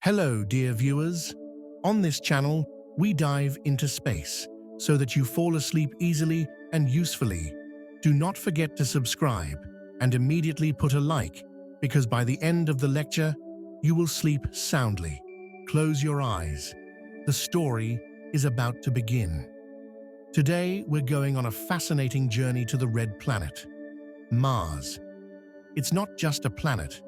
Hello, dear viewers. On this channel, we dive into space so that you fall asleep easily and usefully. Do not forget to subscribe and immediately put a like, because by the end of the lecture, you will sleep soundly. Close your eyes. The story is about to begin. Today, we're going on a fascinating journey to the red planet, Mars. It's not just a planet,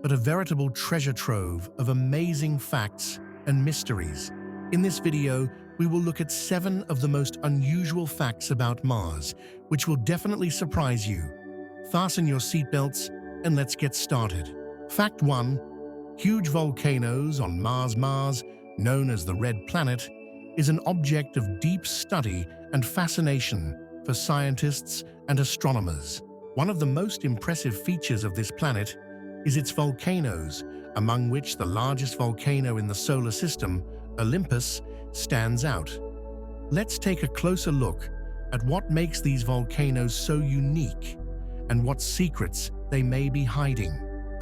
but a veritable treasure trove of amazing facts and mysteries. In this video, we will look at 7 of the most unusual facts about Mars, which will definitely surprise you. Fasten your seatbelts and let's get started. Fact 1. Huge volcanoes on Mars. Mars, known as the Red Planet, is an object of deep study and fascination for scientists and astronomers. One of the most impressive features of this planet is its volcanoes, among which the largest volcano in the solar system, Olympus, stands out. Let's take a closer look at what makes these volcanoes so unique and what secrets they may be hiding.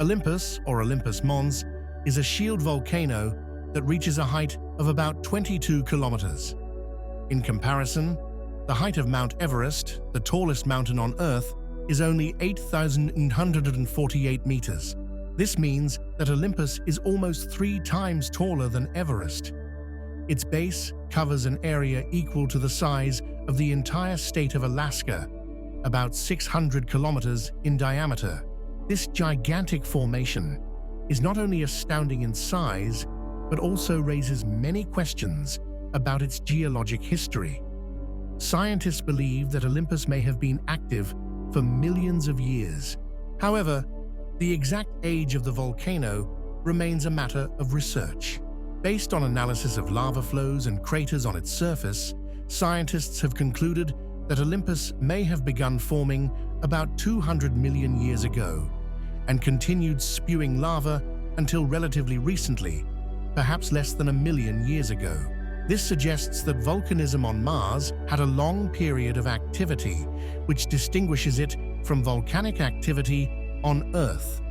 Olympus, or Olympus Mons, is a shield volcano that reaches a height of about 22 kilometers. In comparison, the height of Mount Everest, the tallest mountain on Earth, is only 8,948 meters. This means that Olympus is almost 3 times taller than Everest. Its base covers an area equal to the size of the entire state of Alaska, about 600 kilometers in diameter. This gigantic formation is not only astounding in size, but also raises many questions about its geologic history. Scientists believe that Olympus may have been active for millions of years. However, the exact age of the volcano remains a matter of research. Based on analysis of lava flows and craters on its surface, scientists have concluded that Olympus may have begun forming about 200 million years ago and continued spewing lava until relatively recently, perhaps less than 1 million years ago. This suggests that volcanism on Mars had a long period of activity, which distinguishes it from volcanic activity on Earth.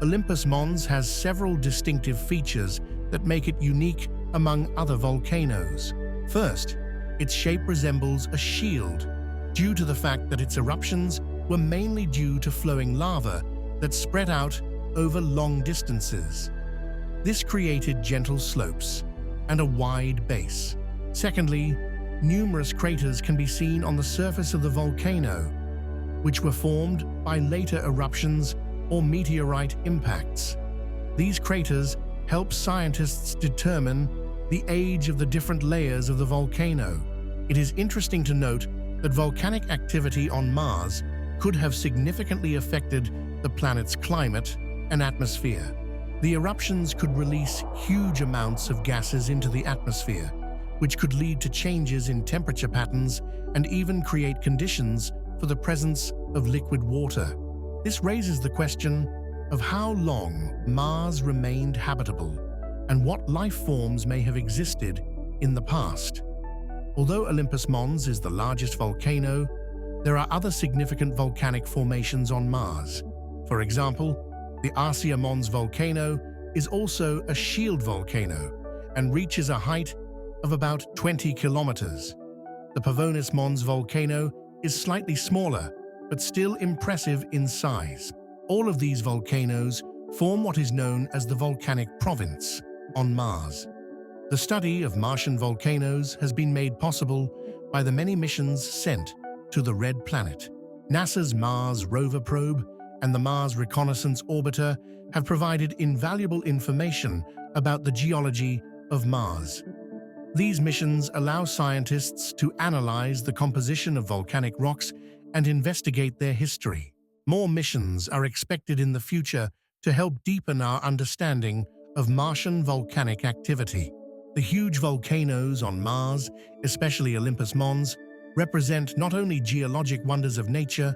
Olympus Mons has several distinctive features that make it unique among other volcanoes. First, its shape resembles a shield, due to the fact that its eruptions were mainly due to flowing lava that spread out over long distances. This created gentle slopes and a wide base. Secondly, numerous craters can be seen on the surface of the volcano, which were formed by later eruptions or meteorite impacts. These craters help scientists determine the age of the different layers of the volcano. It is interesting to note that volcanic activity on Mars could have significantly affected the planet's climate and atmosphere. The eruptions could release huge amounts of gases into the atmosphere, which could lead to changes in temperature patterns and even create conditions for the presence of liquid water. This raises the question of how long Mars remained habitable and what life forms may have existed in the past. Although Olympus Mons is the largest volcano, there are other significant volcanic formations on Mars. For example, the Arsia Mons volcano is also a shield volcano and reaches a height of about 20 kilometers. The Pavonis Mons volcano is slightly smaller, but still impressive in size. All of these volcanoes form what is known as the volcanic province on Mars. The study of Martian volcanoes has been made possible by the many missions sent to the Red Planet. NASA's Mars rover probe and the Mars Reconnaissance Orbiter have provided invaluable information about the geology of Mars. These missions allow scientists to analyze the composition of volcanic rocks and investigate their history. More missions are expected in the future to help deepen our understanding of Martian volcanic activity. The huge volcanoes on Mars, especially Olympus Mons, represent not only geologic wonders of nature,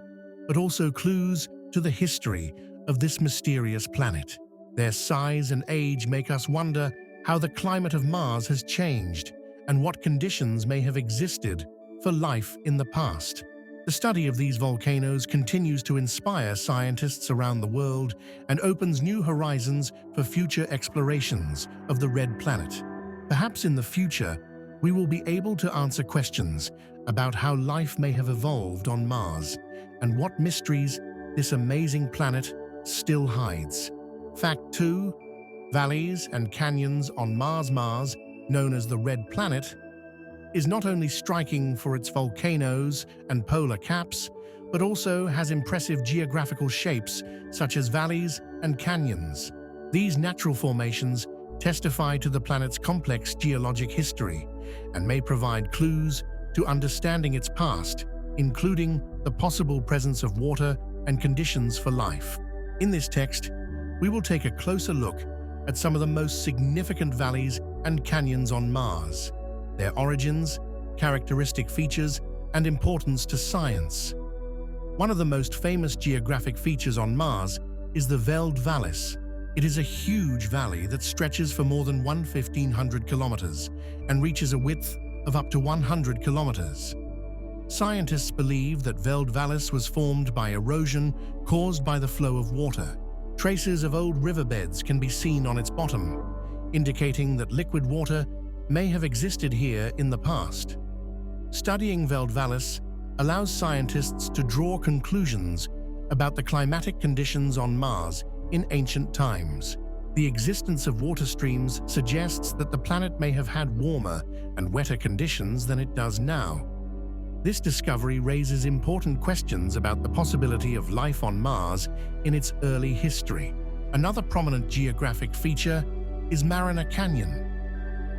but also clues to the history of this mysterious planet. Their size and age make us wonder how the climate of Mars has changed and what conditions may have existed for life in the past. The study of these volcanoes continues to inspire scientists around the world and opens new horizons for future explorations of the Red Planet. Perhaps in the future, we will be able to answer questions about how life may have evolved on Mars and what mysteries this amazing planet still hides. Fact 2. Valleys and canyons on Mars. Mars, known as the Red Planet, is not only striking for its volcanoes and polar caps, but also has impressive geographical shapes such as valleys and canyons. These natural formations testify to the planet's complex geologic history and may provide clues to understanding its past, including the possible presence of water and conditions for life. In this text, we will take a closer look at some of the most significant valleys and canyons on Mars, their origins, characteristic features, and importance to science. One of the most famous geographic features on Mars is the Veld Vallis. It is a huge valley that stretches for more than 1,500 kilometers and reaches a width of up to 100 kilometers. Scientists believe that Veld Vallis was formed by erosion caused by the flow of water. Traces of old riverbeds can be seen on its bottom, indicating that liquid water may have existed here in the past. Studying Veld Vallis allows scientists to draw conclusions about the climatic conditions on Mars in ancient times. The existence of water streams suggests that the planet may have had warmer and wetter conditions than it does now. This discovery raises important questions about the possibility of life on Mars in its early history. Another prominent geographic feature is Mariner Canyon.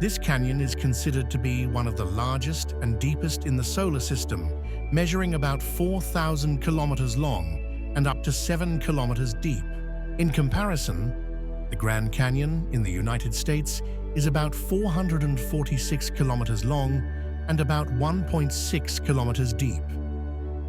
This canyon is considered to be one of the largest and deepest in the solar system, measuring about 4,000 kilometers long and up to 7 kilometers deep. In comparison, the Grand Canyon in the United States is about 446 kilometers long and about 1.6 kilometers deep.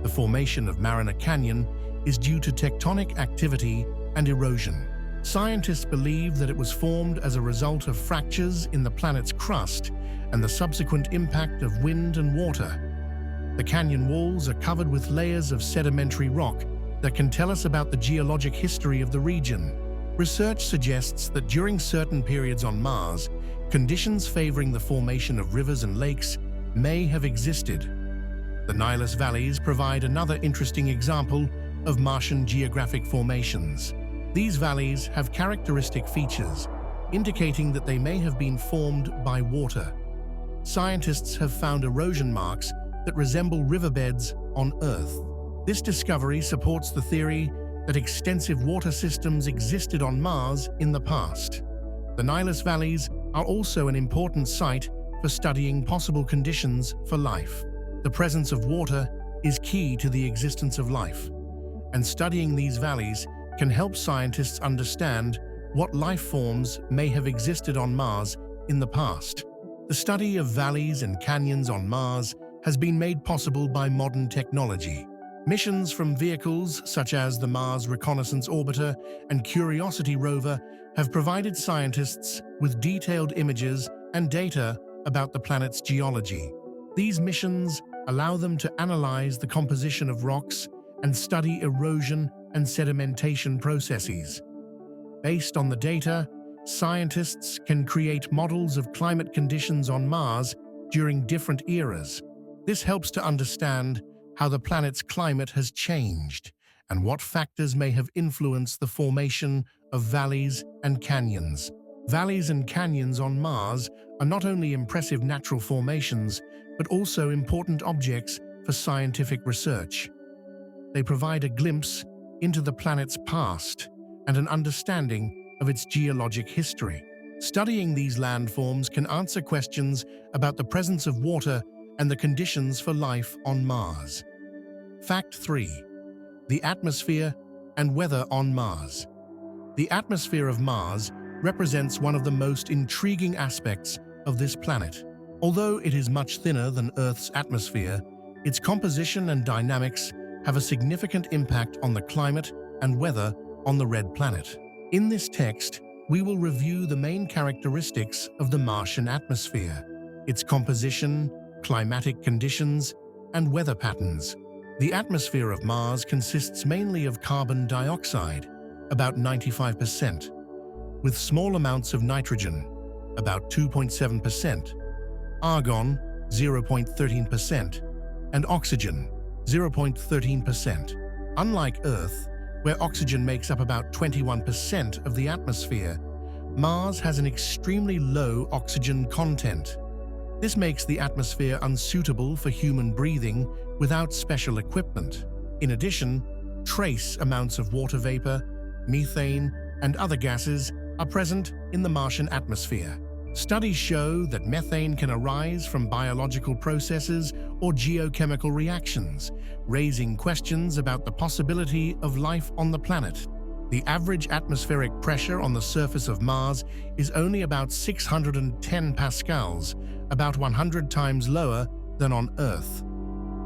The formation of Mariner Canyon is due to tectonic activity and erosion. Scientists believe that it was formed as a result of fractures in the planet's crust and the subsequent impact of wind and water. The canyon walls are covered with layers of sedimentary rock that can tell us about the geologic history of the region. Research suggests that during certain periods on Mars, conditions favoring the formation of rivers and lakes may have existed. The Nilus Valleys provide another interesting example of Martian geographic formations. These valleys have characteristic features, indicating that they may have been formed by water. Scientists have found erosion marks that resemble riverbeds on Earth. This discovery supports the theory that extensive water systems existed on Mars in the past. The Nilus Valleys are also an important site for studying possible conditions for life. The presence of water is key to the existence of life, and studying these valleys can help scientists understand what life forms may have existed on Mars in the past. The study of valleys and canyons on Mars has been made possible by modern technology. Missions from vehicles such as the Mars Reconnaissance Orbiter and Curiosity rover have provided scientists with detailed images and data about the planet's geology. These missions allow them to analyze the composition of rocks and study erosion and sedimentation processes. Based on the data, scientists can create models of climate conditions on Mars during different eras. This helps to understand how the planet's climate has changed and what factors may have influenced the formation of valleys and canyons. Valleys and canyons on Mars are not only impressive natural formations, but also important objects for scientific research. They provide a glimpse into the planet's past and an understanding of its geologic history. Studying these landforms can answer questions about the presence of water and the conditions for life on Mars. Fact 3. The atmosphere and weather on Mars. The atmosphere of Mars represents one of the most intriguing aspects of this planet. Although it is much thinner than Earth's atmosphere, its composition and dynamics have a significant impact on the climate and weather on the Red Planet. In this text, we will review the main characteristics of the Martian atmosphere, its composition, climatic conditions, and weather patterns. The atmosphere of Mars consists mainly of carbon dioxide, about 95%, with small amounts of nitrogen, about 2.7%, argon, 0.13%, and oxygen, 0.13%. Unlike Earth, where oxygen makes up about 21% of the atmosphere, Mars has an extremely low oxygen content. This makes the atmosphere unsuitable for human breathing without special equipment. In addition, trace amounts of water vapor, methane, and other gases are present in the Martian atmosphere. Studies show that methane can arise from biological processes or geochemical reactions, raising questions about the possibility of life on the planet. The average atmospheric pressure on the surface of Mars is only about 610 pascals, about 100 times lower than on Earth.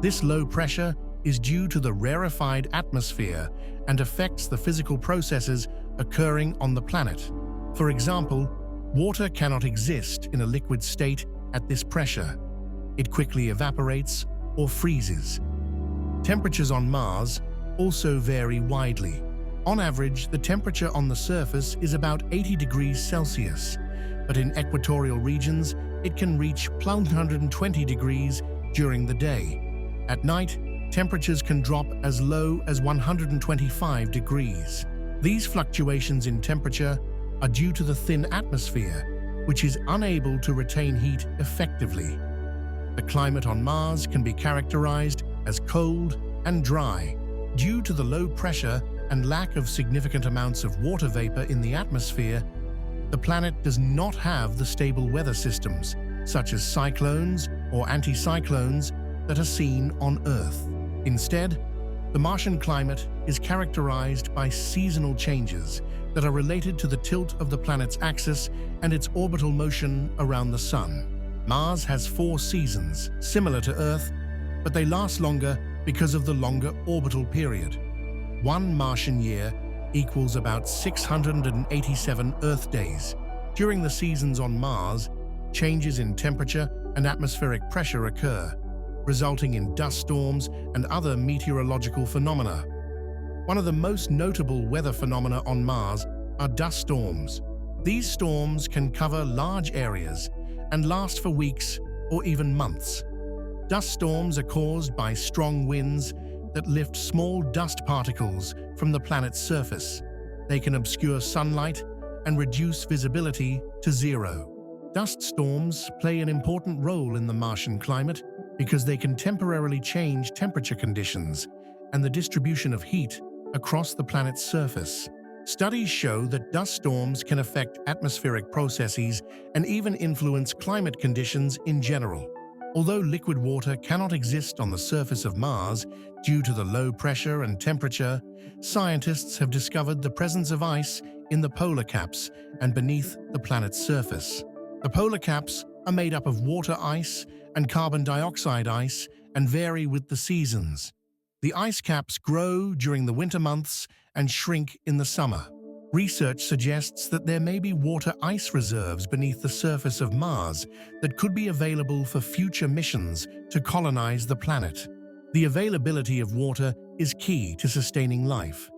This low pressure is due to the rarefied atmosphere and affects the physical processes occurring on the planet. For example, water cannot exist in a liquid state at this pressure. It quickly evaporates or freezes. Temperatures on Mars also vary widely. On average, the temperature on the surface is about 80 degrees Celsius, but in equatorial regions, it can reach 120 degrees during the day. At night, temperatures can drop as low as 125 degrees. These fluctuations in temperature are due to the thin atmosphere, which is unable to retain heat effectively. The climate on Mars can be characterized as cold and dry due to the low pressure and lack of significant amounts of water vapor in the atmosphere. The planet does not have the stable weather systems, such as cyclones or anticyclones, that are seen on Earth. Instead, the Martian climate is characterized by seasonal changes that are related to the tilt of the planet's axis and its orbital motion around the Sun. Mars has 4 seasons, similar to Earth, but they last longer because of the longer orbital period. One Martian year equals about 687 Earth days. During the seasons on Mars, changes in temperature and atmospheric pressure occur, resulting in dust storms and other meteorological phenomena. One of the most notable weather phenomena on Mars are dust storms. These storms can cover large areas and last for weeks or even months. Dust storms are caused by strong winds that lift small dust particles from the planet's surface. They can obscure sunlight and reduce visibility to zero. Dust storms play an important role in the Martian climate because they can temporarily change temperature conditions and the distribution of heat across the planet's surface. Studies show that dust storms can affect atmospheric processes and even influence climate conditions in general. Although liquid water cannot exist on the surface of Mars due to the low pressure and temperature, scientists have discovered the presence of ice in the polar caps and beneath the planet's surface. The polar caps are made up of water ice and carbon dioxide ice and vary with the seasons. The ice caps grow during the winter months and shrink in the summer. Research suggests that there may be water ice reserves beneath the surface of Mars that could be available for future missions to colonize the planet. The availability of water is key to sustaining life,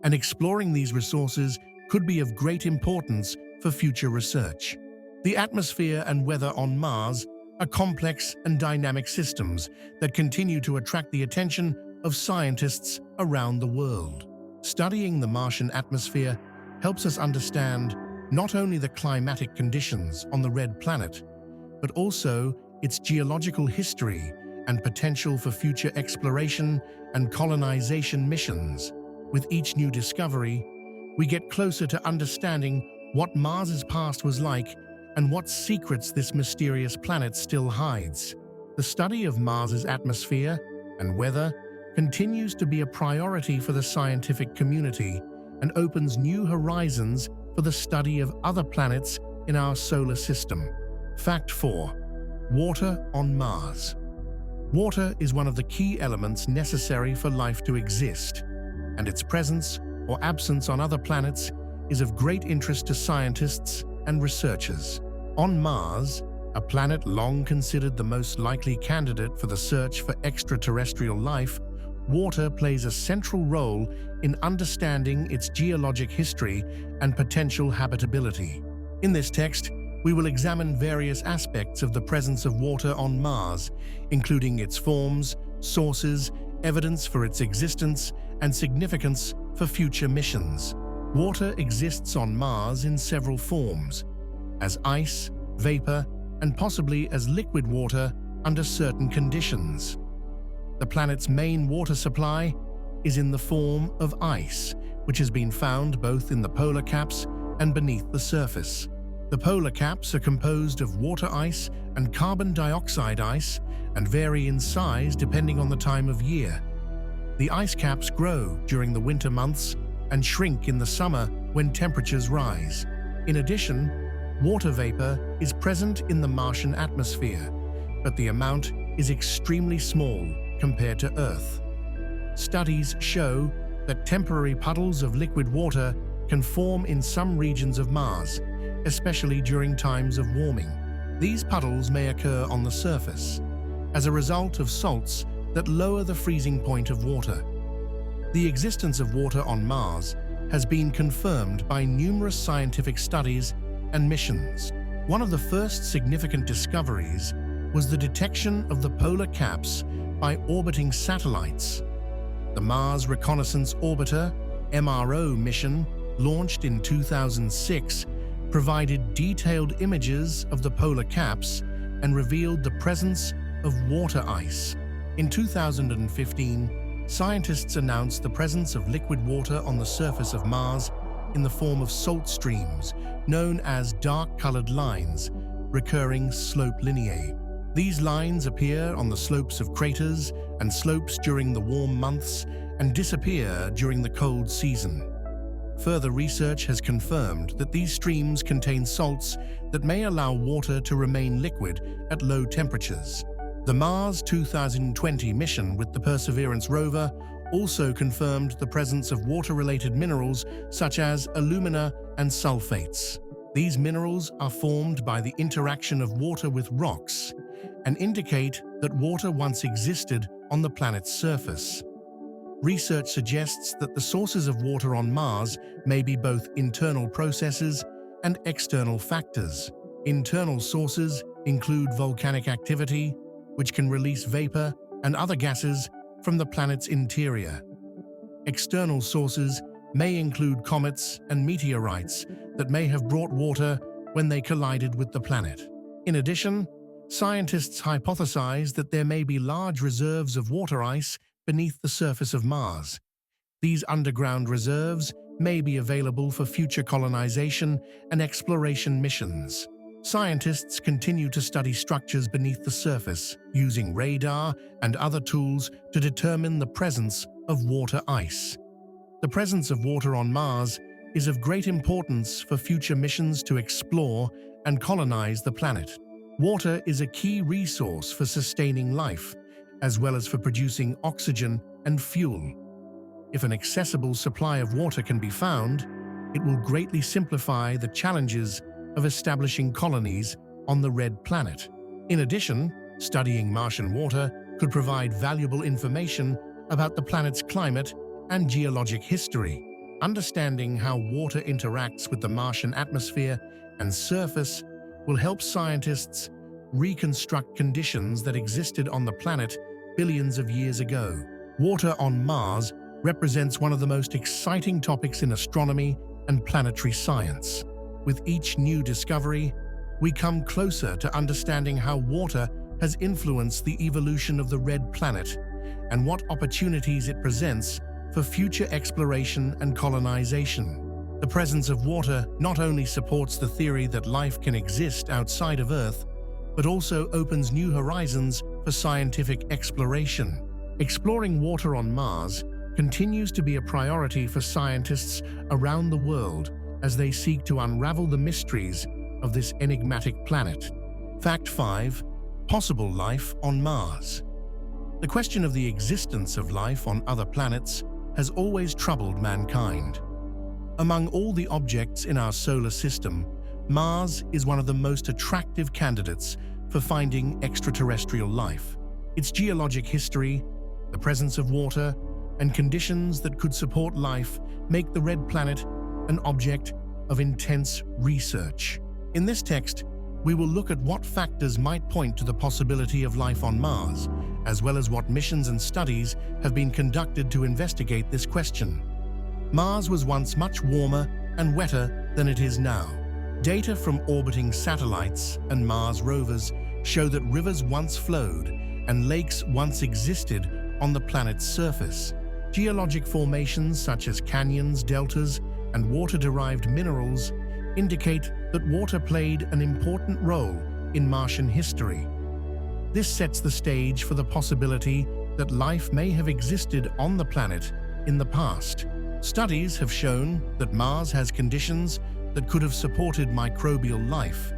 and exploring these resources could be of great importance for future research. The atmosphere and weather on Mars are complex and dynamic systems that continue to attract the attention of scientists around the world. Studying the Martian atmosphere helps us understand not only the climatic conditions on the red planet, but also its geological history and potential for future exploration and colonization missions. With each new discovery, we get closer to understanding what Mars's past was like and what secrets this mysterious planet still hides. The study of Mars's atmosphere and weather continues to be a priority for the scientific community and opens new horizons for the study of other planets in our solar system. Fact 4. Water on Mars. Water is one of the key elements necessary for life to exist, and its presence or absence on other planets is of great interest to scientists and researchers. On Mars, a planet long considered the most likely candidate for the search for extraterrestrial life, water plays a central role in understanding its geologic history and potential habitability. In this text, we will examine various aspects of the presence of water on Mars, including its forms, sources, evidence for its existence, and significance for future missions. Water exists on Mars in several forms, as ice, vapor, and possibly as liquid water under certain conditions. The planet's main water supply is in the form of ice, which has been found both in the polar caps and beneath the surface. The polar caps are composed of water ice and carbon dioxide ice and vary in size depending on the time of year. The ice caps grow during the winter months and shrink in the summer when temperatures rise. In addition, water vapor is present in the Martian atmosphere, but the amount is extremely small compared to Earth. Studies show that temporary puddles of liquid water can form in some regions of Mars, especially during times of warming. These puddles may occur on the surface as a result of salts that lower the freezing point of water. The existence of water on Mars has been confirmed by numerous scientific studies and missions. One of the first significant discoveries was the detection of the polar caps by orbiting satellites. The Mars Reconnaissance Orbiter (MRO) mission, launched in 2006, provided detailed images of the polar caps and revealed the presence of water ice. In 2015, scientists announced the presence of liquid water on the surface of Mars in the form of salt streams, known as dark-colored lines, recurring slope lineae. These lines appear on the slopes of craters and slopes during the warm months and disappear during the cold season. Further research has confirmed that these streams contain salts that may allow water to remain liquid at low temperatures. The Mars 2020 mission with the Perseverance rover also confirmed the presence of water-related minerals such as alumina and sulfates. These minerals are formed by the interaction of water with rocks and indicate that water once existed on the planet's surface. Research suggests that the sources of water on Mars may be both internal processes and external factors. Internal sources include volcanic activity, which can release vapor and other gases from the planet's interior. External sources may include comets and meteorites that may have brought water when they collided with the planet. In addition, scientists hypothesize that there may be large reserves of water ice beneath the surface of Mars. These underground reserves may be available for future colonization and exploration missions. Scientists continue to study structures beneath the surface, using radar and other tools to determine the presence of water ice. The presence of water on Mars is of great importance for future missions to explore and colonize the planet. Water is a key resource for sustaining life, as well as for producing oxygen and fuel. If an accessible supply of water can be found, it will greatly simplify the challenges of establishing colonies on the Red Planet. In addition, studying Martian water could provide valuable information about the planet's climate and geologic history. Understanding how water interacts with the Martian atmosphere and surface will help scientists reconstruct conditions that existed on the planet billions of years ago. Water on Mars represents one of the most exciting topics in astronomy and planetary science. With each new discovery, we come closer to understanding how water has influenced the evolution of the Red Planet and what opportunities it presents for future exploration and colonization. The presence of water not only supports the theory that life can exist outside of Earth, but also opens new horizons for scientific exploration. Exploring water on Mars continues to be a priority for scientists around the world as they seek to unravel the mysteries of this enigmatic planet. Fact 5. Possible life on Mars. The question of the existence of life on other planets has always troubled mankind. Among all the objects in our solar system, Mars is one of the most attractive candidates for finding extraterrestrial life. Its geologic history, the presence of water, and conditions that could support life make the red planet an object of intense research. In this text, we will look at what factors might point to the possibility of life on Mars, as well as what missions and studies have been conducted to investigate this question. Mars was once much warmer and wetter than it is now. Data from orbiting satellites and Mars rovers show that rivers once flowed and lakes once existed on the planet's surface. Geologic formations such as canyons, deltas, and water-derived minerals indicate that water played an important role in Martian history. This sets the stage for the possibility that life may have existed on the planet in the past. Studies have shown that Mars has conditions that could have supported microbial life.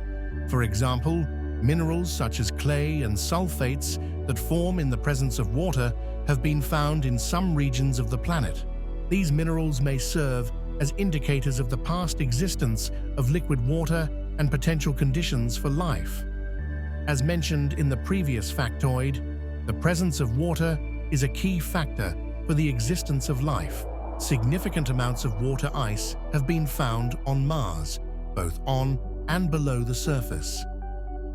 For example, minerals such as clay and sulfates that form in the presence of water have been found in some regions of the planet. These minerals may serve as indicators of the past existence of liquid water and potential conditions for life. As mentioned in the previous factoid, the presence of water is a key factor for the existence of life. Significant amounts of water ice have been found on Mars, both on and below the surface.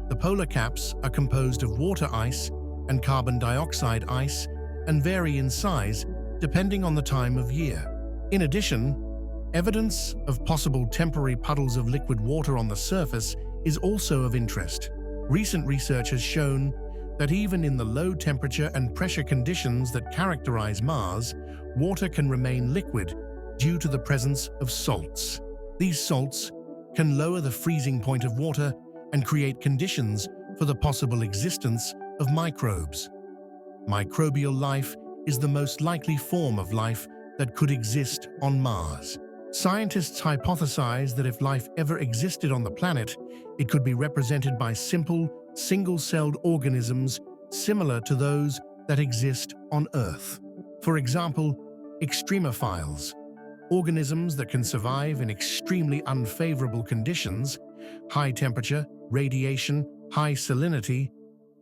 The polar caps are composed of water ice and carbon dioxide ice and vary in size depending on the time of year. In addition, evidence of possible temporary puddles of liquid water on the surface is also of interest. Recent research has shown that even in the low temperature and pressure conditions that characterize Mars, water can remain liquid due to the presence of salts. These salts can lower the freezing point of water and create conditions for the possible existence of microbes. Microbial life is the most likely form of life that could exist on Mars. Scientists hypothesize that if life ever existed on the planet, it could be represented by simple, single-celled organisms similar to those that exist on Earth. For example, extremophiles, organisms that can survive in extremely unfavorable conditions, high temperature, radiation, high salinity,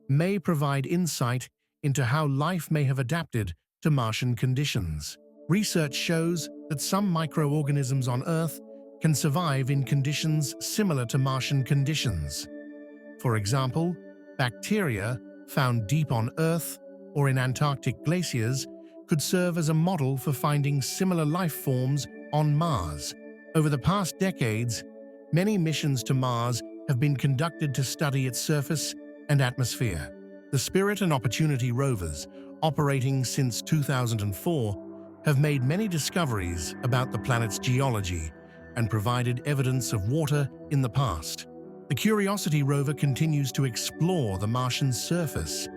may provide insight into how life may have adapted to Martian conditions. Research shows that some microorganisms on Earth can survive in conditions similar to Martian conditions. For example, bacteria found deep on Earth or in Antarctic glaciers could serve as a model for finding similar life forms on Mars. Over the past decades, many missions to Mars have been conducted to study its surface and atmosphere. The Spirit and Opportunity rovers, operating since 2004, have made many discoveries about the planet's geology and provided evidence of water in the past. The Curiosity rover continues to explore the Martian surface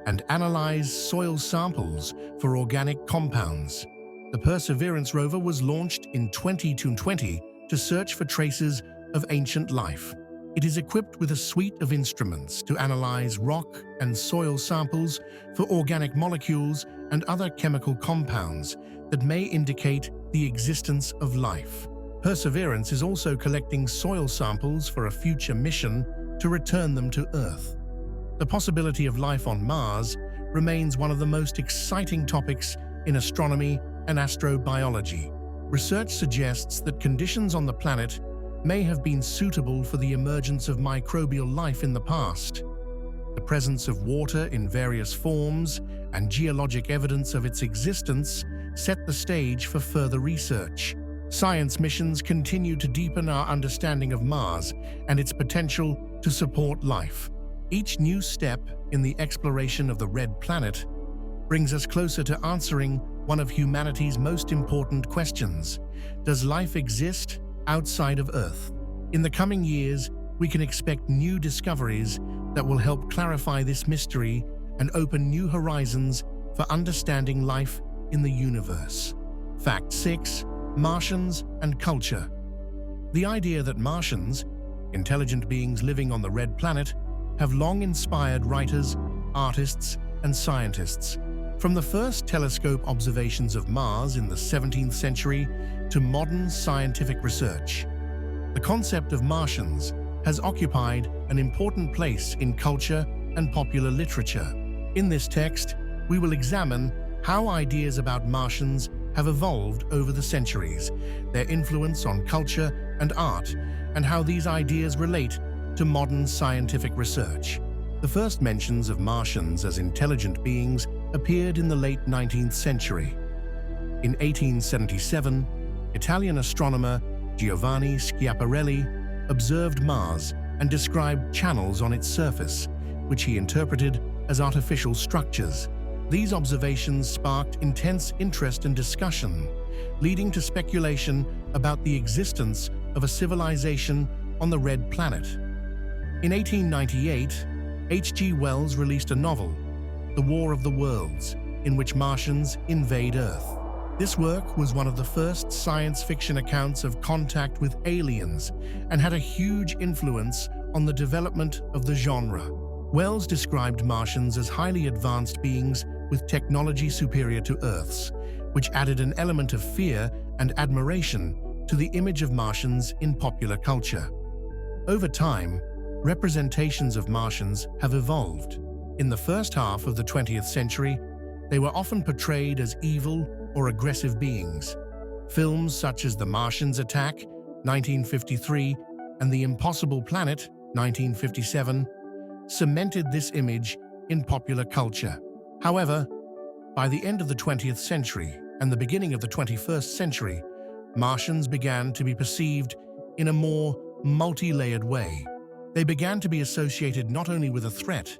and analyze soil samples for organic compounds. The Perseverance rover was launched in 2020 to search for traces of ancient life. It is equipped with a suite of instruments to analyze rock and soil samples for organic molecules and other chemical compounds that may indicate the existence of life. Perseverance is also collecting soil samples for a future mission to return them to Earth. The possibility of life on Mars remains one of the most exciting topics in astronomy and astrobiology. Research suggests that conditions on the planet may have been suitable for the emergence of microbial life in the past. The presence of water in various forms and geologic evidence of its existence set the stage for further research. Science missions continue to deepen our understanding of Mars and its potential to support life. Each new step in the exploration of the Red Planet brings us closer to answering one of humanity's most important questions: does life exist outside of Earth? In the coming years, we can expect new discoveries that will help clarify this mystery and open new horizons for understanding life in the universe. Fact 6. Martians and culture. The idea that Martians, intelligent beings living on the Red Planet, have long inspired writers, artists, and scientists. From the first telescope observations of Mars in the 17th century to modern scientific research, the concept of Martians has occupied an important place in culture and popular literature. In this text, we will examine how ideas about Martians have evolved over the centuries, their influence on culture and art, and how these ideas relate to modern scientific research. The first mentions of Martians as intelligent beings appeared in the late 19th century. In 1877, Italian astronomer Giovanni Schiaparelli observed Mars and described channels on its surface, which he interpreted as artificial structures. These observations sparked intense interest and discussion, leading to speculation about the existence of a civilization on the Red Planet. In 1898, H.G. Wells released a novel, The War of the Worlds, in which Martians invade Earth. This work was one of the first science fiction accounts of contact with aliens and had a huge influence on the development of the genre. Wells described Martians as highly advanced beings with technology superior to Earth's, which added an element of fear and admiration to the image of Martians in popular culture. Over time, representations of Martians have evolved. In the first half of the 20th century, they were often portrayed as evil or aggressive beings. Films such as The Martians Attack, 1953, and The Impossible Planet, 1957, cemented this image in popular culture. However, by the end of the 20th century and the beginning of the 21st century, Martians began to be perceived in a more multi-layered way. They began to be associated not only with a threat,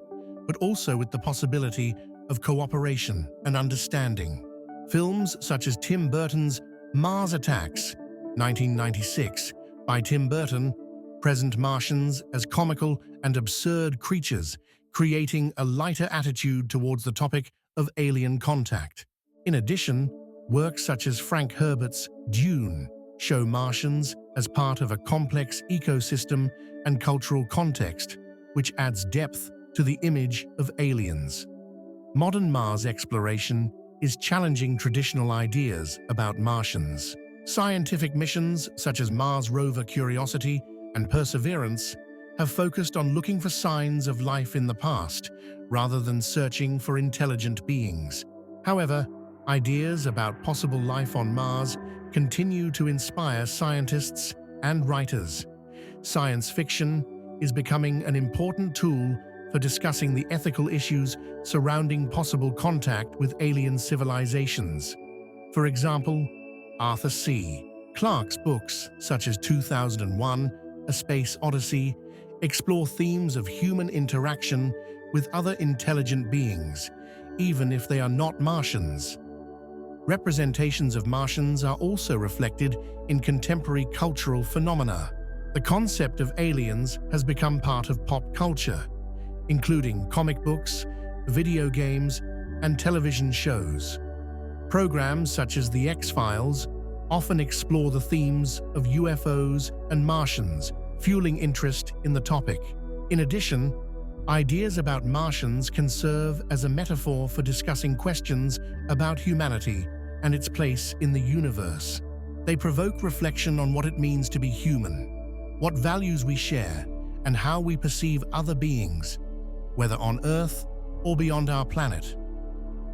but also with the possibility of cooperation and understanding. Films such as Tim Burton's Mars Attacks, 1996, by Tim Burton, present Martians as comical and absurd creatures, creating a lighter attitude towards the topic of alien contact. In addition, works such as Frank Herbert's Dune show Martians as part of a complex ecosystem and cultural context, which adds depth to the image of aliens. Modern Mars exploration is challenging traditional ideas about Martians. Scientific missions such as Mars rover Curiosity and Perseverance have focused on looking for signs of life in the past rather than searching for intelligent beings. However, ideas about possible life on Mars continue to inspire scientists and writers. Science fiction is becoming an important tool for discussing the ethical issues surrounding possible contact with alien civilizations. For example, Arthur C. Clarke's books, such as 2001: A Space Odyssey, explore themes of human interaction with other intelligent beings, even if they are not Martians. Representations of Martians are also reflected in contemporary cultural phenomena. The concept of aliens has become part of pop culture, including comic books, video games, and television shows. Programs such as The X-Files often explore the themes of UFOs and Martians, fueling interest in the topic. In addition, ideas about Martians can serve as a metaphor for discussing questions about humanity and its place in the universe. They provoke reflection on what it means to be human, what values we share, and how we perceive other beings, whether on Earth or beyond our planet.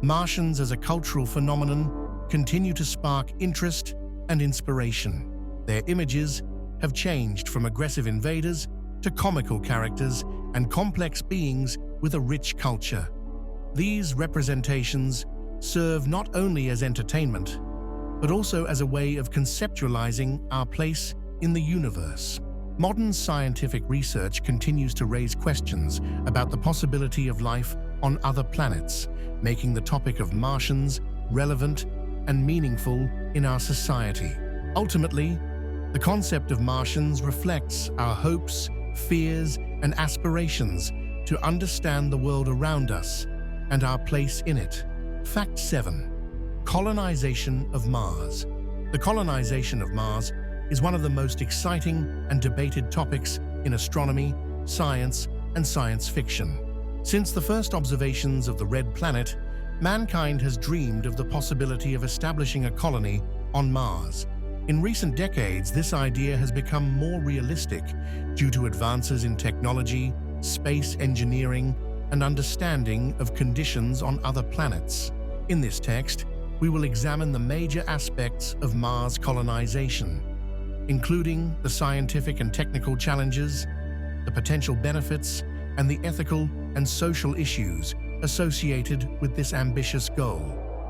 Martians as a cultural phenomenon continue to spark interest and inspiration. Their images have changed from aggressive invaders to comical characters and complex beings with a rich culture. These representations serve not only as entertainment, but also as a way of conceptualizing our place in the universe. Modern scientific research continues to raise questions about the possibility of life on other planets, making the topic of Martians relevant and meaningful in our society. Ultimately, the concept of Martians reflects our hopes, fears, and aspirations to understand the world around us and our place in it. Fact 7. Colonization of Mars. The colonization of Mars is one of the most exciting and debated topics in astronomy, science, and science fiction. Since the first observations of the Red Planet, mankind has dreamed of the possibility of establishing a colony on Mars. In recent decades, this idea has become more realistic due to advances in technology, space engineering, and understanding of conditions on other planets. In this text, we will examine the major aspects of Mars colonization, including the scientific and technical challenges, the potential benefits, and the ethical and social issues associated with this ambitious goal.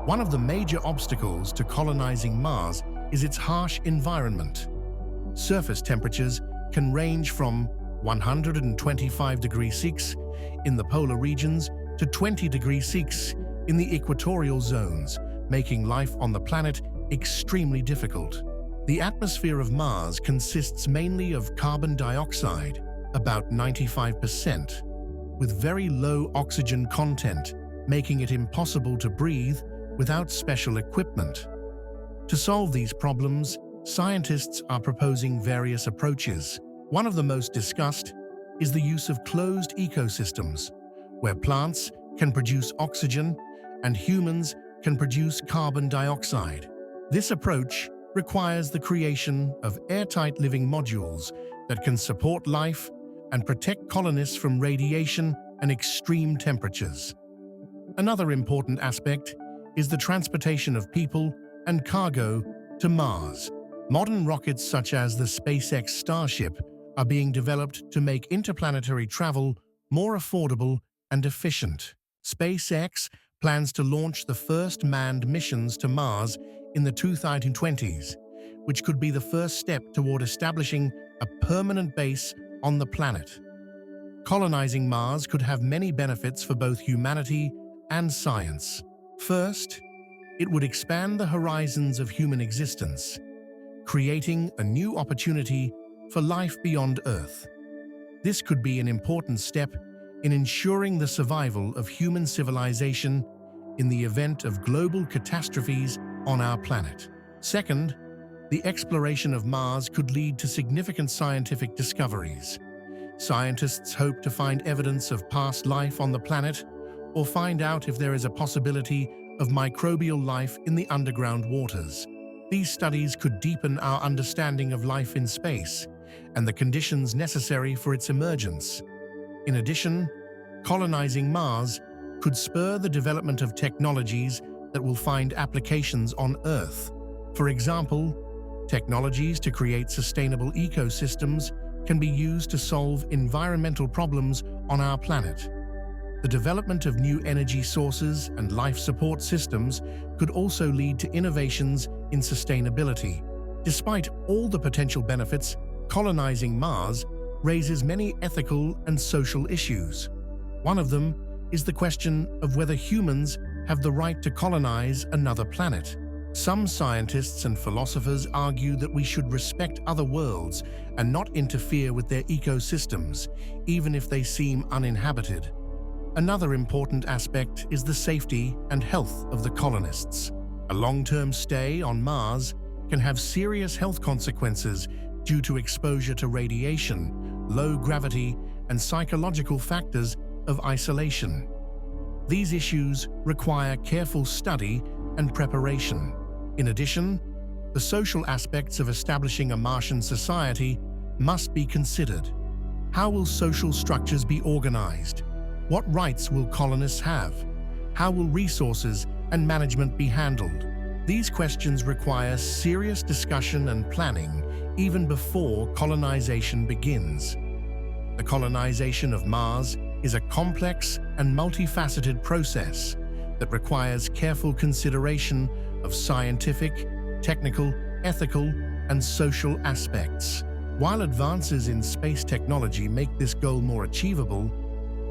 One of the major obstacles to colonizing Mars is its harsh environment. Surface temperatures can range from 125 degrees Celsius in the polar regions to 20 degrees Celsius in the equatorial zones, making life on the planet extremely difficult. The atmosphere of Mars consists mainly of carbon dioxide, about 95%, with very low oxygen content, making it impossible to breathe without special equipment. To solve these problems, scientists are proposing various approaches. One of the most discussed is the use of closed ecosystems, where plants can produce oxygen and humans can produce carbon dioxide. This approach requires the creation of airtight living modules that can support life and protect colonists from radiation and extreme temperatures. Another important aspect is the transportation of people and cargo to Mars. Modern rockets such as the SpaceX Starship are being developed to make interplanetary travel more affordable and efficient. SpaceX plans to launch the first manned missions to Mars in the 2020s, which could be the first step toward establishing a permanent base on the planet. Colonizing Mars could have many benefits for both humanity and science. First, it would expand the horizons of human existence, creating a new opportunity for life beyond Earth. This could be an important step in ensuring the survival of human civilization in the event of global catastrophes on our planet. Second, the exploration of Mars could lead to significant scientific discoveries. Scientists hope to find evidence of past life on the planet or find out if there is a possibility of microbial life in the underground waters. These studies could deepen our understanding of life in space and the conditions necessary for its emergence. In addition, colonizing Mars could spur the development of technologies that will find applications on Earth. For example, technologies to create sustainable ecosystems can be used to solve environmental problems on our planet. The development of new energy sources and life support systems could also lead to innovations in sustainability. Despite all the potential benefits, colonizing Mars raises many ethical and social issues. One of them is the question of whether humans have the right to colonize another planet. Some scientists and philosophers argue that we should respect other worlds and not interfere with their ecosystems, even if they seem uninhabited. Another important aspect is the safety and health of the colonists. A long-term stay on Mars can have serious health consequences due to exposure to radiation, low gravity, and psychological factors of isolation. These issues require careful study and preparation. In addition, the social aspects of establishing a Martian society must be considered. How will social structures be organized? What rights will colonists have? How will resources and management be handled? These questions require serious discussion and planning even before colonization begins. The colonization of Mars is a complex and multifaceted process that requires careful consideration of scientific, technical, ethical, and social aspects. While advances in space technology make this goal more achievable,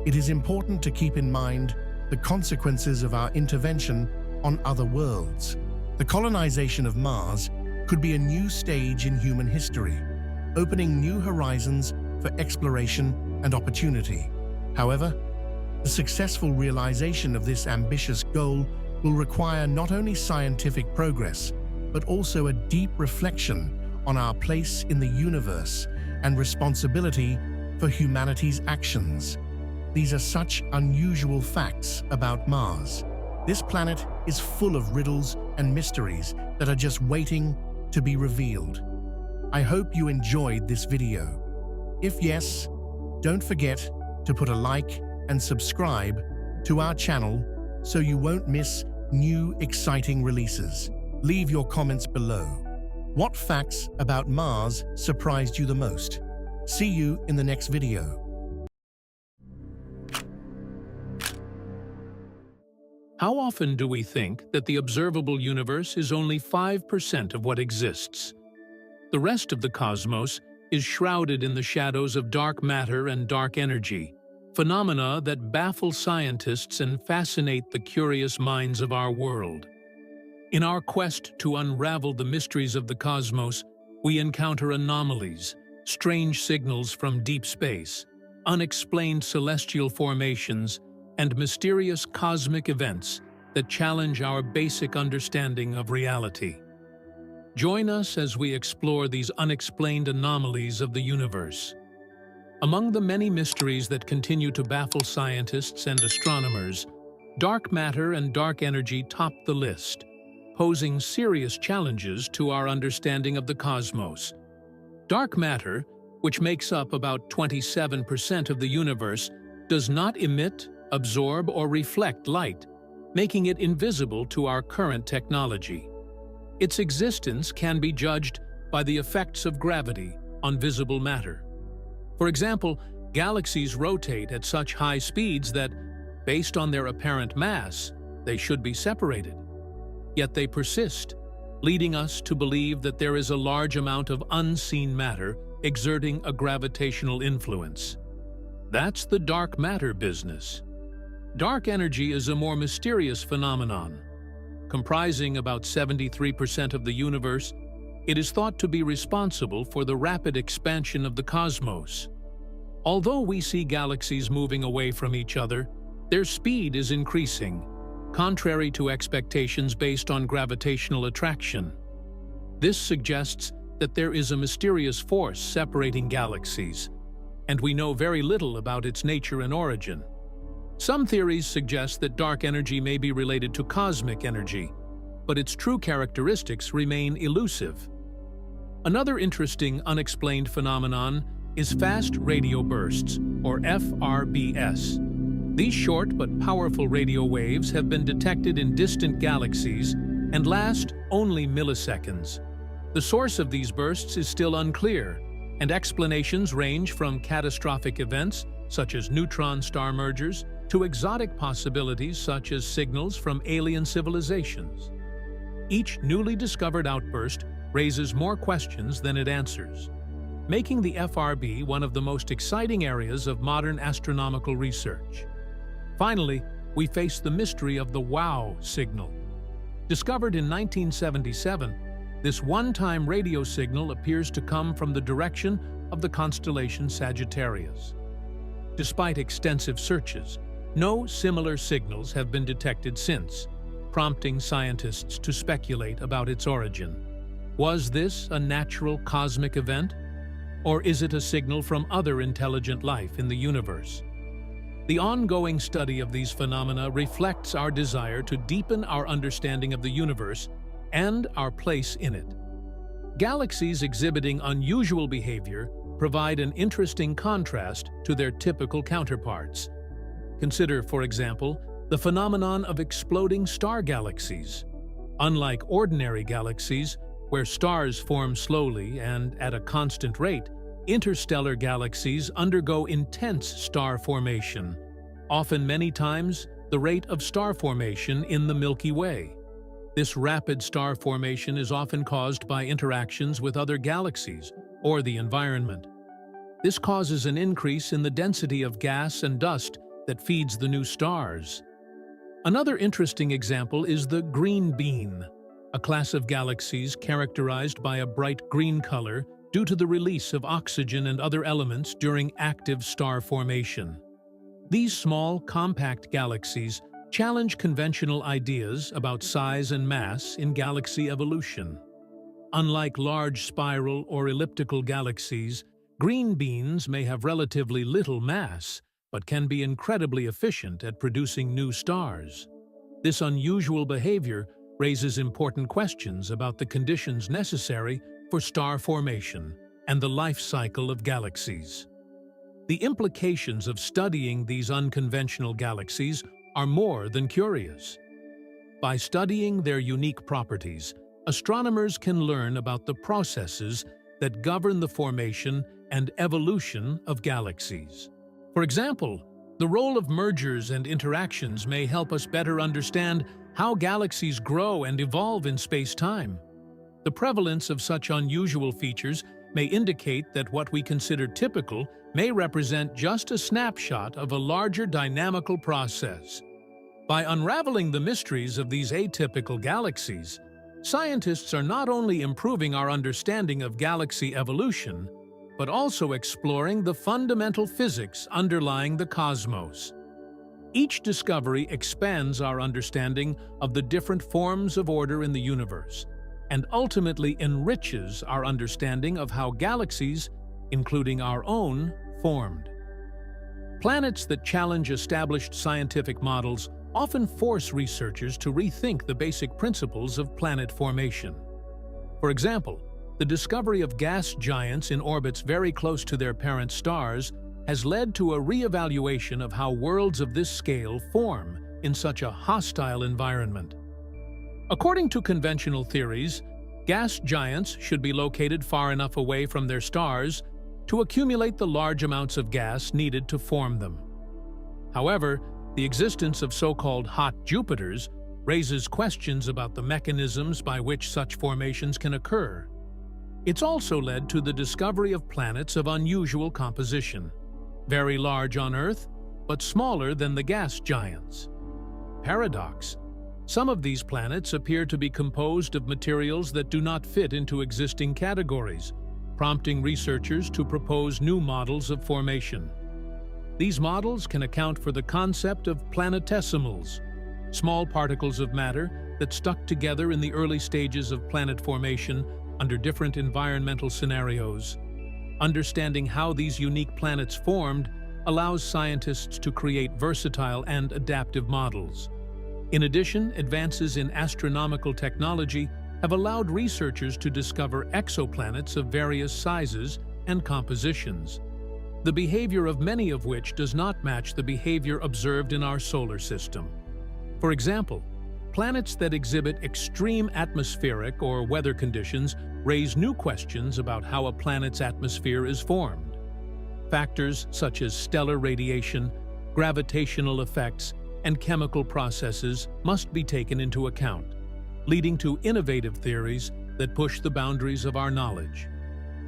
it is important to keep in mind the consequences of our intervention on other worlds. The colonization of Mars could be a new stage in human history, opening new horizons for exploration and opportunity. However, the successful realization of this ambitious goal will require not only scientific progress, but also a deep reflection on our place in the universe and responsibility for humanity's actions. These are such unusual facts about Mars. This planet is full of riddles and mysteries that are just waiting to be revealed. I hope you enjoyed this video. If yes, don't forget to put a like and subscribe to our channel so you won't miss new, exciting releases. Leave your comments below. What facts about Mars surprised you the most? See you in the next video. How often do we think that the observable universe is only 5% of what exists? The rest of the cosmos is shrouded in the shadows of dark matter and dark energy, phenomena that baffle scientists and fascinate the curious minds of our world. In our quest to unravel the mysteries of the cosmos, we encounter anomalies, strange signals from deep space, unexplained celestial formations, and mysterious cosmic events that challenge our basic understanding of reality. Join us as we explore these unexplained anomalies of the universe. Among the many mysteries that continue to baffle scientists and astronomers, dark matter and dark energy top the list, posing serious challenges to our understanding of the cosmos. Dark matter, which makes up about 27% of the universe, does not emit, absorb, or reflect light, making it invisible to our current technology. Its existence can be judged by the effects of gravity on visible matter. For example, galaxies rotate at such high speeds that, based on their apparent mass, they should be separated. Yet they persist, leading us to believe that there is a large amount of unseen matter exerting a gravitational influence. That's the dark matter business. Dark energy is a more mysterious phenomenon. Comprising about 73% of the universe, it is thought to be responsible for the rapid expansion of the cosmos. Although we see galaxies moving away from each other, their speed is increasing, contrary to expectations based on gravitational attraction. This suggests that there is a mysterious force separating galaxies, and we know very little about its nature and origin. Some theories suggest that dark energy may be related to cosmic energy, but its true characteristics remain elusive. Another interesting unexplained phenomenon is fast radio bursts, or FRBS. These short but powerful radio waves have been detected in distant galaxies and last only milliseconds. The source of these bursts is still unclear, and explanations range from catastrophic events, such as neutron star mergers, to exotic possibilities such as signals from alien civilizations. Each newly discovered outburst raises more questions than it answers, making the FRB one of the most exciting areas of modern astronomical research. Finally, we face the mystery of the WOW signal. Discovered in 1977, this one-time radio signal appears to come from the direction of the constellation Sagittarius. Despite extensive searches, no similar signals have been detected since, prompting scientists to speculate about its origin. Was this a natural cosmic event? Or is it a signal from other intelligent life in the universe? The ongoing study of these phenomena reflects our desire to deepen our understanding of the universe and our place in it. Galaxies exhibiting unusual behavior provide an interesting contrast to their typical counterparts. Consider, for example, the phenomenon of exploding star galaxies. Unlike ordinary galaxies, where stars form slowly and at a constant rate, interstellar galaxies undergo intense star formation, often many times the rate of star formation in the Milky Way. This rapid star formation is often caused by interactions with other galaxies or the environment. This causes an increase in the density of gas and dust that feeds the new stars. Another interesting example is the green bean, a class of galaxies characterized by a bright green color due to the release of oxygen and other elements during active star formation. These small, compact galaxies challenge conventional ideas about size and mass in galaxy evolution. Unlike large spiral or elliptical galaxies, green beans may have relatively little mass, but can be incredibly efficient at producing new stars. This unusual behavior raises important questions about the conditions necessary for star formation and the life cycle of galaxies. The implications of studying these unconventional galaxies are more than curious. By studying their unique properties, astronomers can learn about the processes that govern the formation and evolution of galaxies. For example, the role of mergers and interactions may help us better understand how galaxies grow and evolve in space-time. The prevalence of such unusual features may indicate that what we consider typical may represent just a snapshot of a larger dynamical process. By unraveling the mysteries of these atypical galaxies, scientists are not only improving our understanding of galaxy evolution, but also exploring the fundamental physics underlying the cosmos. Each discovery expands our understanding of the different forms of order in the universe, and ultimately enriches our understanding of how galaxies, including our own, formed. Planets that challenge established scientific models often force researchers to rethink the basic principles of planet formation. For example, the discovery of gas giants in orbits very close to their parent stars has led to a re-evaluation of how worlds of this scale form in such a hostile environment. According to conventional theories, gas giants should be located far enough away from their stars to accumulate the large amounts of gas needed to form them. However, the existence of so-called hot Jupiters raises questions about the mechanisms by which such formations can occur. It's also led to the discovery of planets of unusual composition, very large on Earth, but smaller than the gas giants. Paradox: some of these planets appear to be composed of materials that do not fit into existing categories, prompting researchers to propose new models of formation. These models can account for the concept of planetesimals, small particles of matter that stuck together in the early stages of planet formation under different environmental scenarios. Understanding how these unique planets formed allows scientists to create versatile and adaptive models. In addition, advances in astronomical technology have allowed researchers to discover exoplanets of various sizes and compositions, the behavior of many of which does not match the behavior observed in our solar system. For example, planets that exhibit extreme atmospheric or weather conditions raise new questions about how a planet's atmosphere is formed. Factors such as stellar radiation, gravitational effects, and chemical processes must be taken into account, leading to innovative theories that push the boundaries of our knowledge.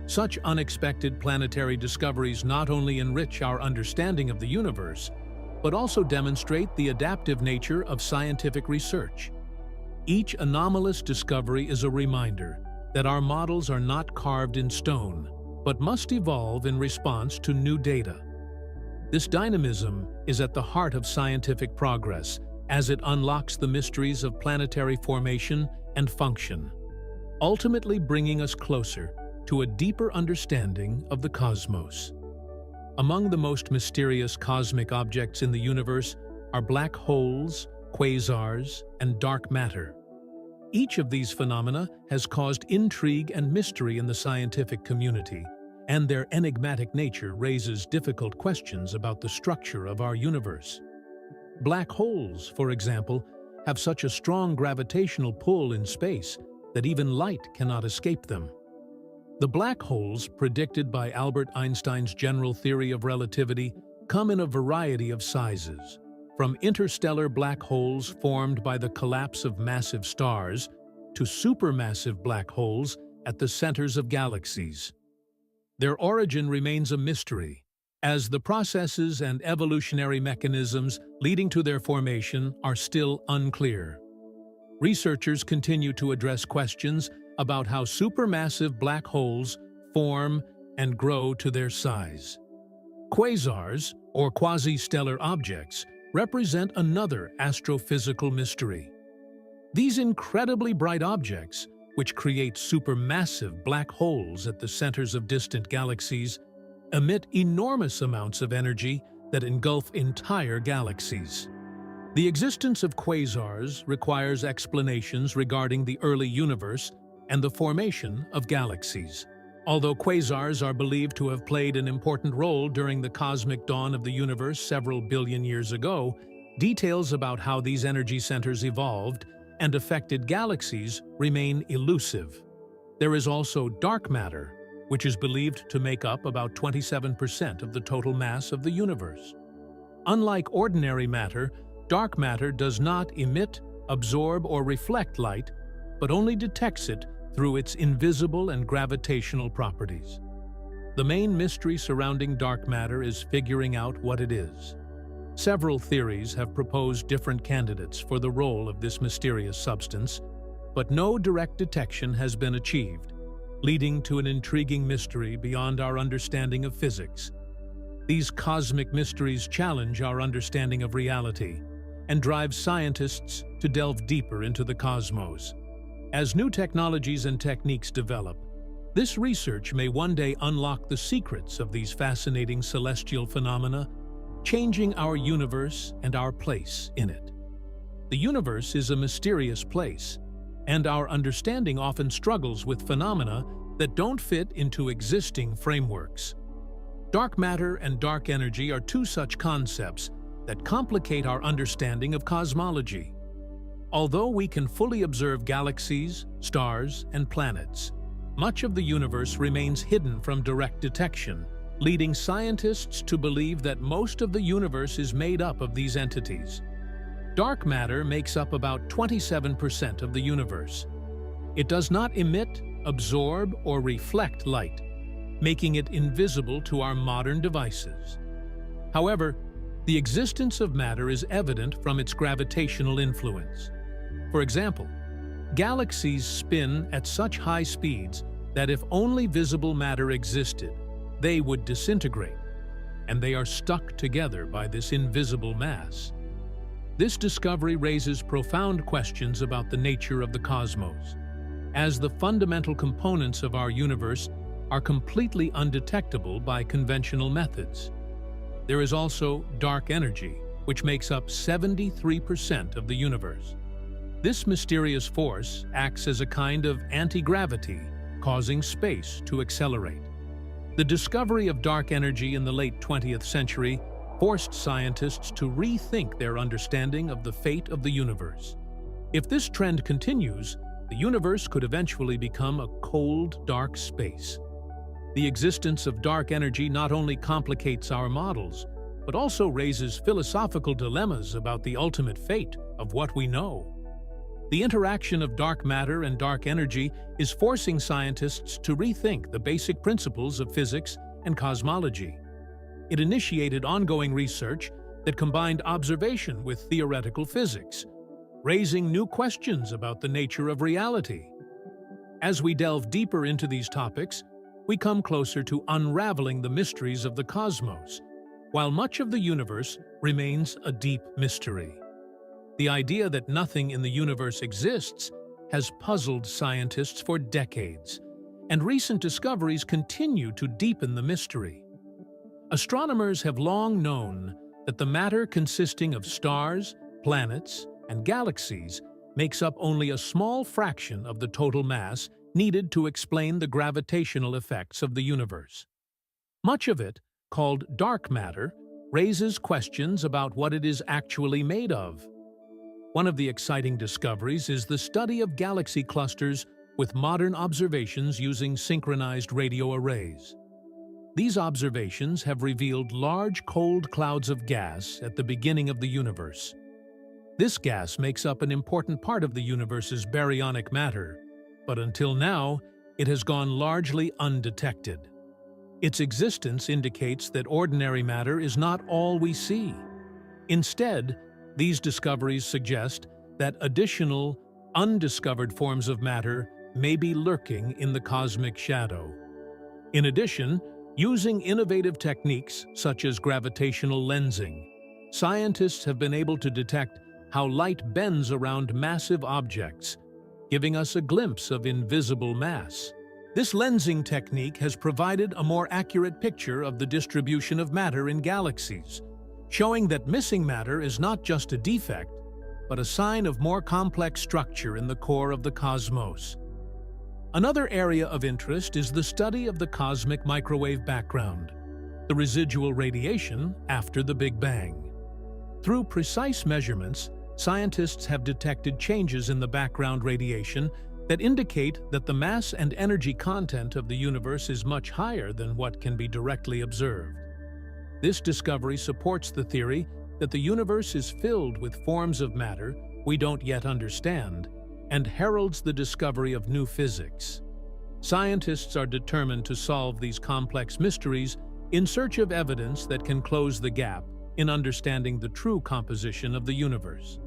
Such unexpected planetary discoveries not only enrich our understanding of the universe, but also demonstrate the adaptive nature of scientific research. Each anomalous discovery is a reminder that our models are not carved in stone, but must evolve in response to new data. This dynamism is at the heart of scientific progress, as it unlocks the mysteries of planetary formation and function, ultimately bringing us closer to a deeper understanding of the cosmos. Among the most mysterious cosmic objects in the universe are black holes, quasars, and dark matter. Each of these phenomena has caused intrigue and mystery in the scientific community, and their enigmatic nature raises difficult questions about the structure of our universe. Black holes, for example, have such a strong gravitational pull in space that even light cannot escape them. The black holes predicted by Albert Einstein's general theory of relativity come in a variety of sizes, from interstellar black holes formed by the collapse of massive stars to supermassive black holes at the centers of galaxies. Their origin remains a mystery, as the processes and evolutionary mechanisms leading to their formation are still unclear. Researchers continue to address questions about how supermassive black holes form and grow to their size. Quasars, or quasi-stellar objects, represent another astrophysical mystery. These incredibly bright objects, which create supermassive black holes at the centers of distant galaxies, emit enormous amounts of energy that engulf entire galaxies. The existence of quasars requires explanations regarding the early universe and the formation of galaxies. Although quasars are believed to have played an important role during the cosmic dawn of the universe several billion years ago, details about how these energy centers evolved and affected galaxies remain elusive. There is also dark matter, which is believed to make up about 27% of the total mass of the universe. Unlike ordinary matter, dark matter does not emit, absorb, or reflect light, but only detects it through its invisible and gravitational properties. The main mystery surrounding dark matter is figuring out what it is. Several theories have proposed different candidates for the role of this mysterious substance, but no direct detection has been achieved, leading to an intriguing mystery beyond our understanding of physics. These cosmic mysteries challenge our understanding of reality and drive scientists to delve deeper into the cosmos. As new technologies and techniques develop, this research may one day unlock the secrets of these fascinating celestial phenomena, changing our universe and our place in it. The universe is a mysterious place, and our understanding often struggles with phenomena that don't fit into existing frameworks. Dark matter and dark energy are two such concepts that complicate our understanding of cosmology. Although we can fully observe galaxies, stars, and planets, much of the universe remains hidden from direct detection, leading scientists to believe that most of the universe is made up of these entities. Dark matter makes up about 27% of the universe. It does not emit, absorb, or reflect light, making it invisible to our modern devices. However, the existence of matter is evident from its gravitational influence. For example, galaxies spin at such high speeds that if only visible matter existed, they would disintegrate, and they are stuck together by this invisible mass. This discovery raises profound questions about the nature of the cosmos, as the fundamental components of our universe are completely undetectable by conventional methods. There is also dark energy, which makes up 73% of the universe. This mysterious force acts as a kind of anti-gravity, causing space to accelerate. The discovery of dark energy in the late 20th century forced scientists to rethink their understanding of the fate of the universe. If this trend continues, the universe could eventually become a cold, dark space. The existence of dark energy not only complicates our models, but also raises philosophical dilemmas about the ultimate fate of what we know. The interaction of dark matter and dark energy is forcing scientists to rethink the basic principles of physics and cosmology. It initiated ongoing research that combined observation with theoretical physics, raising new questions about the nature of reality. As we delve deeper into these topics, we come closer to unraveling the mysteries of the cosmos, while much of the universe remains a deep mystery. The idea that nothing in the universe exists has puzzled scientists for decades, and recent discoveries continue to deepen the mystery. Astronomers have long known that the matter consisting of stars, planets, and galaxies makes up only a small fraction of the total mass needed to explain the gravitational effects of the universe. Much of it, called dark matter, raises questions about what it is actually made of. One of the exciting discoveries is the study of galaxy clusters with modern observations using synchronized radio arrays. These observations have revealed large cold clouds of gas at the beginning of the universe. This gas makes up an important part of the universe's baryonic matter, but until now, it has gone largely undetected. Its existence indicates that ordinary matter is not all we see. Instead, these discoveries suggest that additional, undiscovered forms of matter may be lurking in the cosmic shadow. In addition, using innovative techniques such as gravitational lensing, scientists have been able to detect how light bends around massive objects, giving us a glimpse of invisible mass. This lensing technique has provided a more accurate picture of the distribution of matter in galaxies, showing that missing matter is not just a defect, but a sign of more complex structure in the core of the cosmos. Another area of interest is the study of the cosmic microwave background, the residual radiation after the Big Bang. Through precise measurements, scientists have detected changes in the background radiation that indicate that the mass and energy content of the universe is much higher than what can be directly observed. This discovery supports the theory that the universe is filled with forms of matter we don't yet understand, and heralds the discovery of new physics. Scientists are determined to solve these complex mysteries in search of evidence that can close the gap in understanding the true composition of the universe.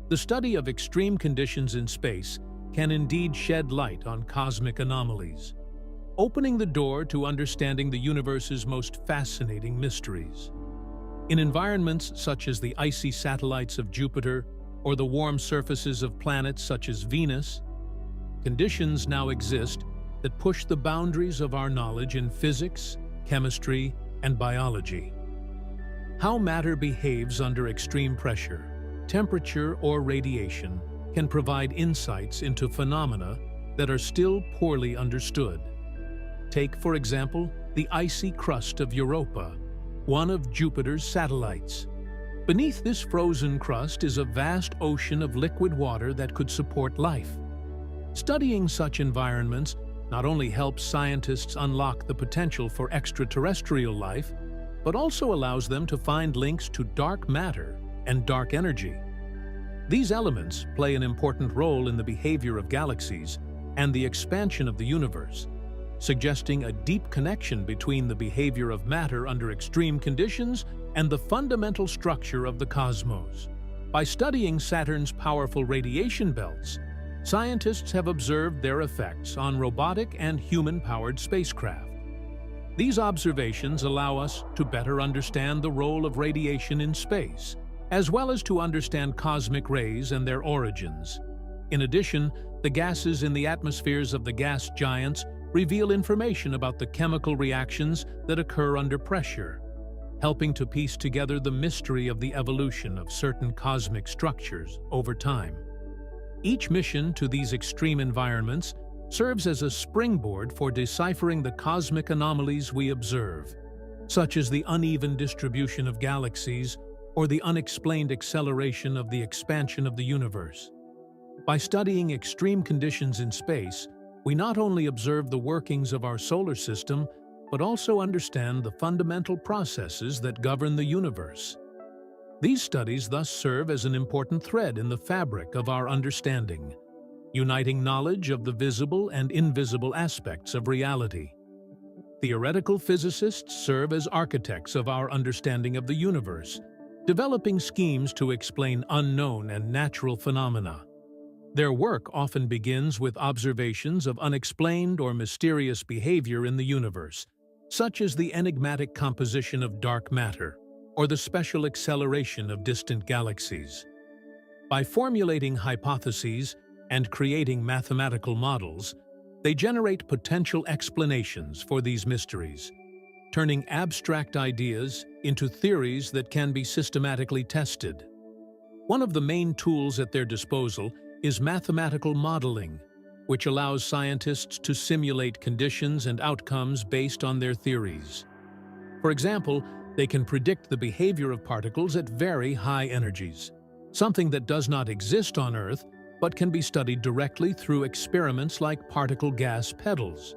The study of extreme conditions in space can indeed shed light on cosmic anomalies, opening the door to understanding the universe's most fascinating mysteries. In environments such as the icy satellites of Jupiter or the warm surfaces of planets such as Venus, conditions now exist that push the boundaries of our knowledge in physics, chemistry, and biology. How matter behaves under extreme pressure, temperature, or radiation can provide insights into phenomena that are still poorly understood. Take, for example, the icy crust of Europa, one of Jupiter's satellites. Beneath this frozen crust is a vast ocean of liquid water that could support life. Studying such environments not only helps scientists unlock the potential for extraterrestrial life, but also allows them to find links to dark matter and dark energy. These elements play an important role in the behavior of galaxies and the expansion of the universe, suggesting a deep connection between the behavior of matter under extreme conditions and the fundamental structure of the cosmos. By studying Saturn's powerful radiation belts, scientists have observed their effects on robotic and human-powered spacecraft. These observations allow us to better understand the role of radiation in space, as well as to understand cosmic rays and their origins. In addition, the gases in the atmospheres of the gas giants reveal information about the chemical reactions that occur under pressure, helping to piece together the mystery of the evolution of certain cosmic structures over time. Each mission to these extreme environments serves as a springboard for deciphering the cosmic anomalies we observe, such as the uneven distribution of galaxies or the unexplained acceleration of the expansion of the universe. By studying extreme conditions in space, we not only observe the workings of our solar system, but also understand the fundamental processes that govern the universe. These studies thus serve as an important thread in the fabric of our understanding, uniting knowledge of the visible and invisible aspects of reality. Theoretical physicists serve as architects of our understanding of the universe, developing schemes to explain unknown and natural phenomena. Their work often begins with observations of unexplained or mysterious behavior in the universe, such as the enigmatic composition of dark matter or the special acceleration of distant galaxies. By formulating hypotheses and creating mathematical models, they generate potential explanations for these mysteries, turning abstract ideas into theories that can be systematically tested. One of the main tools at their disposal is mathematical modeling, which allows scientists to simulate conditions and outcomes based on their theories. For example, they can predict the behavior of particles at very high energies, something that does not exist on Earth but can be studied directly through experiments like particle gas pedals.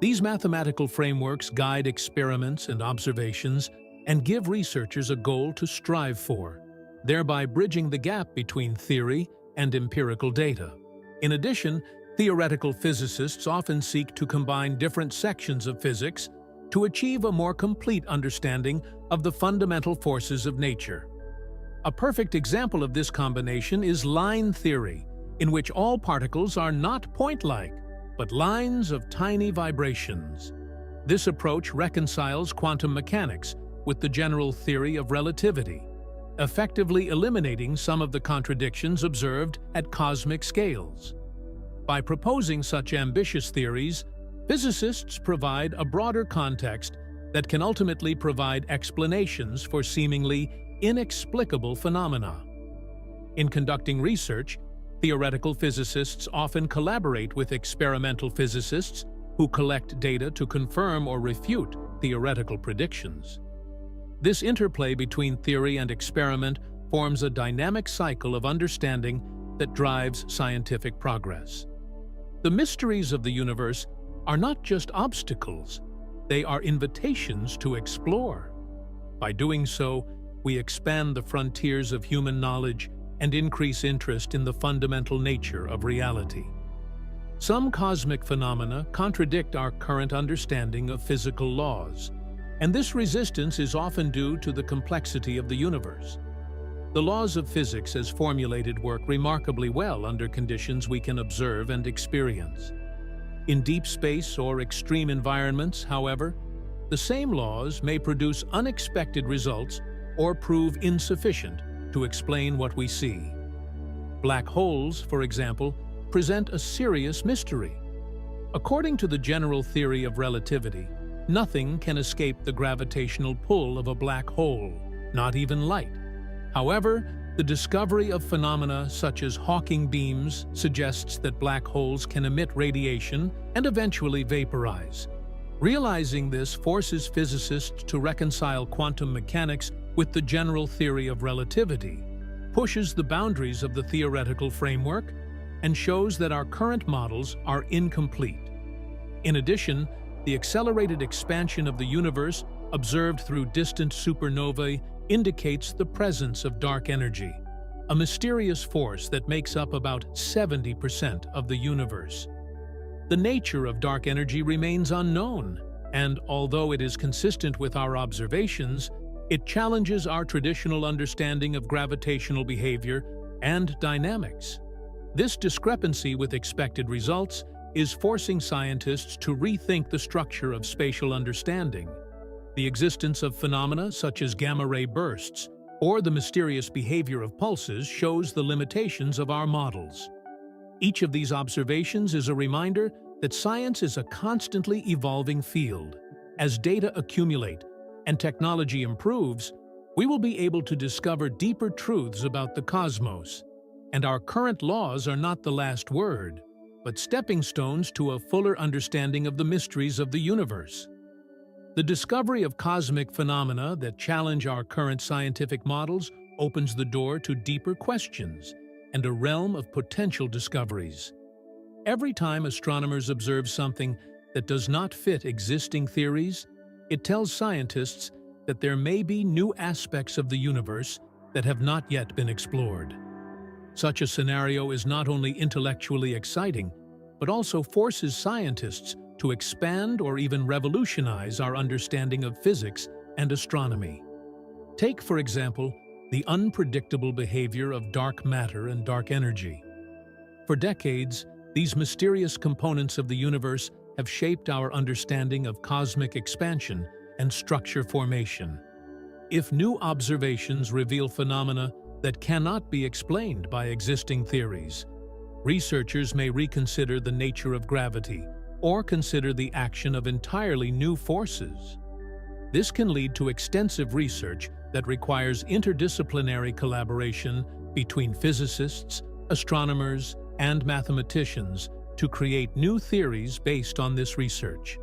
These mathematical frameworks guide experiments and observations and give researchers a goal to strive for, thereby bridging the gap between theory and empirical data. In addition, theoretical physicists often seek to combine different sections of physics to achieve a more complete understanding of the fundamental forces of nature. A perfect example of this combination is line theory, in which all particles are not point-like, but lines of tiny vibrations. This approach reconciles quantum mechanics with the general theory of relativity, effectively eliminating some of the contradictions observed at cosmic scales. By proposing such ambitious theories, physicists provide a broader context that can ultimately provide explanations for seemingly inexplicable phenomena. In conducting research, theoretical physicists often collaborate with experimental physicists who collect data to confirm or refute theoretical predictions. This interplay between theory and experiment forms a dynamic cycle of understanding that drives scientific progress. The mysteries of the universe are not just obstacles, they are invitations to explore. By doing so, we expand the frontiers of human knowledge and increase interest in the fundamental nature of reality. Some cosmic phenomena contradict our current understanding of physical laws, and this resistance is often due to the complexity of the universe. The laws of physics as formulated work remarkably well under conditions we can observe and experience. In deep space or extreme environments, however, the same laws may produce unexpected results or prove insufficient to explain what we see. Black holes, for example, present a serious mystery. According to the general theory of relativity, nothing can escape the gravitational pull of a black hole, not even light. However, the discovery of phenomena such as Hawking beams suggests that black holes can emit radiation and eventually vaporize. Realizing this forces physicists to reconcile quantum mechanics with the general theory of relativity, pushes the boundaries of the theoretical framework, and shows that our current models are incomplete. In addition, the accelerated expansion of the universe observed through distant supernovae indicates the presence of dark energy, a mysterious force that makes up about 70% of the universe. The nature of dark energy remains unknown, and although it is consistent with our observations, it challenges our traditional understanding of gravitational behavior and dynamics. This discrepancy with expected results is forcing scientists to rethink the structure of spatial understanding. The existence of phenomena such as gamma-ray bursts or the mysterious behavior of pulses shows the limitations of our models. Each of these observations is a reminder that science is a constantly evolving field. As data accumulate and technology improves, we will be able to discover deeper truths about the cosmos. And our current laws are not the last word, but stepping stones to a fuller understanding of the mysteries of the universe. The discovery of cosmic phenomena that challenge our current scientific models opens the door to deeper questions and a realm of potential discoveries. Every time astronomers observe something that does not fit existing theories, it tells scientists that there may be new aspects of the universe that have not yet been explored. Such a scenario is not only intellectually exciting, but also forces scientists to expand or even revolutionize our understanding of physics and astronomy. Take, for example, the unpredictable behavior of dark matter and dark energy. For decades, these mysterious components of the universe have shaped our understanding of cosmic expansion and structure formation. If new observations reveal phenomena that cannot be explained by existing theories, researchers may reconsider the nature of gravity or consider the action of entirely new forces. This can lead to extensive research that requires interdisciplinary collaboration between physicists, astronomers, and mathematicians to create new theories based on this research.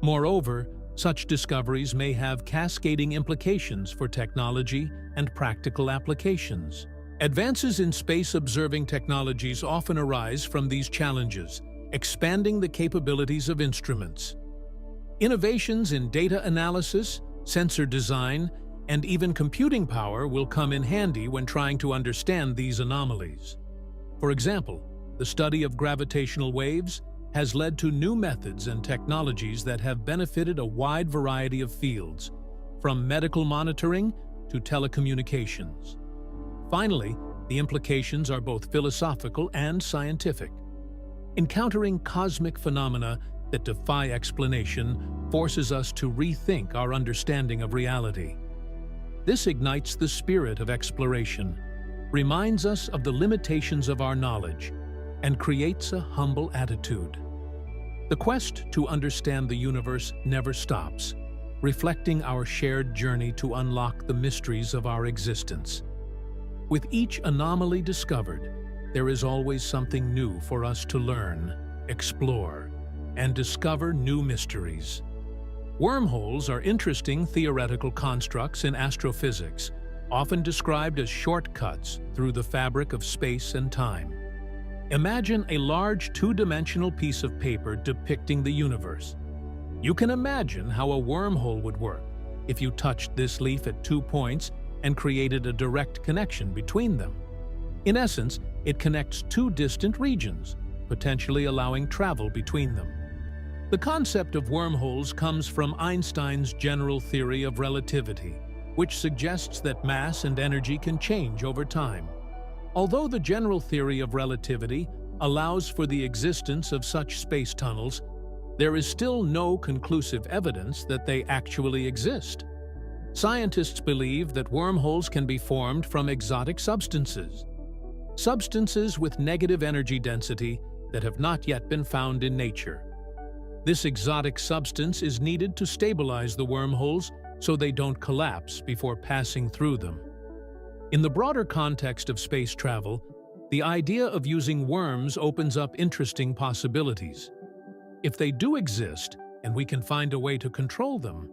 Moreover, such discoveries may have cascading implications for technology and practical applications. Advances in space-observing technologies often arise from these challenges, expanding the capabilities of instruments. Innovations in data analysis, sensor design, and even computing power will come in handy when trying to understand these anomalies. For example, the study of gravitational waves has led to new methods and technologies that have benefited a wide variety of fields, from medical monitoring to telecommunications. Finally, the implications are both philosophical and scientific. Encountering cosmic phenomena that defy explanation forces us to rethink our understanding of reality. This ignites the spirit of exploration, reminds us of the limitations of our knowledge, and creates a humble attitude. The quest to understand the universe never stops, reflecting our shared journey to unlock the mysteries of our existence. With each anomaly discovered, there is always something new for us to learn, explore, and discover new mysteries. Wormholes are interesting theoretical constructs in astrophysics, often described as shortcuts through the fabric of space and time. Imagine a large two-dimensional piece of paper depicting the universe. You can imagine how a wormhole would work if you touched this leaf at 2 points and created a direct connection between them. In essence, it connects two distant regions, potentially allowing travel between them. The concept of wormholes comes from Einstein's general theory of relativity, which suggests that mass and energy can change over time. Although the general theory of relativity allows for the existence of such space tunnels, there is still no conclusive evidence that they actually exist. Scientists believe that wormholes can be formed from exotic substances with negative energy density that have not yet been found in nature. This exotic substance is needed to stabilize the wormholes so they don't collapse before passing through them. In the broader context of space travel, the idea of using worms opens up interesting possibilities. If they do exist and we can find a way to control them,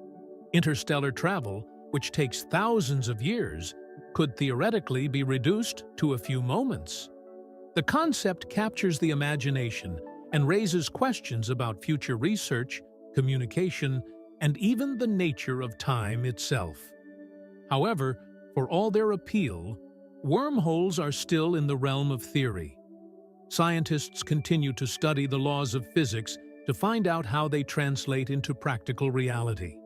interstellar travel, which takes thousands of years, could theoretically be reduced to a few moments. The concept captures the imagination and raises questions about future research, communication, and even the nature of time itself. However, for all their appeal, wormholes are still in the realm of theory. Scientists continue to study the laws of physics to find out how they translate into practical reality.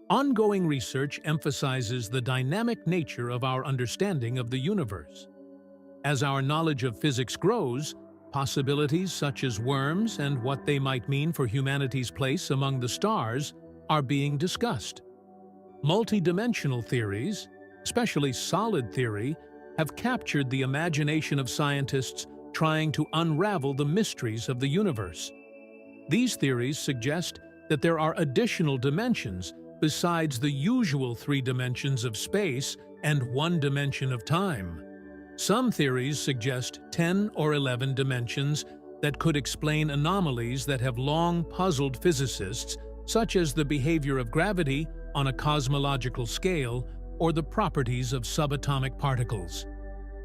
Ongoing research emphasizes the dynamic nature of our understanding of the universe. As our knowledge of physics grows, possibilities such as worms and what they might mean for humanity's place among the stars are being discussed. Multidimensional theories, especially solid theory, have captured the imagination of scientists trying to unravel the mysteries of the universe. These theories suggest that there are additional dimensions besides the usual 3 dimensions of space and 1 dimension of time. Some theories suggest 10 or 11 dimensions that could explain anomalies that have long puzzled physicists, such as the behavior of gravity on a cosmological scale or the properties of subatomic particles.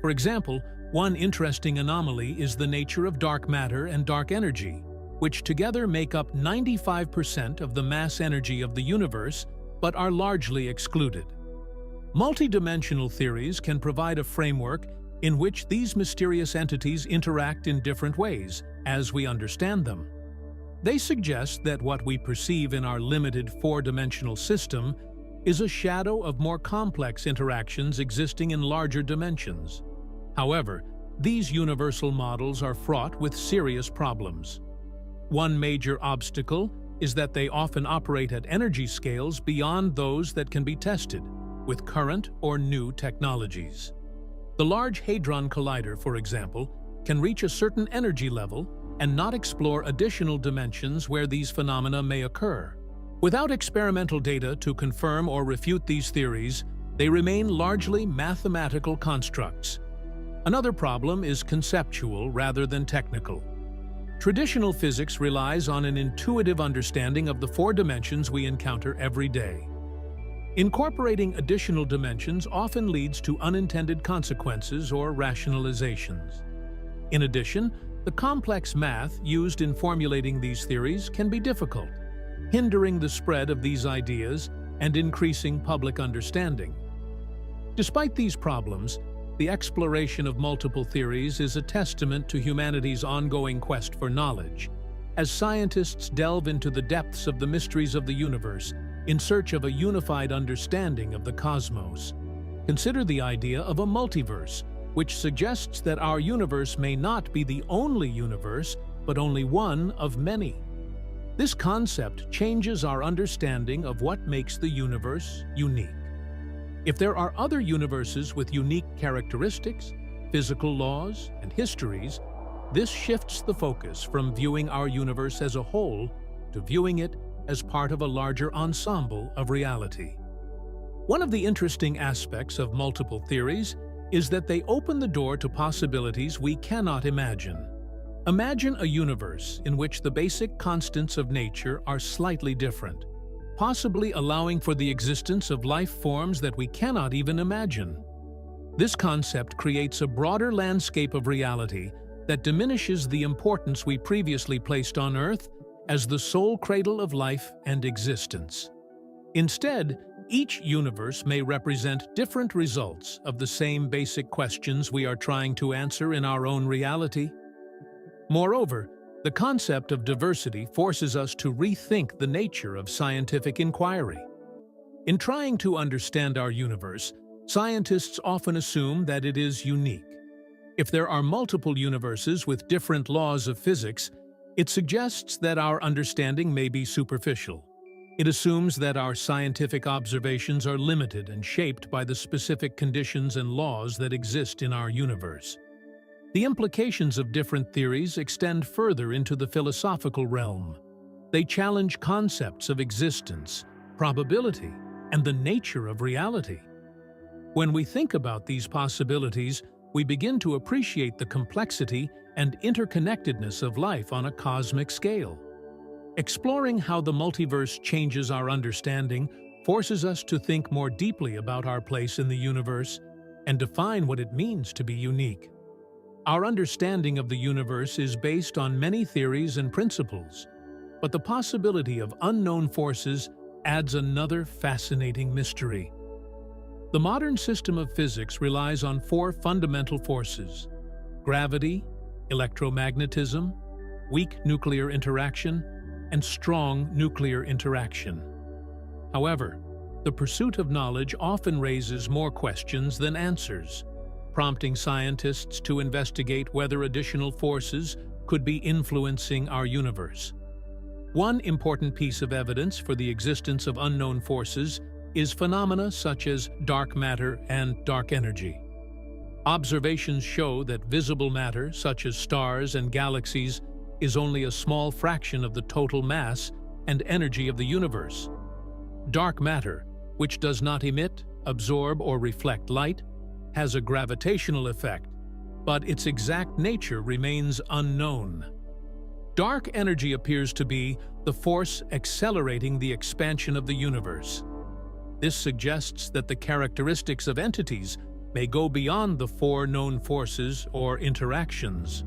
For example, one interesting anomaly is the nature of dark matter and dark energy, which together make up 95% of the mass energy of the universe, but are largely excluded. Multidimensional theories can provide a framework in which these mysterious entities interact in different ways, as we understand them. They suggest that what we perceive in our limited 4-dimensional system is a shadow of more complex interactions existing in larger dimensions. However, these universal models are fraught with serious problems. One major obstacle is that they often operate at energy scales beyond those that can be tested with current or new technologies. The Large Hadron Collider, for example, can reach a certain energy level and not explore additional dimensions where these phenomena may occur. Without experimental data to confirm or refute these theories, they remain largely mathematical constructs. Another problem is conceptual rather than technical. Traditional physics relies on an intuitive understanding of the 4 dimensions we encounter every day. Incorporating additional dimensions often leads to unintended consequences or rationalizations. In addition, the complex math used in formulating these theories can be difficult, hindering the spread of these ideas and increasing public understanding. Despite these problems, the exploration of multiple theories is a testament to humanity's ongoing quest for knowledge. As scientists delve into the depths of the mysteries of the universe in search of a unified understanding of the cosmos, consider the idea of a multiverse, which suggests that our universe may not be the only universe, but only one of many. This concept changes our understanding of what makes the universe unique. If there are other universes with unique characteristics, physical laws, and histories, this shifts the focus from viewing our universe as a whole to viewing it as part of a larger ensemble of reality. One of the interesting aspects of multiple theories is that they open the door to possibilities we cannot imagine. Imagine a universe in which the basic constants of nature are slightly different. possibly allowing for the existence of life forms that we cannot even imagine. This concept creates a broader landscape of reality that diminishes the importance we previously placed on Earth as the sole cradle of life and existence. Instead, each universe may represent different results of the same basic questions we are trying to answer in our own reality. Moreover, the concept of diversity forces us to rethink the nature of scientific inquiry. In trying to understand our universe, scientists often assume that it is unique. If there are multiple universes with different laws of physics, it suggests that our understanding may be superficial. It assumes that our scientific observations are limited and shaped by the specific conditions and laws that exist in our universe. The implications of different theories extend further into the philosophical realm. They challenge concepts of existence, probability, and the nature of reality. When we think about these possibilities, we begin to appreciate the complexity and interconnectedness of life on a cosmic scale. Exploring how the multiverse changes our understanding forces us to think more deeply about our place in the universe and define what it means to be unique. Our understanding of the universe is based on many theories and principles, but the possibility of unknown forces adds another fascinating mystery. The modern system of physics relies on four fundamental forces: gravity, electromagnetism, weak nuclear interaction, and strong nuclear interaction. However, the pursuit of knowledge often raises more questions than answers, prompting scientists to investigate whether additional forces could be influencing our universe. One important piece of evidence for the existence of unknown forces is phenomena such as dark matter and dark energy. Observations show that visible matter, such as stars and galaxies, is only a small fraction of the total mass and energy of the universe. Dark matter, which does not emit, absorb, or reflect light, has a gravitational effect, but its exact nature remains unknown. Dark energy appears to be the force accelerating the expansion of the universe. This suggests that the characteristics of entities may go beyond the four known forces or interactions.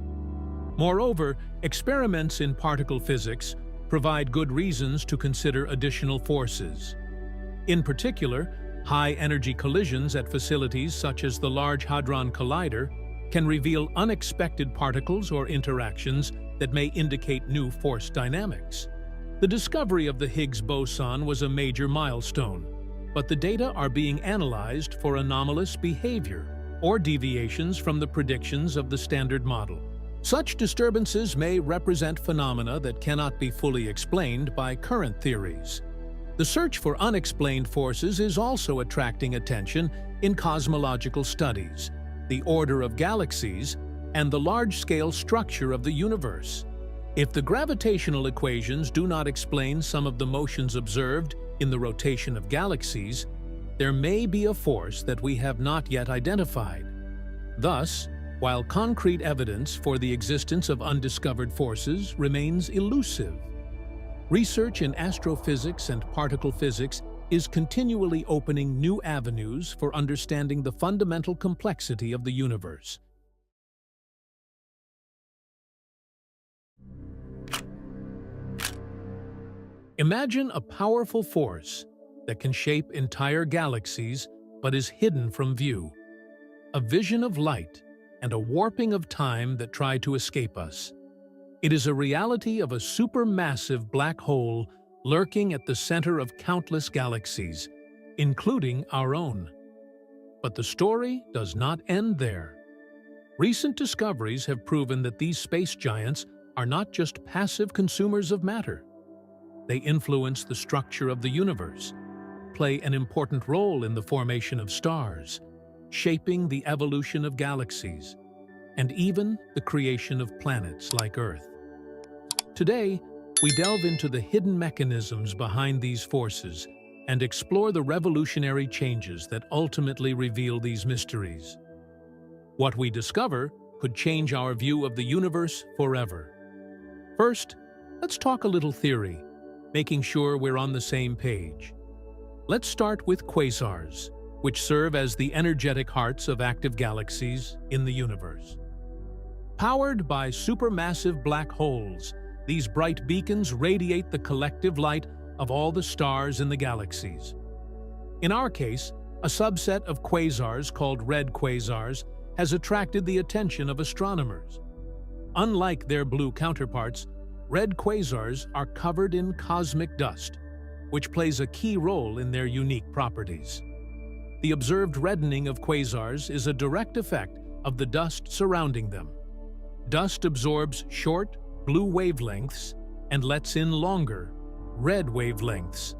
Moreover, experiments in particle physics provide good reasons to consider additional forces. In particular, high-energy collisions at facilities such as the Large Hadron Collider can reveal unexpected particles or interactions that may indicate new force dynamics. The discovery of the Higgs boson was a major milestone, but the data are being analyzed for anomalous behavior or deviations from the predictions of the Standard Model. Such disturbances may represent phenomena that cannot be fully explained by current theories. The search for unexplained forces is also attracting attention in cosmological studies, the order of galaxies, and the large-scale structure of the universe. If the gravitational equations do not explain some of the motions observed in the rotation of galaxies, there may be a force that we have not yet identified. Thus, while concrete evidence for the existence of undiscovered forces remains elusive, research in astrophysics and particle physics is continually opening new avenues for understanding the fundamental complexity of the universe. Imagine a powerful force that can shape entire galaxies but is hidden from view. A vision of light and a warping of time that try to escape us. It is a reality of a supermassive black hole lurking at the center of countless galaxies, including our own. But the story does not end there. Recent discoveries have proven that these space giants are not just passive consumers of matter. They influence the structure of the universe, play an important role in the formation of stars, shaping the evolution of galaxies, and even the creation of planets like Earth. Today, we delve into the hidden mechanisms behind these forces and explore the revolutionary changes that ultimately reveal these mysteries. What we discover could change our view of the universe forever. First, let's talk a little theory. making sure we're on the same page. Let's start with quasars, which serve as the energetic hearts of active galaxies in the universe. Powered by supermassive black holes, these bright beacons radiate the collective light of all the stars in the galaxies. In our case, a subset of quasars called red quasars has attracted the attention of astronomers. Unlike their blue counterparts, red quasars are covered in cosmic dust, which plays a key role in their unique properties. The observed reddening of quasars is a direct effect of the dust surrounding them. Dust absorbs short, blue wavelengths and lets in longer, red wavelengths.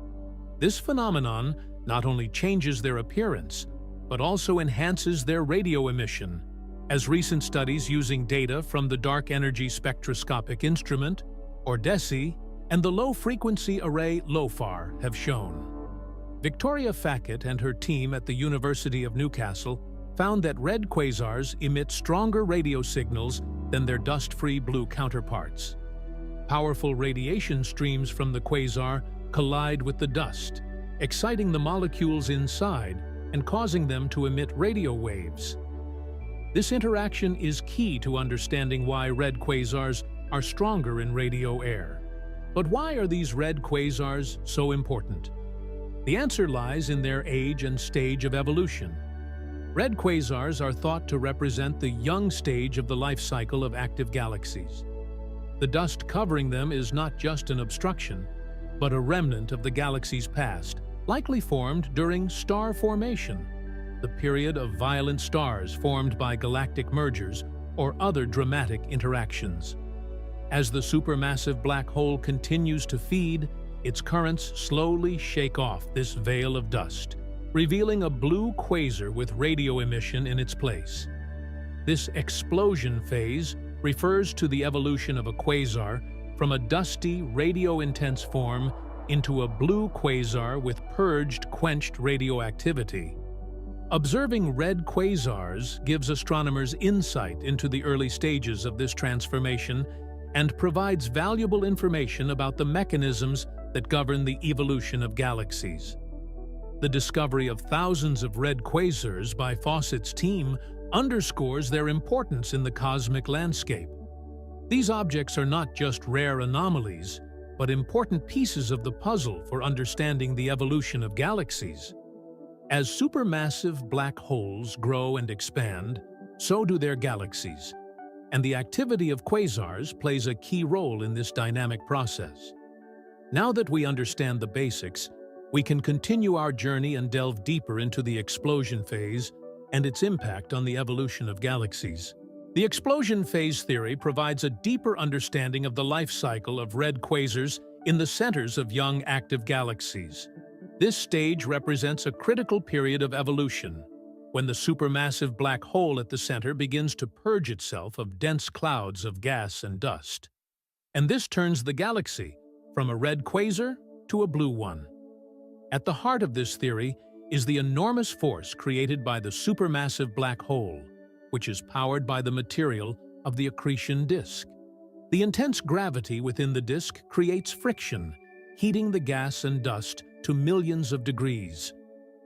This phenomenon not only changes their appearance, but also enhances their radio emission, as recent studies using data from the Dark Energy Spectroscopic Instrument, or DESI, and the Low-Frequency Array LOFAR have shown. Victoria Fackett and her team at the University of Newcastle found that red quasars emit stronger radio signals than their dust-free blue counterparts. Powerful radiation streams from the quasar collide with the dust, exciting the molecules inside and causing them to emit radio waves. This interaction is key to understanding why red quasars are stronger in radio air. But why are these red quasars so important? The answer lies in their age and stage of evolution. Red quasars are thought to represent the young stage of the life cycle of active galaxies. The dust covering them is not just an obstruction, but a remnant of the galaxy's past, likely formed during star formation, the period of violent stars formed by galactic mergers or other dramatic interactions. As the supermassive black hole continues to feed, its currents slowly shake off this veil of dust, revealing a blue quasar with radio emission in its place. This explosion phase refers to the evolution of a quasar from a dusty, radio-intense form into a blue quasar with purged, quenched radioactivity. Observing red quasars gives astronomers insight into the early stages of this transformation and provides valuable information about the mechanisms that govern the evolution of galaxies. The discovery of thousands of red quasars by Fawcett's team underscores their importance in the cosmic landscape. These objects are not just rare anomalies, but important pieces of the puzzle for understanding the evolution of galaxies. As supermassive black holes grow and expand, so do their galaxies, and the activity of quasars plays a key role in this dynamic process. Now that we understand the basics, we can continue our journey and delve deeper into the explosion phase and its impact on the evolution of galaxies. The explosion phase theory provides a deeper understanding of the life cycle of red quasars in the centers of young active galaxies. This stage represents a critical period of evolution, when the supermassive black hole at the center begins to purge itself of dense clouds of gas and dust. And this turns the galaxy from a red quasar to a blue one. At the heart of this theory is the enormous force created by the supermassive black hole, which is powered by the material of the accretion disk. The intense gravity within the disk creates friction, heating the gas and dust to millions of degrees.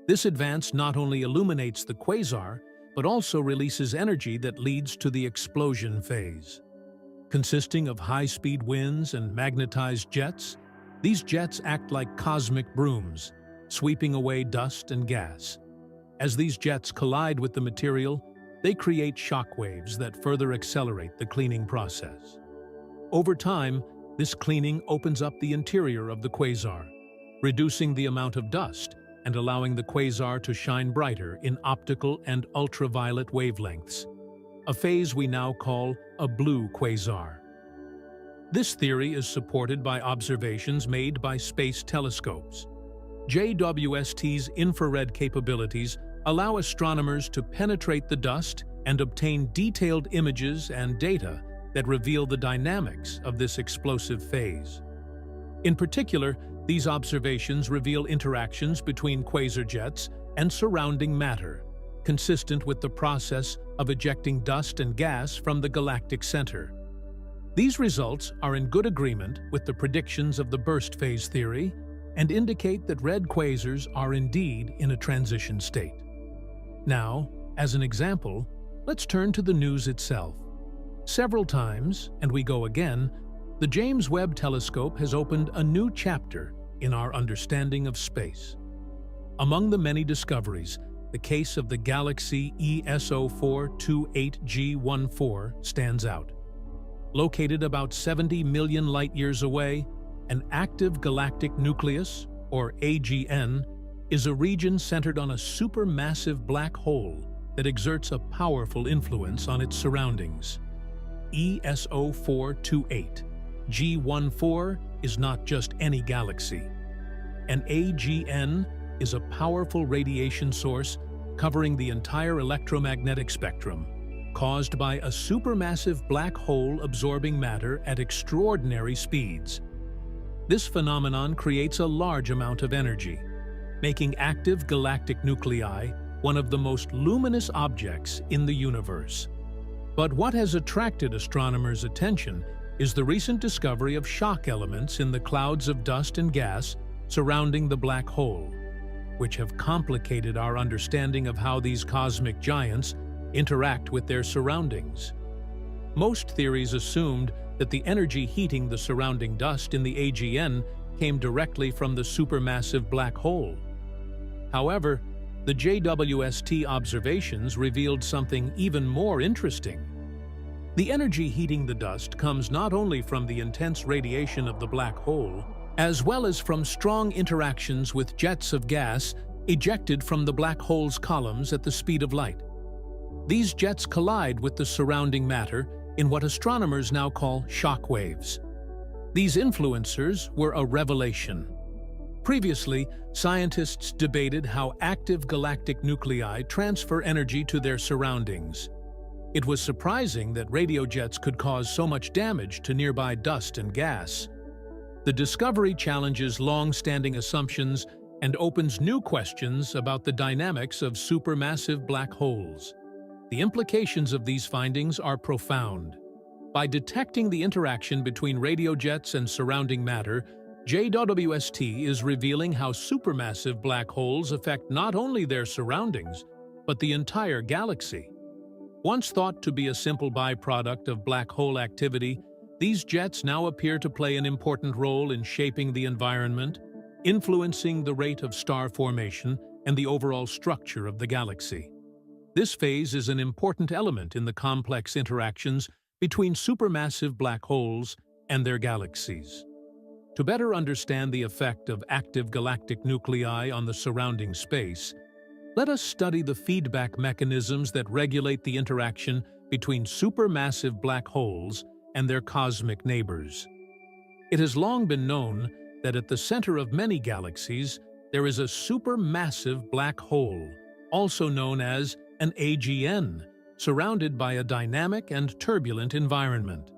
This advance not only illuminates the quasar, but also releases energy that leads to the explosion phase. Consisting of high-speed winds and magnetized jets, these jets act like cosmic brooms, sweeping away dust and gas. As these jets collide with the material, they create shock waves that further accelerate the cleaning process. Over time, this cleaning opens up the interior of the quasar, reducing the amount of dust and allowing the quasar to shine brighter in optical and ultraviolet wavelengths, a phase we now call a blue quasar. This theory is supported by observations made by space telescopes. JWST's infrared capabilities allow astronomers to penetrate the dust and obtain detailed images and data that reveal the dynamics of this explosive phase. In particular, these observations reveal interactions between quasar jets and surrounding matter, consistent with the process of ejecting dust and gas from the galactic center. These results are in good agreement with the predictions of the burst phase theory and indicate that red quasars are indeed in a transition state. Now, as an example, let's turn to the news itself. Several times, and we go again, the James Webb Telescope has opened a new chapter in our understanding of space. Among the many discoveries, the case of the galaxy ESO 428G14 stands out. Located about 70 million light-years away, an active galactic nucleus, or AGN, is a region centered on a supermassive black hole that exerts a powerful influence on its surroundings. ESO 428G14 is not just any galaxy. An AGN is a powerful radiation source covering the entire electromagnetic spectrum, caused by a supermassive black hole absorbing matter at extraordinary speeds. This phenomenon creates a large amount of energy, making active galactic nuclei one of the most luminous objects in the universe. But what has attracted astronomers' attention is the recent discovery of shock elements in the clouds of dust and gas surrounding the black hole, which have complicated our understanding of how these cosmic giants interact with their surroundings. Most theories assumed that the energy heating the surrounding dust in the AGN came directly from the supermassive black hole. However, the JWST observations revealed something even more interesting. The energy heating the dust comes not only from the intense radiation of the black hole, as well as from strong interactions with jets of gas ejected from the black hole's columns at the speed of light. These jets collide with the surrounding matter in what astronomers now call shock waves. These influencers were a revelation. Previously, scientists debated how active galactic nuclei transfer energy to their surroundings. It was surprising that radio jets could cause so much damage to nearby dust and gas. The discovery challenges long-standing assumptions and opens new questions about the dynamics of supermassive black holes. The implications of these findings are profound. By detecting the interaction between radio jets and surrounding matter, JWST is revealing how supermassive black holes affect not only their surroundings, but the entire galaxy. Once thought to be a simple byproduct of black hole activity, these jets now appear to play an important role in shaping the environment, influencing the rate of star formation and the overall structure of the galaxy. This phase is an important element in the complex interactions between supermassive black holes and their galaxies. To better understand the effect of active galactic nuclei on the surrounding space, let us study the feedback mechanisms that regulate the interaction between supermassive black holes and their cosmic neighbors. It has long been known that at the center of many galaxies, there is a supermassive black hole, also known as an AGN, surrounded by a dynamic and turbulent environment.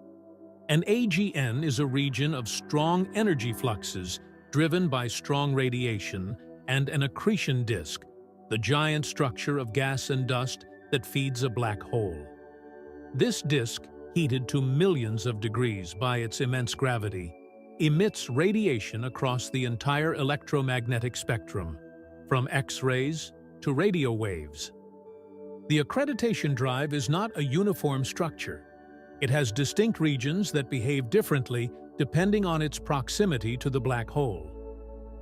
An AGN is a region of strong energy fluxes driven by strong radiation and an accretion disk, the giant structure of gas and dust that feeds a black hole. This disk, heated to millions of degrees by its immense gravity, emits radiation across the entire electromagnetic spectrum, from X-rays to radio waves. The accretion drive is not a uniform structure. It has distinct regions that behave differently depending on its proximity to the black hole.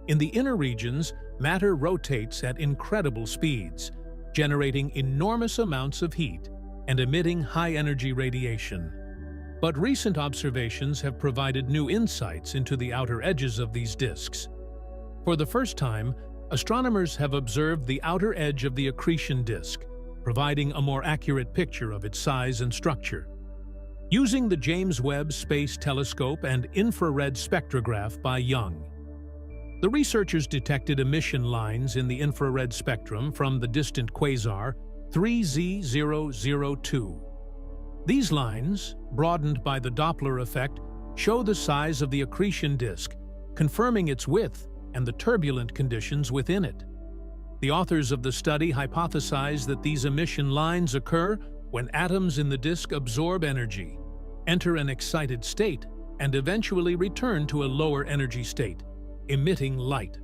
In the inner regions, matter rotates at incredible speeds, generating enormous amounts of heat and emitting high-energy radiation. But recent observations have provided new insights into the outer edges of these disks. For the first time, astronomers have observed the outer edge of the accretion disk, providing a more accurate picture of its size and structure. Using the James Webb Space Telescope and infrared spectrograph by Young, the researchers detected emission lines in the infrared spectrum from the distant quasar 3Z002. These lines, broadened by the Doppler effect, show the size of the accretion disk, confirming its width and the turbulent conditions within it. The authors of the study hypothesized that these emission lines occur when atoms in the disk absorb energy, enter an excited state, and eventually return to a lower energy state, emitting light.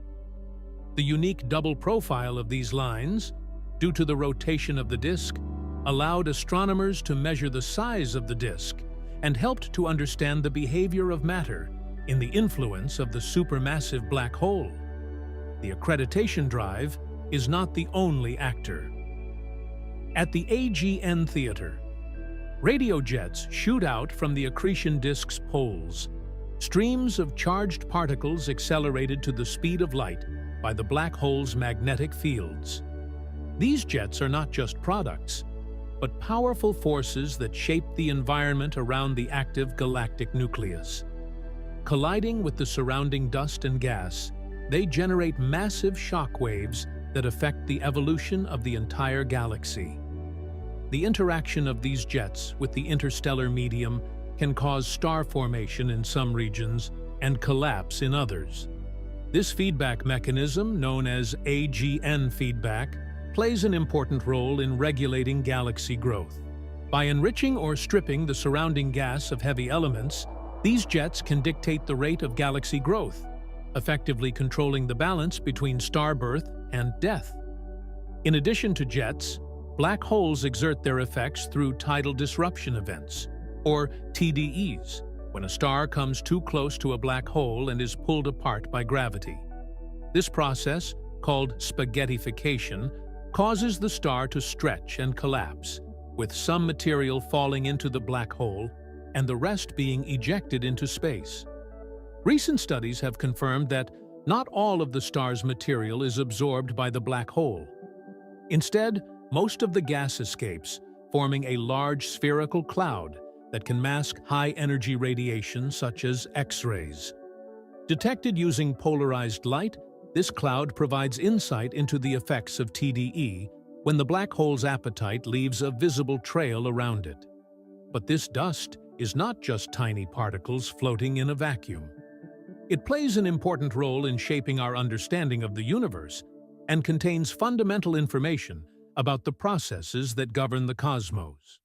The unique double profile of these lines, due to the rotation of the disk, allowed astronomers to measure the size of the disk and helped to understand the behavior of matter in the influence of the supermassive black hole. The accreditation drive is not the only actor. At the AGN Theater, radio jets shoot out from the accretion disk's poles, streams of charged particles accelerated to the speed of light by the black hole's magnetic fields. These jets are not just products, but powerful forces that shape the environment around the active galactic nucleus. Colliding with the surrounding dust and gas, they generate massive shock waves that affect the evolution of the entire galaxy. The interaction of these jets with the interstellar medium can cause star formation in some regions and collapse in others. This feedback mechanism, known as AGN feedback, plays an important role in regulating galaxy growth. By enriching or stripping the surrounding gas of heavy elements, these jets can dictate the rate of galaxy growth, effectively controlling the balance between star birth and death. In addition to jets, black holes exert their effects through tidal disruption events, or TDEs, when a star comes too close to a black hole and is pulled apart by gravity. This process, called spaghettification, causes the star to stretch and collapse, with some material falling into the black hole and the rest being ejected into space. Recent studies have confirmed that not all of the star's material is absorbed by the black hole. Instead, most of the gas escapes, forming a large spherical cloud that can mask high-energy radiation such as X-rays. Detected using polarized light, this cloud provides insight into the effects of TDE when the black hole's appetite leaves a visible trail around it. But this dust is not just tiny particles floating in a vacuum. It plays an important role in shaping our understanding of the universe and contains fundamental information about the processes that govern the cosmos.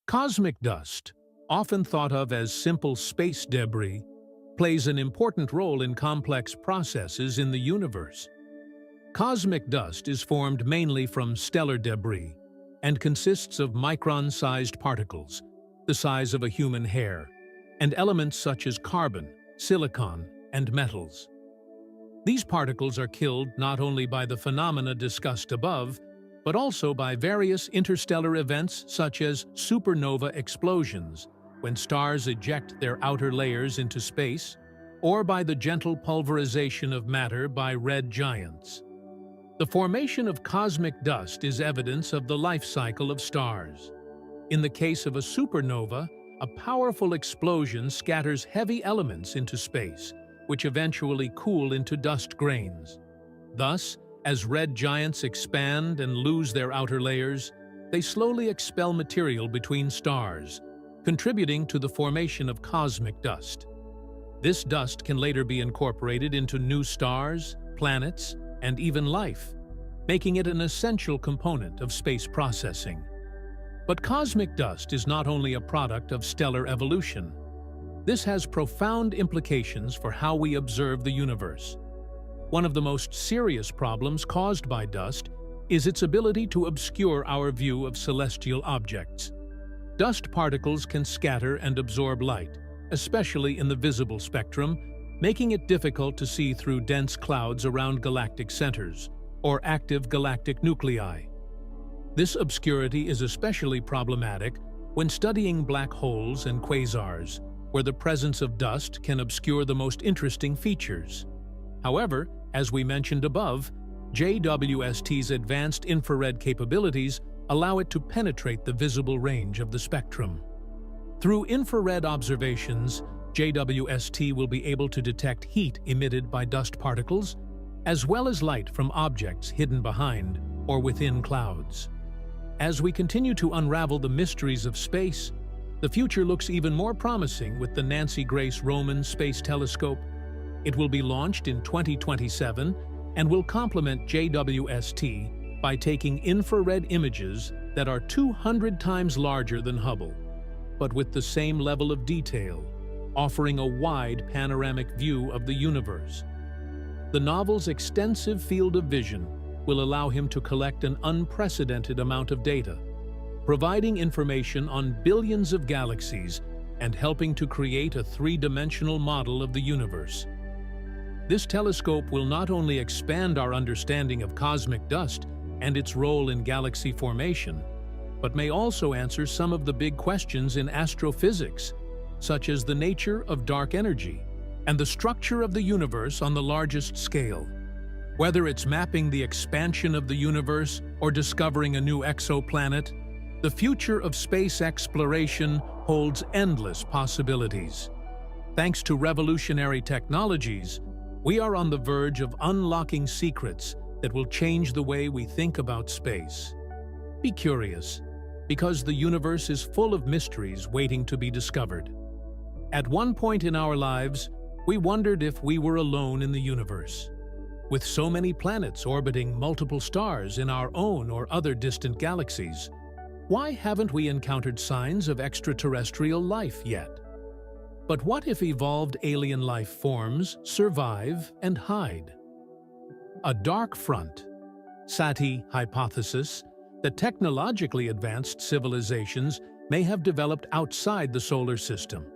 Cosmic dust, often thought of as simple space debris, plays an important role in complex processes in the universe. Cosmic dust is formed mainly from stellar debris and consists of micron-sized particles, the size of a human hair, and elements such as carbon, silicon, and metals. These particles are killed not only by the phenomena discussed above, but also by various interstellar events such as supernova explosions, when stars eject their outer layers into space, or by the gentle pulverization of matter by red giants. The formation of cosmic dust is evidence of the life cycle of stars. In the case of a supernova, a powerful explosion scatters heavy elements into space, which eventually cool into dust grains. Thus, as red giants expand and lose their outer layers, they slowly expel material between stars, contributing to the formation of cosmic dust. This dust can later be incorporated into new stars, planets, and even life, making it an essential component of space processing. But cosmic dust is not only a product of stellar evolution. This has profound implications for how we observe the universe. One of the most serious problems caused by dust is its ability to obscure our view of celestial objects. Dust particles can scatter and absorb light, especially in the visible spectrum, making it difficult to see through dense clouds around galactic centers, or active galactic nuclei. This obscurity is especially problematic when studying black holes and quasars, where the presence of dust can obscure the most interesting features. However, as we mentioned above, JWST's advanced infrared capabilities allow it to penetrate the visible range of the spectrum. Through infrared observations, JWST will be able to detect heat emitted by dust particles, as well as light from objects hidden behind or within clouds. As we continue to unravel the mysteries of space, the future looks even more promising with the Nancy Grace Roman Space Telescope. It will be launched in 2027 and will complement JWST by taking infrared images that are 200 times larger than Hubble. but with the same level of detail, offering a wide panoramic view of the universe. The novel's extensive field of vision will allow him to collect an unprecedented amount of data, providing information on billions of galaxies and helping to create a three-dimensional model of the universe. This telescope will not only expand our understanding of cosmic dust and its role in galaxy formation, but may also answer some of the big questions in astrophysics, such as the nature of dark energy and the structure of the universe on the largest scale. Whether it's mapping the expansion of the universe or discovering a new exoplanet, the future of space exploration holds endless possibilities. Thanks to revolutionary technologies, we are on the verge of unlocking secrets that will change the way we think about space. Be curious, because the universe is full of mysteries waiting to be discovered. At one point in our lives, we wondered if we were alone in the universe. With so many planets orbiting multiple stars in our own or other distant galaxies, why haven't we encountered signs of extraterrestrial life yet? But what if evolved alien life forms survive and hide? A dark front, SATI hypothesis, that technologically advanced civilizations may have developed outside the solar system.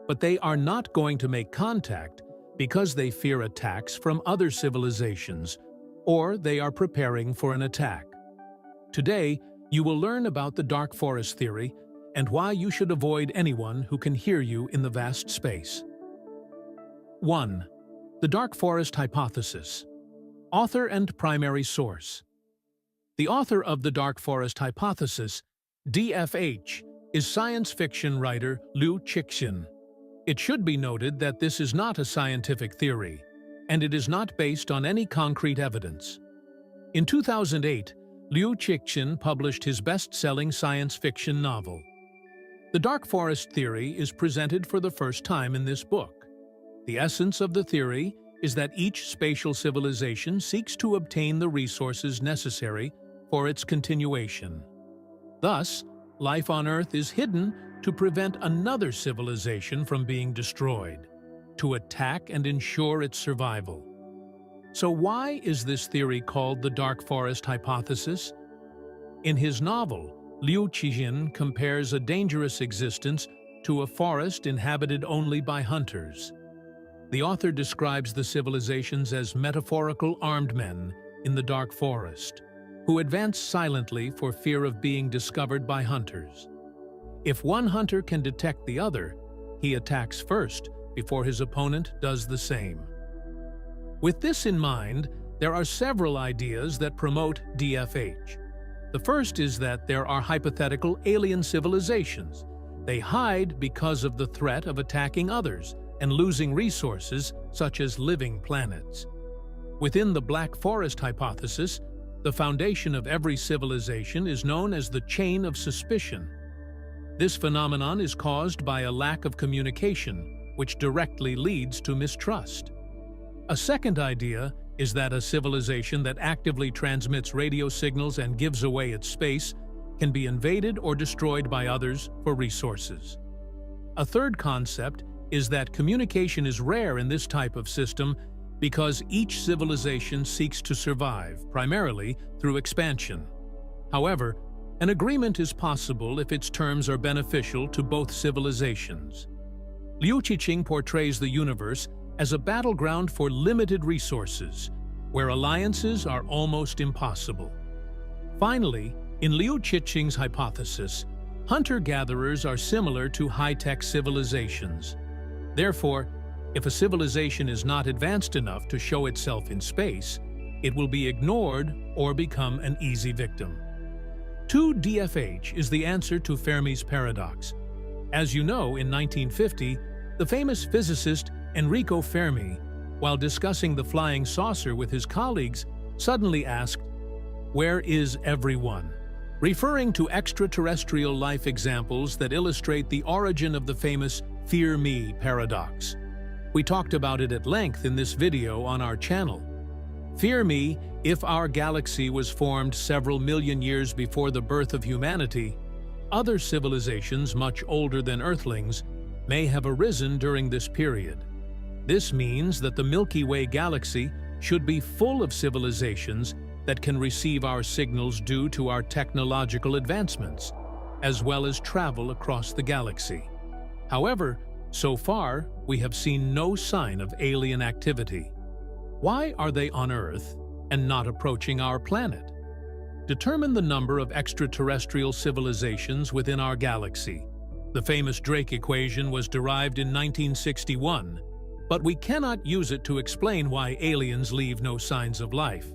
But they are not going to make contact because they fear attacks from other civilizations, or they are preparing for an attack. Today, you will learn about the dark forest theory and why you should avoid anyone who can hear you in the vast space. 1. The dark forest hypothesis. Author and primary source. The author of the dark forest hypothesis, DFH, is science fiction writer Liu Cixin. It should be noted that this is not a scientific theory, and it is not based on any concrete evidence. In 2008, Liu Cixin published his best-selling science fiction novel. The dark forest theory is presented for the first time in this book. The essence of the theory is that each spatial civilization seeks to obtain the resources necessary for its continuation. Thus, life on Earth is hidden to prevent another civilization from being destroyed, to attack and ensure its survival. So why is this theory called the dark forest hypothesis? In his novel, Liu Cixin compares a dangerous existence to a forest inhabited only by hunters. The author describes the civilizations as metaphorical armed men in the dark forest, who advance silently for fear of being discovered by hunters. If one hunter can detect the other, he attacks first before his opponent does the same. With this in mind, there are several ideas that promote DFH. The first is that there are hypothetical alien civilizations. They hide because of the threat of attacking others and losing resources such as living planets. Within the Black Forest hypothesis, the foundation of every civilization is known as the chain of suspicion. This phenomenon is caused by a lack of communication, which directly leads to mistrust. A second idea is that a civilization that actively transmits radio signals and gives away its space can be invaded or destroyed by others for resources. A third concept is that communication is rare in this type of system because each civilization seeks to survive, primarily through expansion. However, an agreement is possible if its terms are beneficial to both civilizations. Liu Cixin portrays the universe as a battleground for limited resources, where alliances are almost impossible. Finally, in Liu Cixin's hypothesis, hunter-gatherers are similar to high-tech civilizations. Therefore, if a civilization is not advanced enough to show itself in space, it will be ignored or become an easy victim. 2DFH is the answer to Fermi's paradox. As you know, in 1950, the famous physicist Enrico Fermi, while discussing the flying saucer with his colleagues, suddenly asked, "Where is everyone?" referring to extraterrestrial life examples that illustrate the origin of the famous Fear Me paradox. We talked about it at length in this video on our channel. Fear me, if our galaxy was formed several million years before the birth of humanity, other civilizations much older than Earthlings may have arisen during this period. This means that the Milky Way galaxy should be full of civilizations that can receive our signals due to our technological advancements, as well as travel across the galaxy. However, so far, we have seen no sign of alien activity. Why are they on Earth and not approaching our planet? Determine the number of extraterrestrial civilizations within our galaxy. The famous Drake equation was derived in 1961, but we cannot use it to explain why aliens leave no signs of life.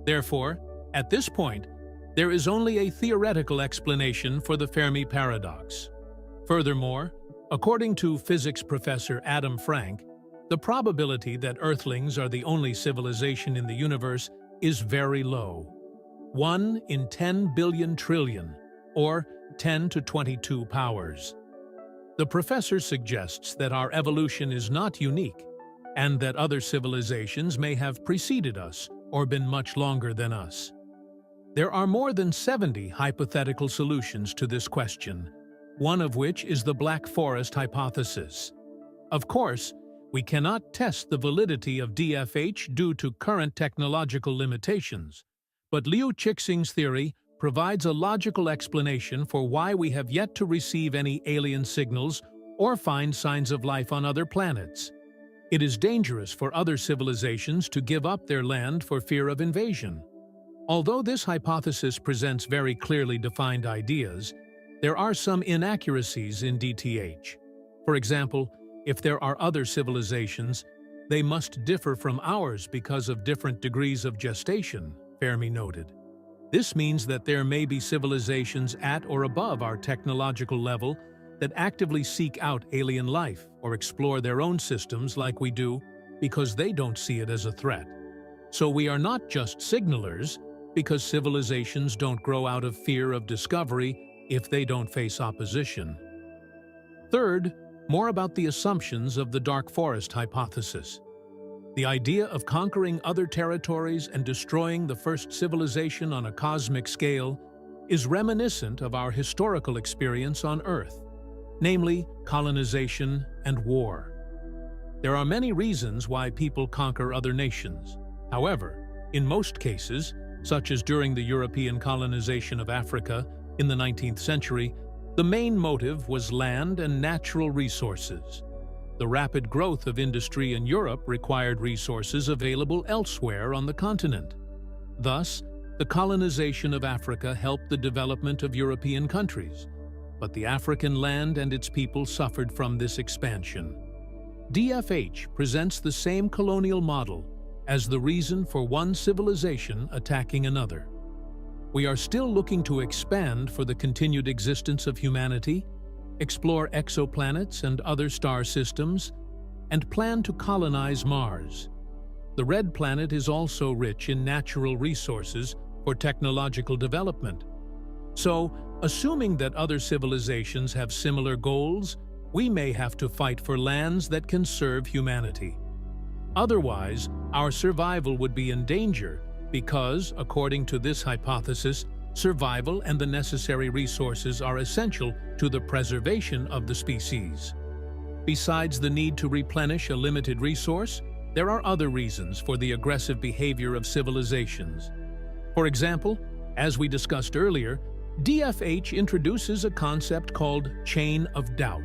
Therefore, at this point, there is only a theoretical explanation for the Fermi paradox. Furthermore, according to physics professor Adam Frank, the probability that Earthlings are the only civilization in the universe is very low. 1 in 10 billion trillion, or 10 to 22 powers. The professor suggests that our evolution is not unique, and that other civilizations may have preceded us or been much longer than us. There are more than 70 hypothetical solutions to this question, one of which is the Black Forest hypothesis. Of course, we cannot test the validity of DFH due to current technological limitations, but Liu Cixing's theory provides a logical explanation for why we have yet to receive any alien signals or find signs of life on other planets. It is dangerous for other civilizations to give up their land for fear of invasion. Although this hypothesis presents very clearly defined ideas, there are some inaccuracies in DTH. For example, if there are other civilizations, they must differ from ours because of different degrees of gestation, Fermi noted. This means that there may be civilizations at or above our technological level that actively seek out alien life or explore their own systems like we do because they don't see it as a threat. So we are not just signalers, because civilizations don't grow out of fear of discovery if they don't face opposition. Third, more about the assumptions of the Dark Forest hypothesis. The idea of conquering other territories and destroying the first civilization on a cosmic scale is reminiscent of our historical experience on Earth, namely colonization and war. There are many reasons why people conquer other nations. However, in most cases, such as during the European colonization of Africa in the 19th century, the main motive was land and natural resources. The rapid growth of industry in Europe required resources available elsewhere on the continent. Thus, the colonization of Africa helped the development of European countries, but the African land and its people suffered from this expansion. DFH presents the same colonial model as the reason for one civilization attacking another. We are still looking to expand for the continued existence of humanity, explore exoplanets and other star systems, and plan to colonize Mars. The red planet is also rich in natural resources for technological development. So, assuming that other civilizations have similar goals, we may have to fight for lands that can serve humanity. Otherwise, our survival would be in danger because, according to this hypothesis, survival and the necessary resources are essential to the preservation of the species. Besides the need to replenish a limited resource, there are other reasons for the aggressive behavior of civilizations. For example, as we discussed earlier, DFH introduces a concept called chain of doubt.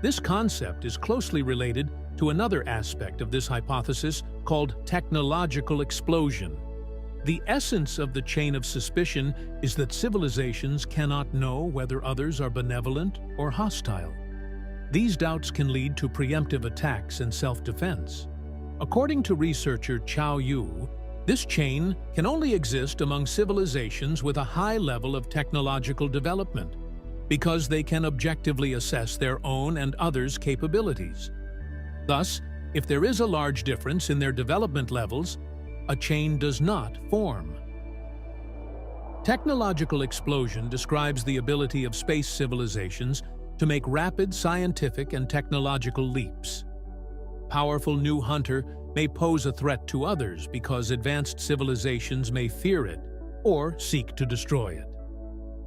This concept is closely related to another aspect of this hypothesis called technological explosion. The essence of the chain of suspicion is that civilizations cannot know whether others are benevolent or hostile. These doubts can lead to preemptive attacks and self-defense. According to researcher Chao Yu, this chain can only exist among civilizations with a high level of technological development because they can objectively assess their own and others' capabilities. Thus, if there is a large difference in their development levels, a chain does not form. Technological explosion describes the ability of space civilizations to make rapid scientific and technological leaps. Powerful new hunter may pose a threat to others because advanced civilizations may fear it or seek to destroy it.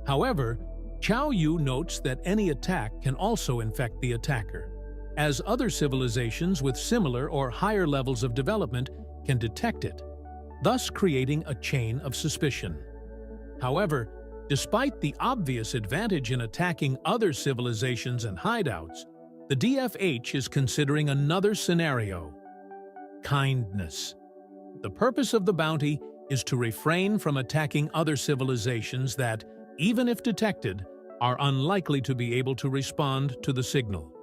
However, Chow Yu notes that any attack can also infect the attacker, as other civilizations with similar or higher levels of development can detect it, thus creating a chain of suspicion. However, despite the obvious advantage in attacking other civilizations and hideouts, the DFH is considering another scenario: kindness. The purpose of the bounty is to refrain from attacking other civilizations that, even if detected, are unlikely to be able to respond to the signal.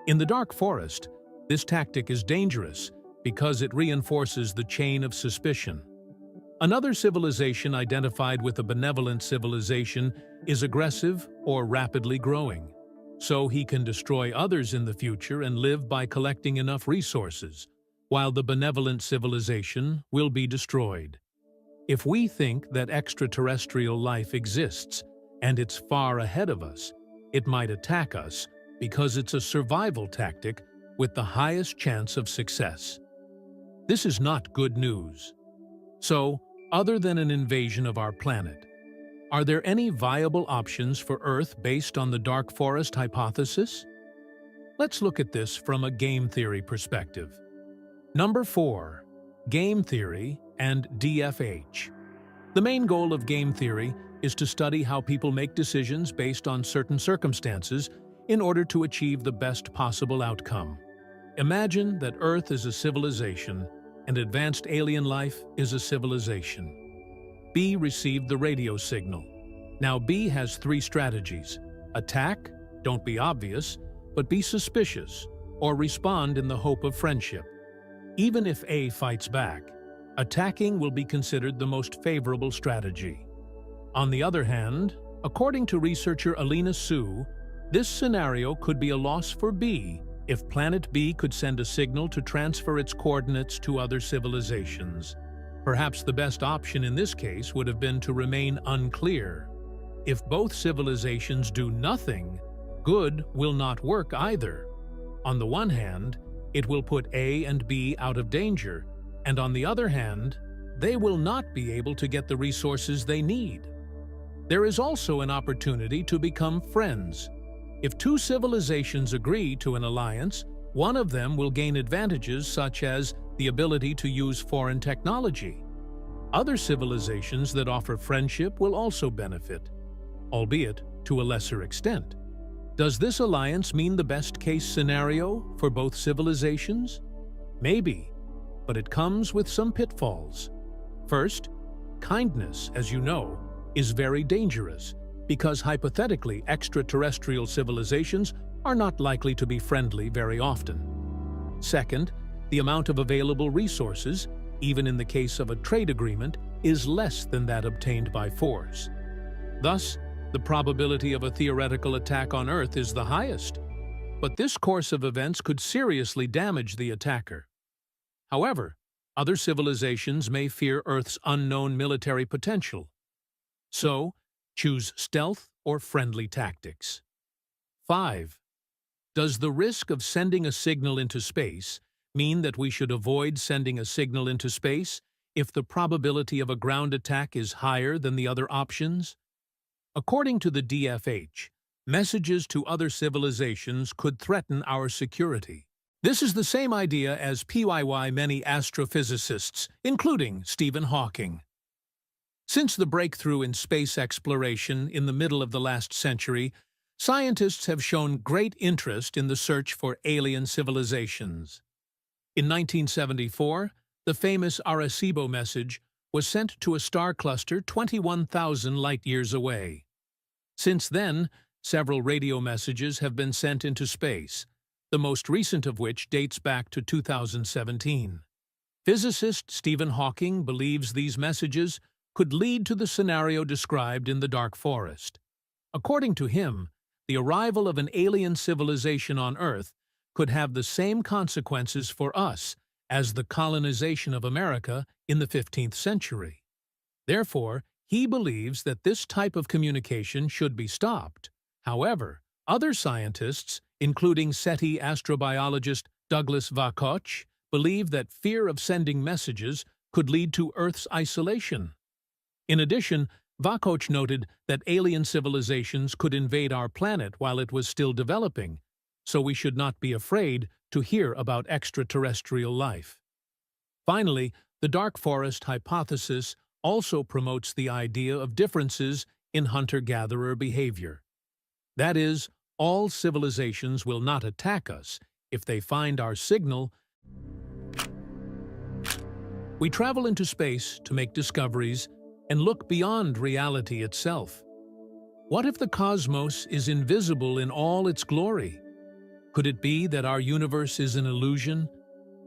In the dark forest, this tactic is dangerous because it reinforces the chain of suspicion. Another civilization identified with a benevolent civilization is aggressive or rapidly growing, so he can destroy others in the future and live by collecting enough resources, while the benevolent civilization will be destroyed. If we think that extraterrestrial life exists and it's far ahead of us, it might attack us because it's a survival tactic with the highest chance of success. This is not good news. So, other than an invasion of our planet, are there any viable options for Earth based on the dark forest hypothesis? Let's look at this from a game theory perspective. Number 4. Game theory and DFH. The main goal of game theory is to study how people make decisions based on certain circumstances in order to achieve the best possible outcome. Imagine that Earth is a civilization and advanced alien life is a civilization. B received the radio signal. Now B has 3 strategies: attack, don't be obvious, but be suspicious, or respond in the hope of friendship. Even if A fights back, attacking will be considered the most favorable strategy. On the other hand, according to researcher Alina Su, this scenario could be a loss for B if Planet B could send a signal to transfer its coordinates to other civilizations. Perhaps the best option in this case would have been to remain unclear. If both civilizations do nothing, good will not work either. On the one hand, it will put A and B out of danger, and on the other hand, they will not be able to get the resources they need. There is also an opportunity to become friends. If 2 civilizations agree to an alliance, one of them will gain advantages such as the ability to use foreign technology. Other civilizations that offer friendship will also benefit, albeit to a lesser extent. Does this alliance mean the best-case scenario for both civilizations? Maybe, but it comes with some pitfalls. First, kindness, as you know, is very dangerous because hypothetically extraterrestrial civilizations are not likely to be friendly very often. Second, the amount of available resources, even in the case of a trade agreement, is less than that obtained by force. Thus, the probability of a theoretical attack on Earth is the highest. But this course of events could seriously damage the attacker. However, other civilizations may fear Earth's unknown military potential. So, choose stealth or friendly tactics. 5. Does the risk of sending a signal into space mean that we should avoid sending a signal into space if the probability of a ground attack is higher than the other options? According to the DFH, messages to other civilizations could threaten our security. This is the same idea as PYY many astrophysicists, including Stephen Hawking. Since the breakthrough in space exploration in the middle of the last century, scientists have shown great interest in the search for alien civilizations. In 1974, the famous Arecibo message was sent to a star cluster 21,000 light-years away. Since then, several radio messages have been sent into space, the most recent of which dates back to 2017. Physicist Stephen Hawking believes these messages could lead to the scenario described in the dark forest. According to him, the arrival of an alien civilization on Earth could have the same consequences for us as the colonization of America in the 15th century. Therefore, he believes that this type of communication should be stopped. However, other scientists, including SETI astrobiologist Douglas Vakoch, believe that fear of sending messages could lead to Earth's isolation. In addition, Vakoch noted that alien civilizations could invade our planet while it was still developing, so we should not be afraid to hear about extraterrestrial life. Finally, the dark forest hypothesis also promotes the idea of differences in hunter-gatherer behavior. That is, all civilizations will not attack us if they find our signal. We travel into space to make discoveries and look beyond reality itself. What if the cosmos is invisible in all its glory? Could it be that our universe is an illusion,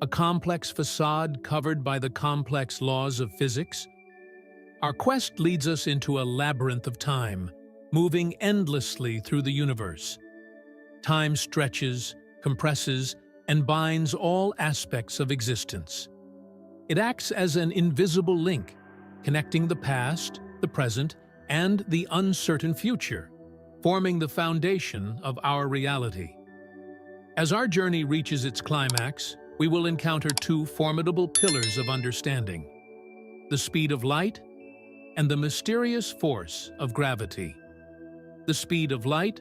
a complex facade covered by the complex laws of physics? Our quest leads us into a labyrinth of time, moving endlessly through the universe. Time stretches, compresses, and binds all aspects of existence. It acts as an invisible link, connecting the past, the present, and the uncertain future, forming the foundation of our reality. As our journey reaches its climax, we will encounter two formidable pillars of understanding: the speed of light and the mysterious force of gravity. The speed of light,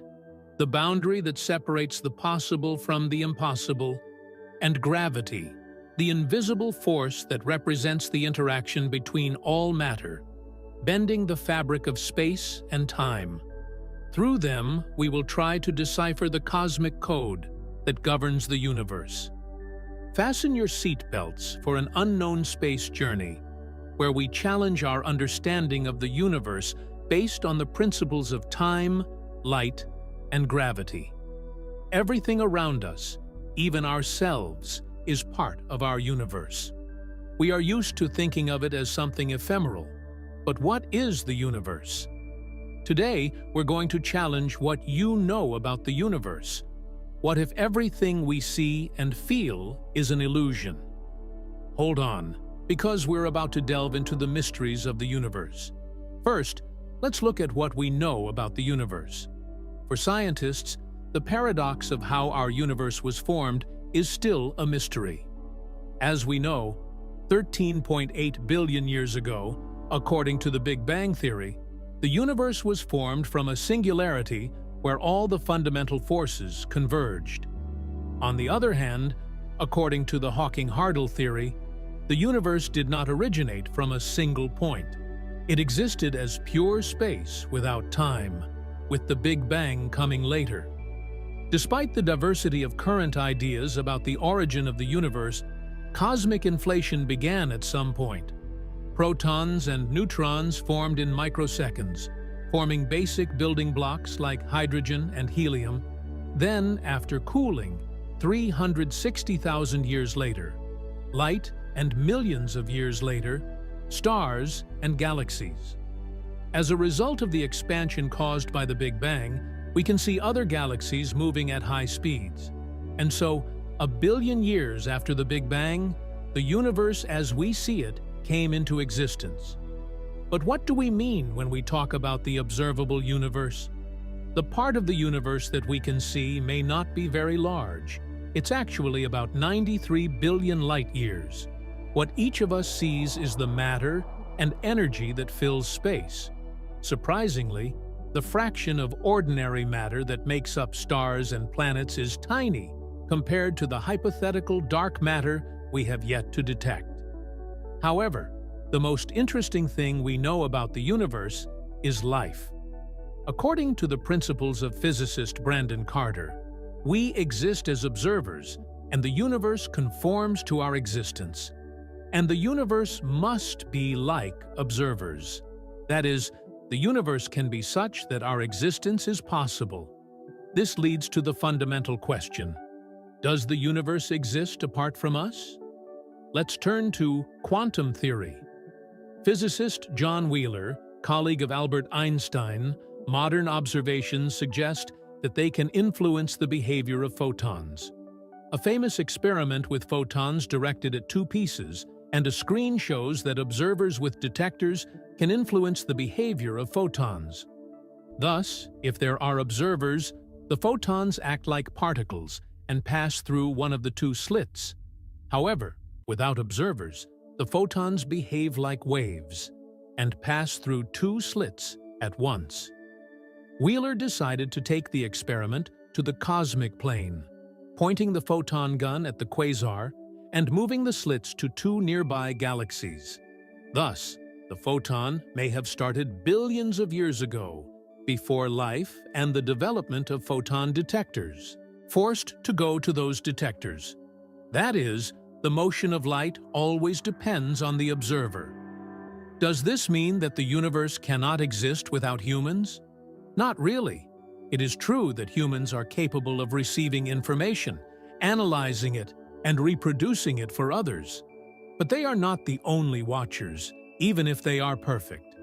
the boundary that separates the possible from the impossible, and gravity, the invisible force that represents the interaction between all matter, bending the fabric of space and time. Through them, we will try to decipher the cosmic code that governs the universe. Fasten your seatbelts for an unknown space journey, where we challenge our understanding of the universe based on the principles of time, light, and gravity. Everything around us, even ourselves, is part of our universe. We are used to thinking of it as something ephemeral, but what is the universe? Today, we're going to challenge what you know about the universe. What if everything we see and feel is an illusion? Hold on, because we're about to delve into the mysteries of the universe. First, let's look at what we know about the universe. For scientists, the paradox of how our universe was formed is still a mystery. As we know, 13.8 billion years ago, according to the Big Bang theory, the universe was formed from a singularity where all the fundamental forces converged. On the other hand, according to the Hawking-Hartle theory, the universe did not originate from a single point. It existed as pure space without time, with the Big Bang coming later. Despite the diversity of current ideas about the origin of the universe, cosmic inflation began at some point. Protons and neutrons formed in microseconds, forming basic building blocks like hydrogen and helium. Then, after cooling, 360,000 years later, light, and millions of years later, stars and galaxies. As a result of the expansion caused by the Big Bang, we can see other galaxies moving at high speeds. And so, 1 billion years after the Big Bang, the universe as we see it came into existence. But what do we mean when we talk about the observable universe? The part of the universe that we can see may not be very large. It's actually about 93 billion light-years. What each of us sees is the matter and energy that fills space. Surprisingly, the fraction of ordinary matter that makes up stars and planets is tiny compared to the hypothetical dark matter we have yet to detect. However, the most interesting thing we know about the universe is life. According to the principles of physicist Brandon Carter, we exist as observers, and the universe conforms to our existence. And the universe must be like observers. That is, the universe can be such that our existence is possible. This leads to the fundamental question: does the universe exist apart from us? Let's turn to quantum theory. Physicist John Wheeler, colleague of Albert Einstein, modern observations suggest that they can influence the behavior of photons. A famous experiment with photons directed at two pieces, and a screen shows that observers with detectors can influence the behavior of photons. Thus, if there are observers, the photons act like particles and pass through one of the two slits. However, without observers, the photons behave like waves. and pass through two slits at once. Wheeler decided to take the experiment to the cosmic plane, pointing the photon gun at the quasar and moving the slits to two nearby galaxies. Thus, the photon may have started billions of years ago, before life and the development of photon detectors, forced to go to those detectors. That is, the motion of light always depends on the observer. Does this mean that the universe cannot exist without humans? Not really. It is true that humans are capable of receiving information, analyzing it, and reproducing it for others. But they are not the only watchers, even if they are perfect.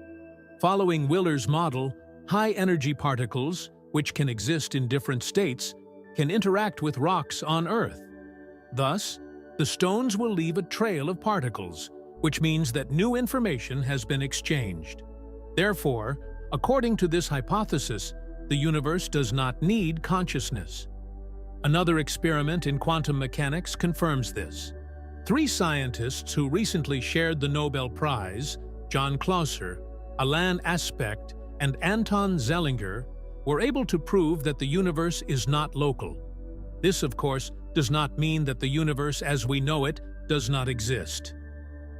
Following Wheeler's model, high-energy particles, which can exist in different states, can interact with rocks on Earth. Thus, the stones will leave a trail of particles, which means that new information has been exchanged. Therefore, according to this hypothesis, the universe does not need consciousness. Another experiment in quantum mechanics confirms this. Three scientists who recently shared the Nobel Prize, John Clauser, Alain Aspect, and Anton Zeilinger, were able to prove that the universe is not local. This, of course, does not mean that the universe as we know it does not exist.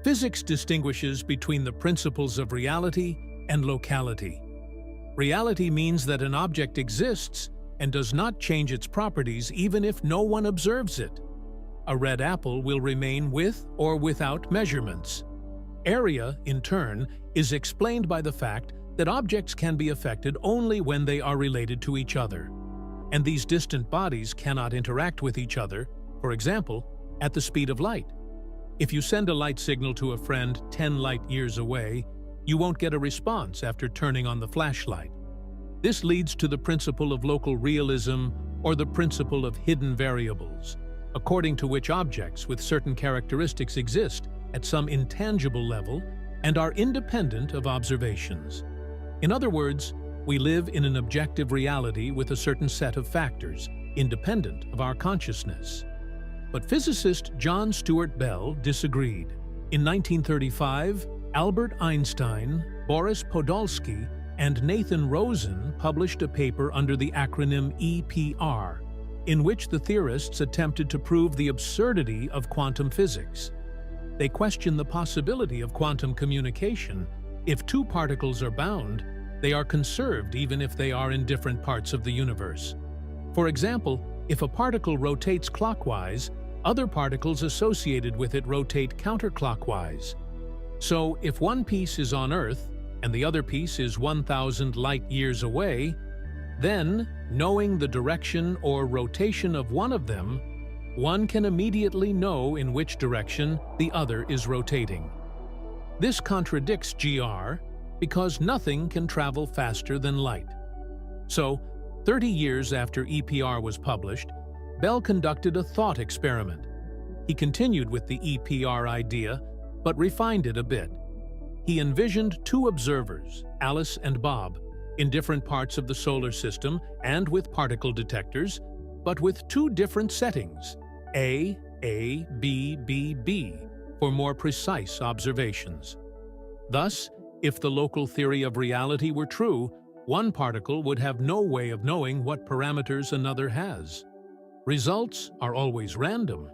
Physics distinguishes between the principles of reality and locality. Reality means that an object exists and does not change its properties even if no one observes it. A red apple will remain with or without measurements. Area, in turn, is explained by the fact that objects can be affected only when they are related to each other. And these distant bodies cannot interact with each other, for example, at the speed of light. If you send a light signal to a friend 10 light years away, you won't get a response after turning on the flashlight. This leads to the principle of local realism or the principle of hidden variables, according to which objects with certain characteristics exist at some intangible level and are independent of observations. In other words, we live in an objective reality with a certain set of factors, independent of our consciousness. But physicist John Stuart Bell disagreed. In 1935, Albert Einstein, Boris Podolsky, and Nathan Rosen published a paper under the acronym EPR, in which the theorists attempted to prove the absurdity of quantum physics. They questioned the possibility of quantum communication. If two particles are bound, they are conserved even if they are in different parts of the universe. For example, if a particle rotates clockwise, other particles associated with it rotate counterclockwise. So, if one piece is on Earth and the other piece is 1,000 light-years away, then, knowing the direction or rotation of one of them, one can immediately know in which direction the other is rotating. This contradicts GR because nothing can travel faster than light. So, 30 years after EPR was published, Bell conducted a thought experiment. He continued with the EPR idea, but refined it a bit. He envisioned two observers, Alice and Bob, in different parts of the solar system and with particle detectors, but with two different settings, A, B, B, for more precise observations. Thus, if the local theory of reality were true, one particle would have no way of knowing what parameters another has. Results are always random.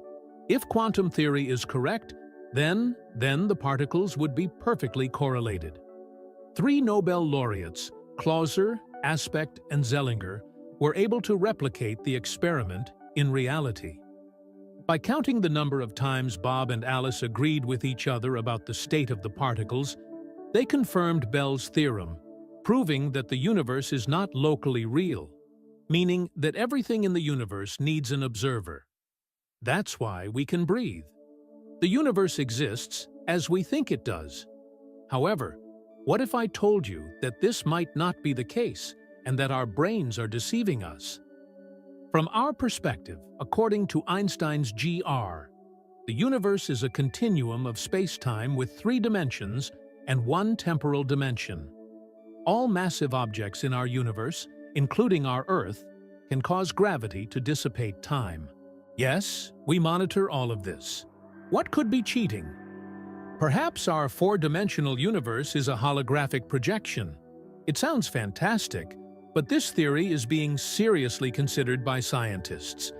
If quantum theory is correct, then the particles would be perfectly correlated. Three Nobel laureates, Clauser, Aspect, and Zeilinger, were able to replicate the experiment in reality. By counting the number of times Bob and Alice agreed with each other about the state of the particles, they confirmed Bell's theorem, proving that the universe is not locally real, meaning that everything in the universe needs an observer. That's why we can breathe. The universe exists as we think it does. However, what if I told you that this might not be the case and that our brains are deceiving us? From our perspective, according to Einstein's GR, the universe is a continuum of space-time with 3 dimensions and 1 temporal dimension. All massive objects in our universe, including our Earth, can cause gravity to dissipate time. Yes, we monitor all of this. What could be cheating? Perhaps our four-dimensional universe is a holographic projection. It sounds fantastic, but this theory is being seriously considered by scientists.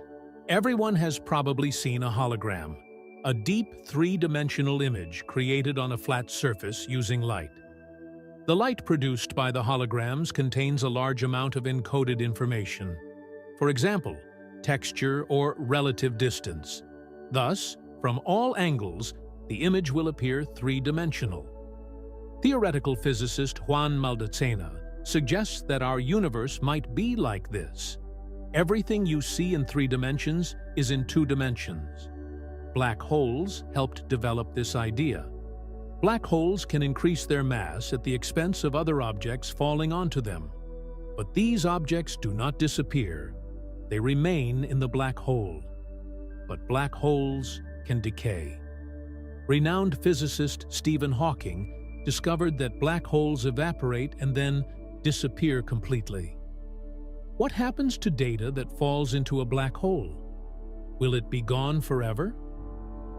Everyone has probably seen a hologram, a deep three-dimensional image created on a flat surface using light. The light produced by the holograms contains a large amount of encoded information. For example, texture or relative distance. Thus, from all angles, the image will appear three-dimensional. Theoretical physicist Juan Maldacena suggests that our universe might be like this. Everything you see in 3 dimensions is in 2 dimensions. Black holes helped develop this idea. Black holes can increase their mass at the expense of other objects falling onto them. But these objects do not disappear. They remain in the black hole. But black holes can decay. Renowned physicist Stephen Hawking discovered that black holes evaporate and then disappear completely. What happens to data that falls into a black hole? Will it be gone forever?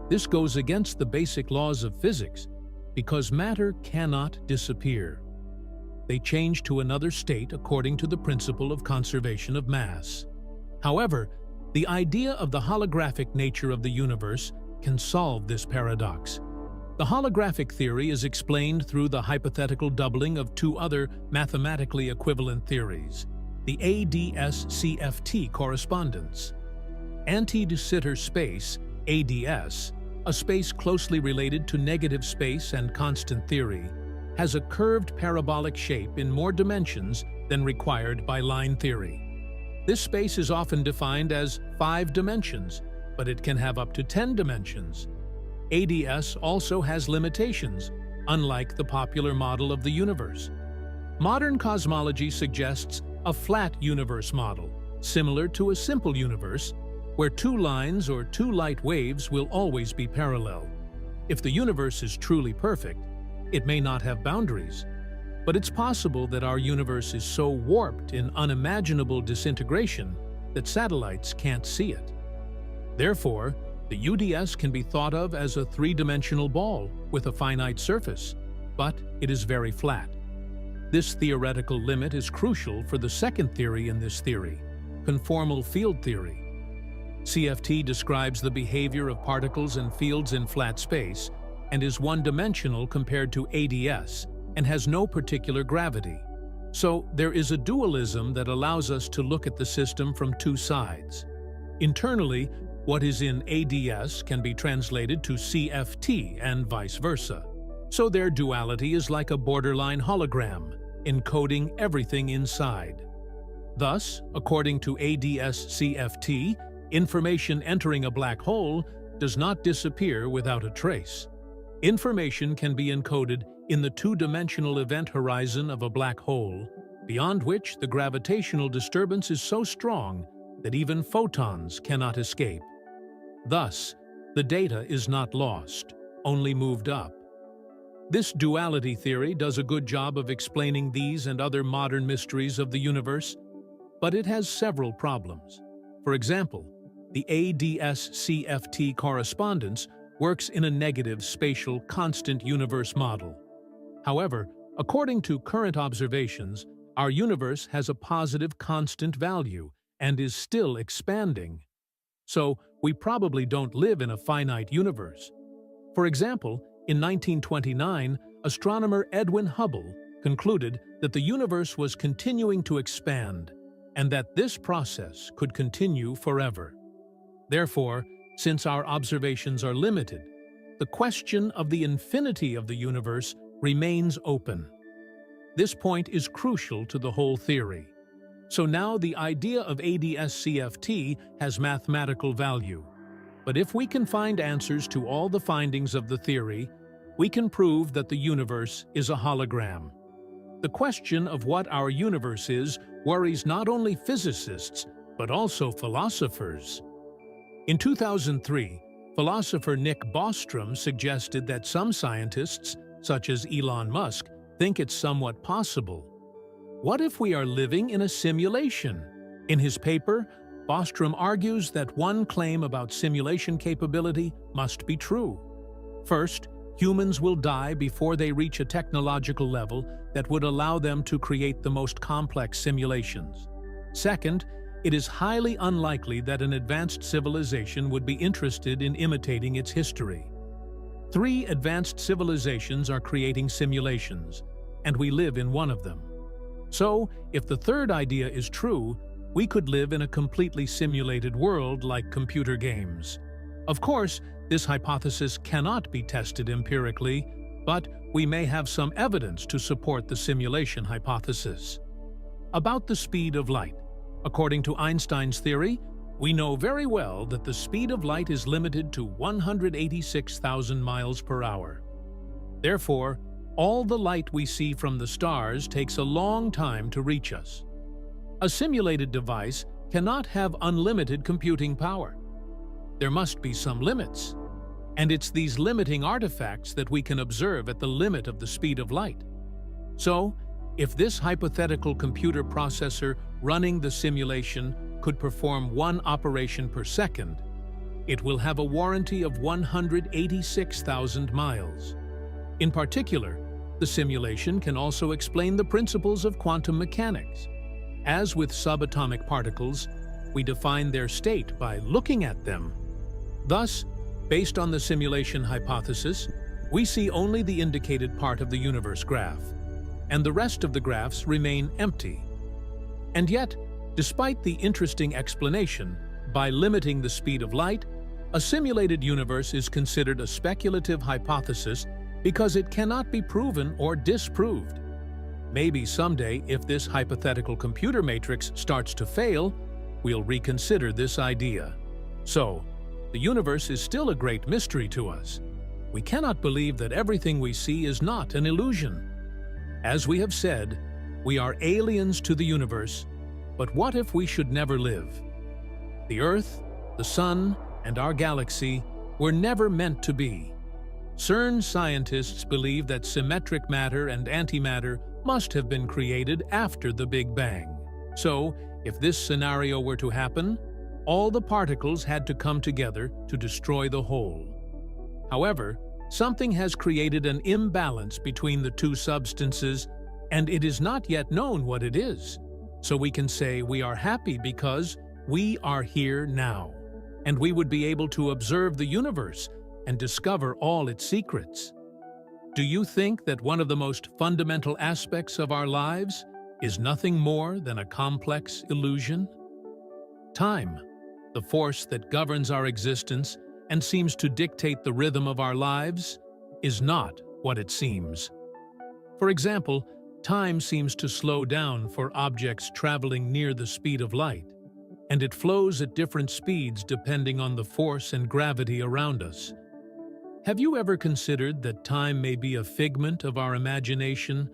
This goes against the basic laws of physics because matter cannot disappear. They change to another state according to the principle of conservation of mass. However, the idea of the holographic nature of the universe can solve this paradox. The holographic theory is explained through the hypothetical doubling of 2 other mathematically equivalent theories, the ADS-CFT correspondence. Anti-de Sitter space, ADS, a space closely related to negative space and constant theory, has a curved parabolic shape in more dimensions than required by line theory. This space is often defined as 5 dimensions, but it can have up to 10 dimensions. ADS also has limitations, unlike the popular model of the universe. Modern cosmology suggests a flat universe model, similar to a simple universe, where 2 lines or 2 light waves will always be parallel. If the universe is truly perfect, it may not have boundaries. But it's possible that our universe is so warped in unimaginable disintegration that satellites can't see it. Therefore, the UDS can be thought of as a 3-dimensional ball with a finite surface, but it is very flat. This theoretical limit is crucial for the second theory in this theory, conformal field theory. CFT describes the behavior of particles and fields in flat space and is one-dimensional compared to ADS and has no particular gravity. So there is a dualism that allows us to look at the system from 2 sides. Internally, what is in ADS can be translated to CFT and vice versa. So their duality is like a borderline hologram, encoding everything inside. Thus, according to ADS-CFT, information entering a black hole does not disappear without a trace. Information can be encoded in the 2-dimensional event horizon of a black hole, beyond which the gravitational disturbance is so strong that even photons cannot escape. Thus, the data is not lost, only moved up. This duality theory does a good job of explaining these and other modern mysteries of the universe, but it has several problems. For example, the ADS-CFT correspondence works in a negative spatial constant universe model. However, according to current observations, our universe has a positive constant value and is still expanding. So, we probably don't live in a finite universe. For example, in 1929, astronomer Edwin Hubble concluded that the universe was continuing to expand and that this process could continue forever. Therefore, since our observations are limited, the question of the infinity of the universe remains open. This point is crucial to the whole theory. So now the idea of ADS-CFT has mathematical value. But if we can find answers to all the findings of the theory, we can prove that the universe is a hologram. The question of what our universe is worries not only physicists, but also philosophers. In 2003, philosopher Nick Bostrom suggested that some scientists, such as Elon Musk, think it's somewhat possible. What if we are living in a simulation? In his paper, Bostrom argues that one claim about simulation capability must be true. First, Humans will die before they reach a technological level that would allow them to create the most complex simulations. Second, it is highly unlikely that an advanced civilization would be interested in imitating its history. 3 advanced civilizations are creating simulations, and we live in one of them. So, if the third idea is true, we could live in a completely simulated world like computer games. Of course, this hypothesis cannot be tested empirically, but we may have some evidence to support the simulation hypothesis. About the speed of light. According to Einstein's theory, we know very well that the speed of light is limited to 186,000 miles per hour. Therefore, all the light we see from the stars takes a long time to reach us. A simulated device cannot have unlimited computing power. There must be some limits, and it's these limiting artifacts that we can observe at the limit of the speed of light. So, if this hypothetical computer processor running the simulation could perform 1 operation per second, it will have a warranty of 186,000 miles. In particular, the simulation can also explain the principles of quantum mechanics. As with subatomic particles, we define their state by looking at them. Thus, based on the simulation hypothesis, we see only the indicated part of the universe graph, and the rest of the graphs remain empty. And yet, despite the interesting explanation, by limiting the speed of light, a simulated universe is considered a speculative hypothesis because it cannot be proven or disproved. Maybe someday, if this hypothetical computer matrix starts to fail, we'll reconsider this idea. So, the universe is still a great mystery to us. We cannot believe that everything we see is not an illusion. As we have said, we are aliens to the universe, but what if we should never live? The Earth, the Sun, and our galaxy were never meant to be. CERN scientists believe that symmetric matter and antimatter must have been created after the Big Bang. So, if this scenario were to happen, all the particles had to come together to destroy the whole. However, something has created an imbalance between the 2 substances, and it is not yet known what it is. So we can say we are happy because we are here now, and we would be able to observe the universe and discover all its secrets. Do you think that one of the most fundamental aspects of our lives is nothing more than a complex illusion? Time, the force that governs our existence and seems to dictate the rhythm of our lives, is not what it seems. For example, time seems to slow down for objects traveling near the speed of light, and it flows at different speeds depending on the force and gravity around us. Have you ever considered that time may be a figment of our imagination,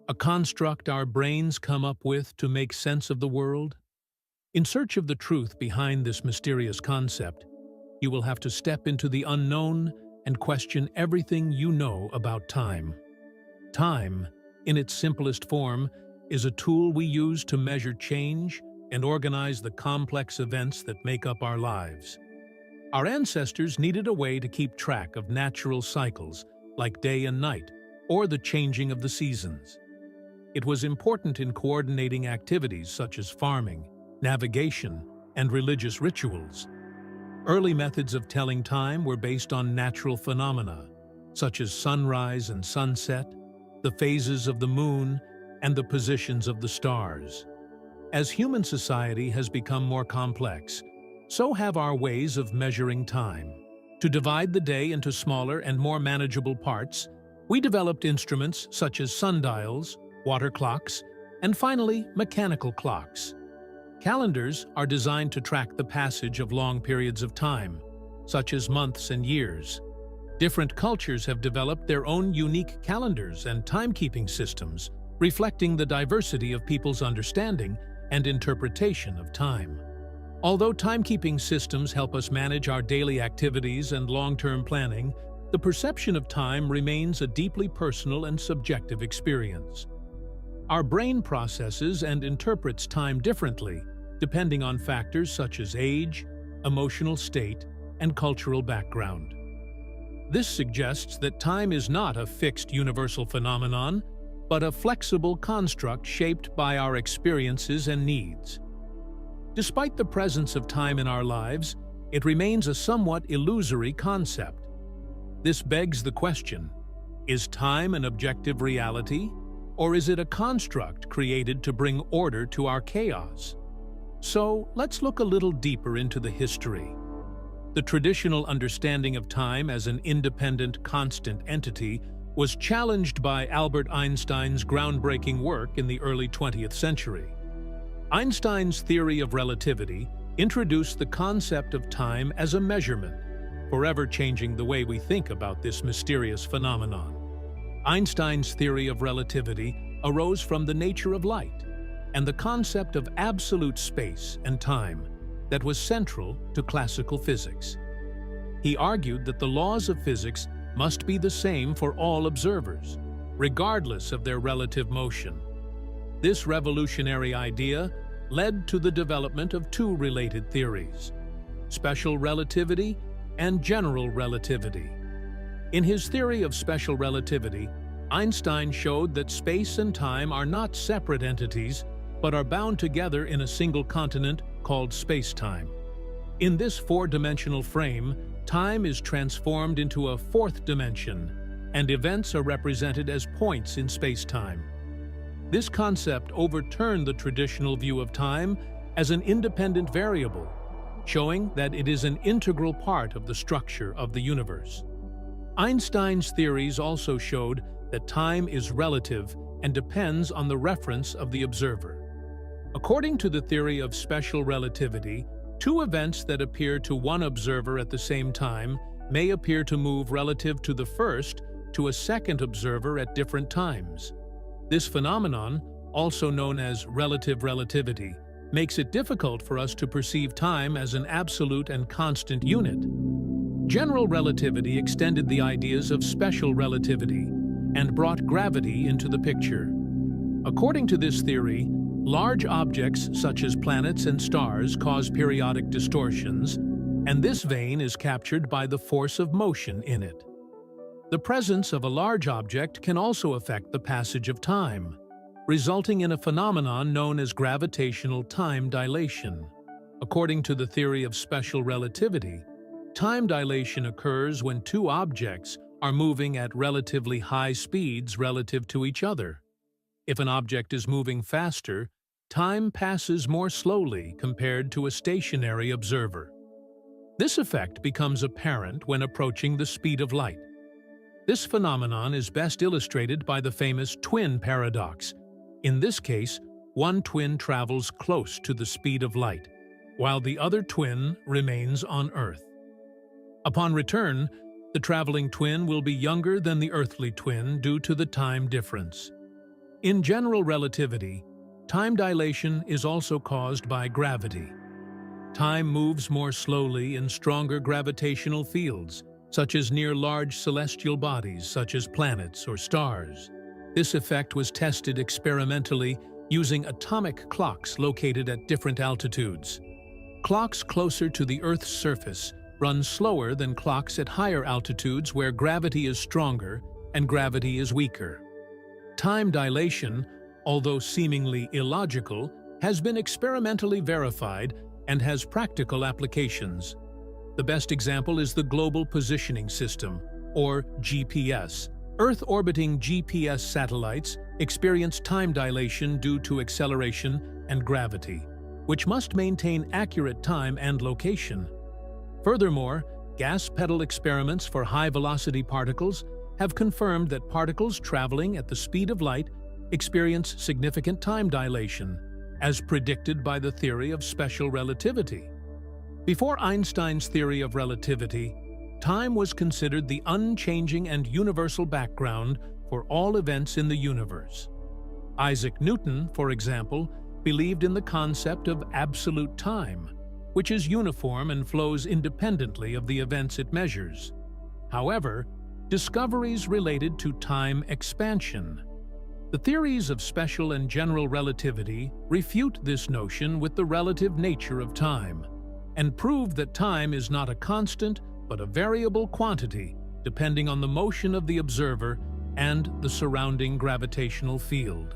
a construct our brains come up with to make sense of the world? In search of the truth behind this mysterious concept, you will have to step into the unknown and question everything you know about time. Time, in its simplest form, is a tool we use to measure change and organize the complex events that make up our lives. Our ancestors needed a way to keep track of natural cycles, like day and night, or the changing of the seasons. It was important in coordinating activities such as farming, navigation, and religious rituals. Early methods of telling time were based on natural phenomena, such as sunrise and sunset, the phases of the moon, and the positions of the stars. As human society has become more complex, so have our ways of measuring time. To divide the day into smaller and more manageable parts, we developed instruments such as sundials, water clocks, and finally, mechanical clocks. Calendars are designed to track the passage of long periods of time, such as months and years. Different cultures have developed their own unique calendars and timekeeping systems, reflecting the diversity of people's understanding and interpretation of time. Although timekeeping systems help us manage our daily activities and long-term planning, the perception of time remains a deeply personal and subjective experience. Our brain processes and interprets time differently, depending on factors such as age, emotional state, and cultural background. This suggests that time is not a fixed universal phenomenon, but a flexible construct shaped by our experiences and needs. Despite the presence of time in our lives, it remains a somewhat illusory concept. This begs the question, is time an objective reality, or is it a construct created to bring order to our chaos? So, let's look a little deeper into the history. The traditional understanding of time as an independent, constant entity was challenged by Albert Einstein's groundbreaking work in the early 20th century. Einstein's theory of relativity introduced the concept of time as a measurement, forever changing the way we think about this mysterious phenomenon. Einstein's theory of relativity arose from the nature of light and the concept of absolute space and time that was central to classical physics. He argued that the laws of physics must be the same for all observers, regardless of their relative motion. This revolutionary idea led to the development of two related theories, special relativity and general relativity. In his theory of special relativity, Einstein showed that space and time are not separate entities, but are bound together in a single continent called space-time. In this four-dimensional frame, time is transformed into a fourth dimension, and events are represented as points in space-time. This concept overturned the traditional view of time as an independent variable, showing that it is an integral part of the structure of the universe. Einstein's theories also showed that time is relative and depends on the reference of the observer. According to the theory of special relativity, two events that appear to one observer at the same time may appear to move relative to the first to a second observer at different times. This phenomenon, also known as relative relativity, makes it difficult for us to perceive time as an absolute and constant unit. General relativity extended the ideas of special relativity and brought gravity into the picture. According to this theory, large objects such as planets and stars cause periodic distortions, and this vein is captured by the force of motion in it. The presence of a large object can also affect the passage of time, resulting in a phenomenon known as gravitational time dilation. According to the theory of special relativity, time dilation occurs when two objects are moving at relatively high speeds relative to each other. If an object is moving faster, time passes more slowly compared to a stationary observer. This effect becomes apparent when approaching the speed of light. This phenomenon is best illustrated by the famous twin paradox. In this case, one twin travels close to the speed of light, while the other twin remains on Earth. Upon return, the traveling twin will be younger than the earthly twin due to the time difference. In general relativity, time dilation is also caused by gravity. Time moves more slowly in stronger gravitational fields, such as near large celestial bodies such as planets or stars. This effect was tested experimentally using atomic clocks located at different altitudes. Clocks closer to the Earth's surface run slower than clocks at higher altitudes where gravity is stronger and gravity is weaker. Time dilation, although seemingly illogical, has been experimentally verified and has practical applications. The best example is the Global Positioning System, or GPS. Earth-orbiting GPS satellites experience time dilation due to acceleration and gravity, which must maintain accurate time and location. Furthermore, gas pedal experiments for high-velocity particles have confirmed that particles traveling at the speed of light experience significant time dilation, as predicted by the theory of special relativity. Before Einstein's theory of relativity, time was considered the unchanging and universal background for all events in the universe. Isaac Newton, for example, believed in the concept of absolute time, which is uniform and flows independently of the events it measures. However, discoveries related to time expansion. The theories of special and general relativity refute this notion with the relative nature of time, and prove that time is not a constant but a variable quantity depending on the motion of the observer and the surrounding gravitational field.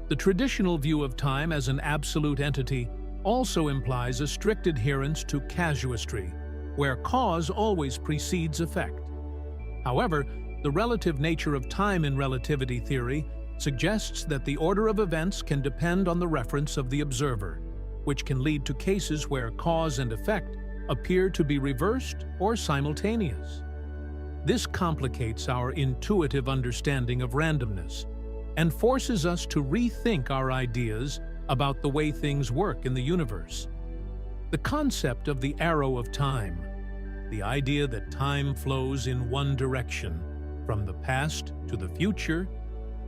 The traditional view of time as an absolute entity also implies a strict adherence to casuistry, where cause always precedes effect. However, the relative nature of time in relativity theory suggests that the order of events can depend on the reference of the observer, which can lead to cases where cause and effect appear to be reversed or simultaneous. This complicates our intuitive understanding of randomness and forces us to rethink our ideas about the way things work in the universe. The concept of the arrow of time, the idea that time flows in one direction, from the past to the future,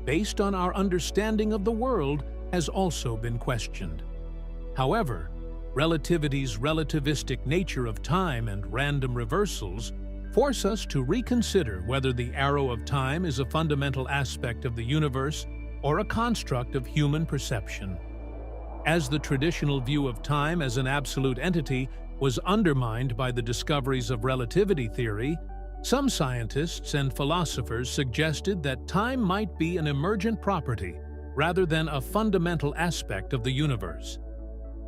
based on our understanding of the world, has also been questioned. However, relativity's relativistic nature of time and random reversals force us to reconsider whether the arrow of time is a fundamental aspect of the universe or a construct of human perception. As the traditional view of time as an absolute entity was undermined by the discoveries of relativity theory, some scientists and philosophers suggested that time might be an emergent property rather than a fundamental aspect of the universe.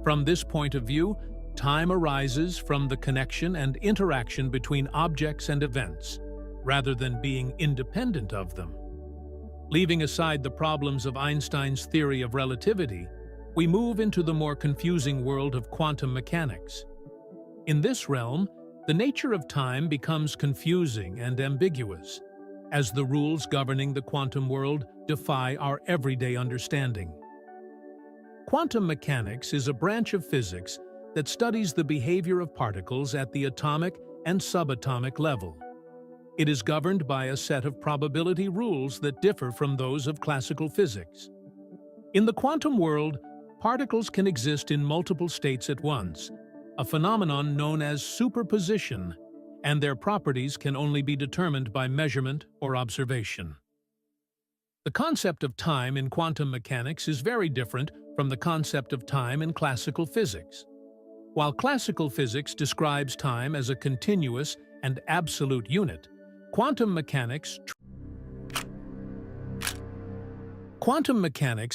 From this point of view, time arises from the connection and interaction between objects and events, rather than being independent of them. Leaving aside the problems of Einstein's theory of relativity, we move into the more confusing world of quantum mechanics. In this realm, the nature of time becomes confusing and ambiguous, as the rules governing the quantum world defy our everyday understanding. Quantum mechanics is a branch of physics that studies the behavior of particles at the atomic and subatomic level. It is governed by a set of probability rules that differ from those of classical physics. In the quantum world, particles can exist in multiple states at once, a phenomenon known as superposition, and their properties can only be determined by measurement or observation. The concept of time in quantum mechanics is very different from the concept of time in classical physics. While classical physics describes time as a continuous and absolute unit, quantum mechanics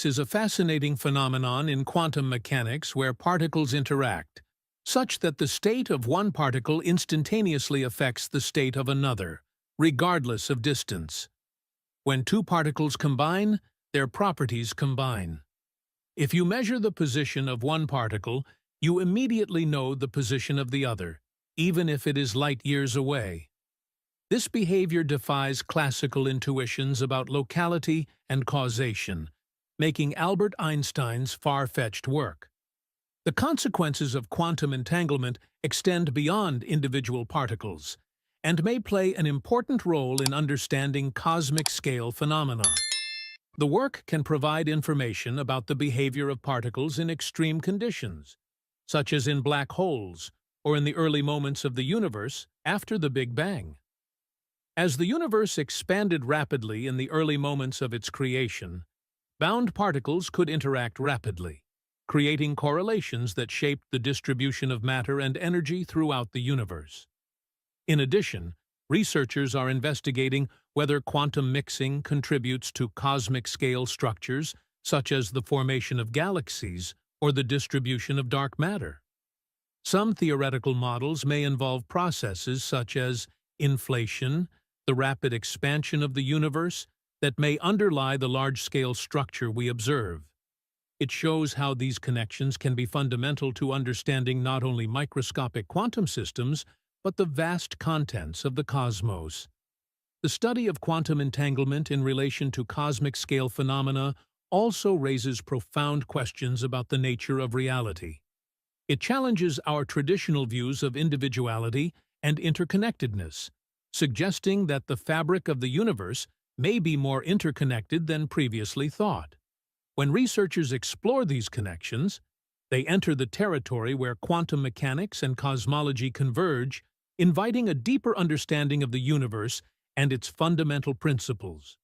is a fascinating phenomenon in quantum mechanics where particles interact, such that the state of one particle instantaneously affects the state of another, regardless of distance. When two particles combine, their properties combine. If you measure the position of one particle, you immediately know the position of the other, even if it is light years away. This behavior defies classical intuitions about locality and causation, making Albert Einstein's far-fetched work. The consequences of quantum entanglement extend beyond individual particles and may play an important role in understanding cosmic-scale phenomena. The work can provide information about the behavior of particles in extreme conditions, such as in black holes or in the early moments of the universe after the Big Bang. As the universe expanded rapidly in the early moments of its creation, bound particles could interact rapidly, creating correlations that shaped the distribution of matter and energy throughout the universe. In addition, researchers are investigating whether quantum mixing contributes to cosmic-scale structures, such as the formation of galaxies or the distribution of dark matter. Some theoretical models may involve processes such as inflation, the rapid expansion of the universe, that may underlie the large-scale structure we observe. It shows how these connections can be fundamental to understanding not only microscopic quantum systems, but the vast contents of the cosmos. The study of quantum entanglement in relation to cosmic-scale phenomena also raises profound questions about the nature of reality. It challenges our traditional views of individuality and interconnectedness, suggesting that the fabric of the universe may be more interconnected than previously thought. When researchers explore these connections, they enter the territory where quantum mechanics and cosmology converge, inviting a deeper understanding of the universe and its fundamental principles.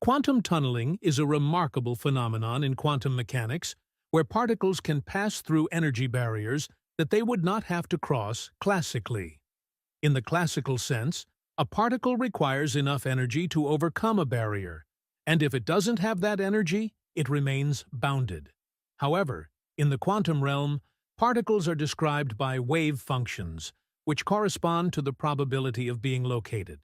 Quantum tunneling is a remarkable phenomenon in quantum mechanics where particles can pass through energy barriers that they would not have to cross classically. In the classical sense, A particle requires enough energy to overcome a barrier, and if it doesn't have that energy, it remains bounded. However, in the quantum realm, particles are described by wave functions, which correspond to the probability of being located.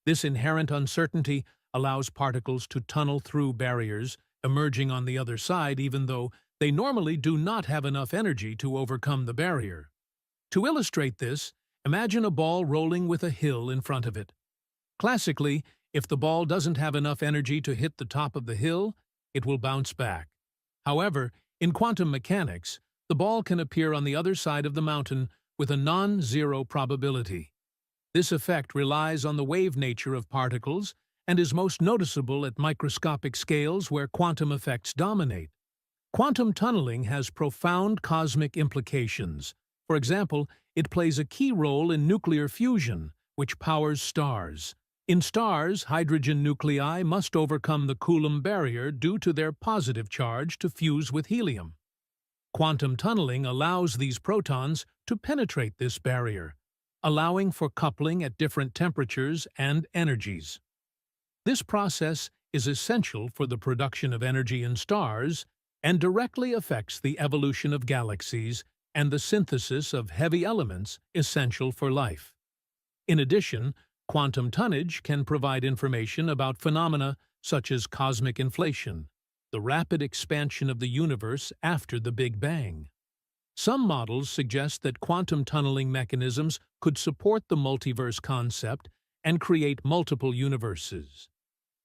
This inherent uncertainty allows particles to tunnel through barriers, emerging on the other side even though they normally do not have enough energy to overcome the barrier. To illustrate this, imagine a ball rolling with a hill in front of it. Classically, if the ball doesn't have enough energy to hit the top of the hill, it will bounce back. However, in quantum mechanics, the ball can appear on the other side of the mountain with a non-zero probability. This effect relies on the wave nature of particles and is most noticeable at microscopic scales where quantum effects dominate. Quantum tunneling has profound cosmic implications. For example, it plays a key role in nuclear fusion, which powers stars. In stars, hydrogen nuclei must overcome the Coulomb barrier due to their positive charge to fuse with helium. Quantum tunneling allows these protons to penetrate this barrier, allowing for coupling at different temperatures and energies. This process is essential for the production of energy in stars and directly affects the evolution of galaxies and the synthesis of heavy elements essential for life. In addition, quantum tonnage can provide information about phenomena such as cosmic inflation, the rapid expansion of the universe after the Big Bang. Some models suggest that quantum tunneling mechanisms could support the multiverse concept and create multiple universes.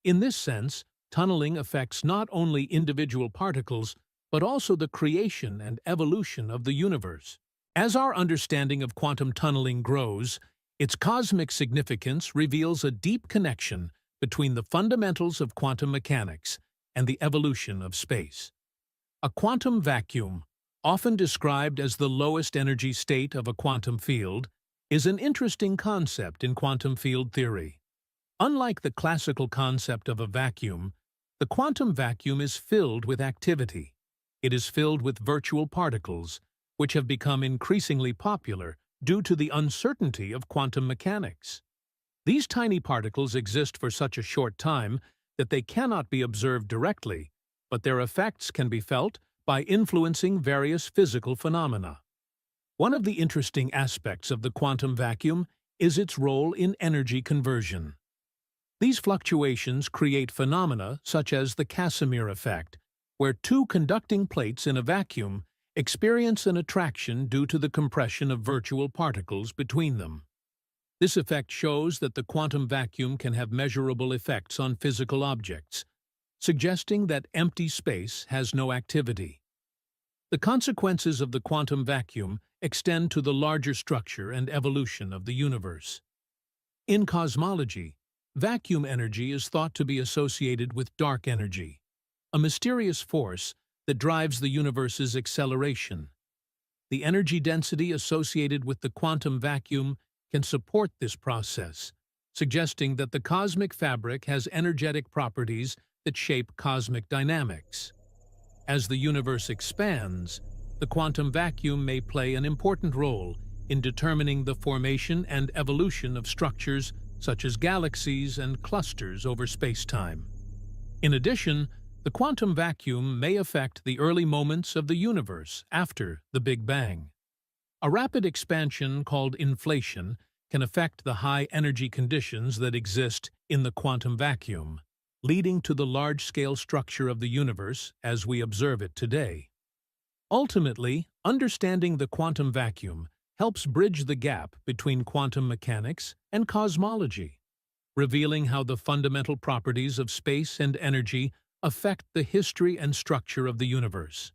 In this sense, tunneling affects not only individual particles, but also the creation and evolution of the universe. As our understanding of quantum tunneling grows, its cosmic significance reveals a deep connection between the fundamentals of quantum mechanics and the evolution of space. A quantum vacuum, often described as the lowest energy state of a quantum field, is an interesting concept in quantum field theory. Unlike the classical concept of a vacuum, the quantum vacuum is filled with activity. It is filled with virtual particles, which have become increasingly popular due to the uncertainty of quantum mechanics. These tiny particles exist for such a short time that they cannot be observed directly, but their effects can be felt by influencing various physical phenomena. One of the interesting aspects of the quantum vacuum is its role in energy conversion. These fluctuations create phenomena such as the Casimir effect, where two conducting plates in a vacuum experience an attraction due to the compression of virtual particles between them. This effect shows that the quantum vacuum can have measurable effects on physical objects, suggesting that empty space has no activity. The consequences of the quantum vacuum extend to the larger structure and evolution of the universe. In cosmology, vacuum energy is thought to be associated with dark energy, a mysterious force that drives the universe's acceleration. The energy density associated with the quantum vacuum can support this process, suggesting that the cosmic fabric has energetic properties that shape cosmic dynamics. As the universe expands, the quantum vacuum may play an important role in determining the formation and evolution of structures such as galaxies and clusters over space-time. In addition, the quantum vacuum may affect the early moments of the universe after the Big Bang. A rapid expansion called inflation can affect the high energy conditions that exist in the quantum vacuum, leading to the large-scale structure of the universe as we observe it today. Ultimately, understanding the quantum vacuum helps bridge the gap between quantum mechanics and cosmology, revealing how the fundamental properties of space and energy affect the history and structure of the universe.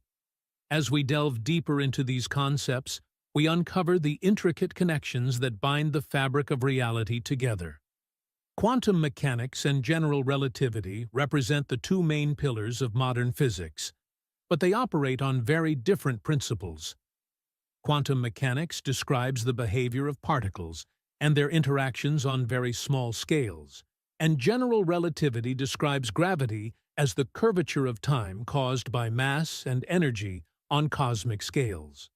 As we delve deeper into these concepts, we uncover the intricate connections that bind the fabric of reality together. Quantum mechanics and general relativity represent the two main pillars of modern physics, but they operate on very different principles. Quantum mechanics describes the behavior of particles and their interactions on very small scales, and general relativity describes gravity as the curvature of time caused by mass and energy on cosmic scales.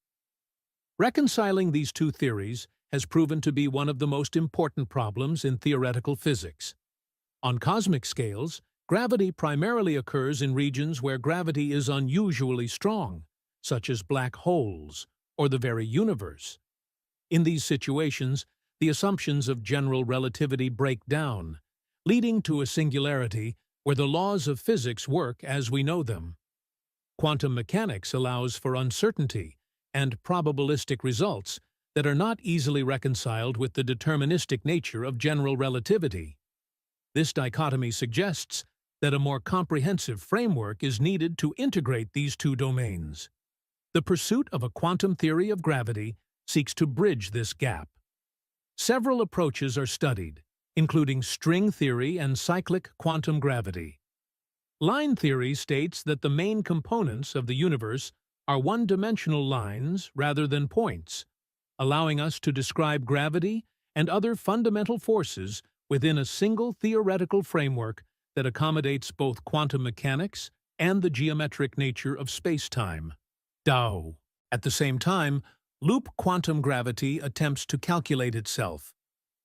Reconciling these two theories has proven to be one of the most important problems in theoretical physics. On cosmic scales, gravity primarily occurs in regions where gravity is unusually strong, such as black holes or the very universe. In these situations, the assumptions of general relativity break down, leading to a singularity where the laws of physics work as we know them. Quantum mechanics allows for uncertainty and probabilistic results that are not easily reconciled with the deterministic nature of general relativity. This dichotomy suggests that a more comprehensive framework is needed to integrate these two domains. The pursuit of a quantum theory of gravity seeks to bridge this gap. Several approaches are studied, including string theory and cyclic quantum gravity. Line theory states that the main components of the universe are one-dimensional lines rather than points, allowing us to describe gravity and other fundamental forces within a single theoretical framework that accommodates both quantum mechanics and the geometric nature of space-time. Tao. At the same time, loop quantum gravity attempts to calculate itself,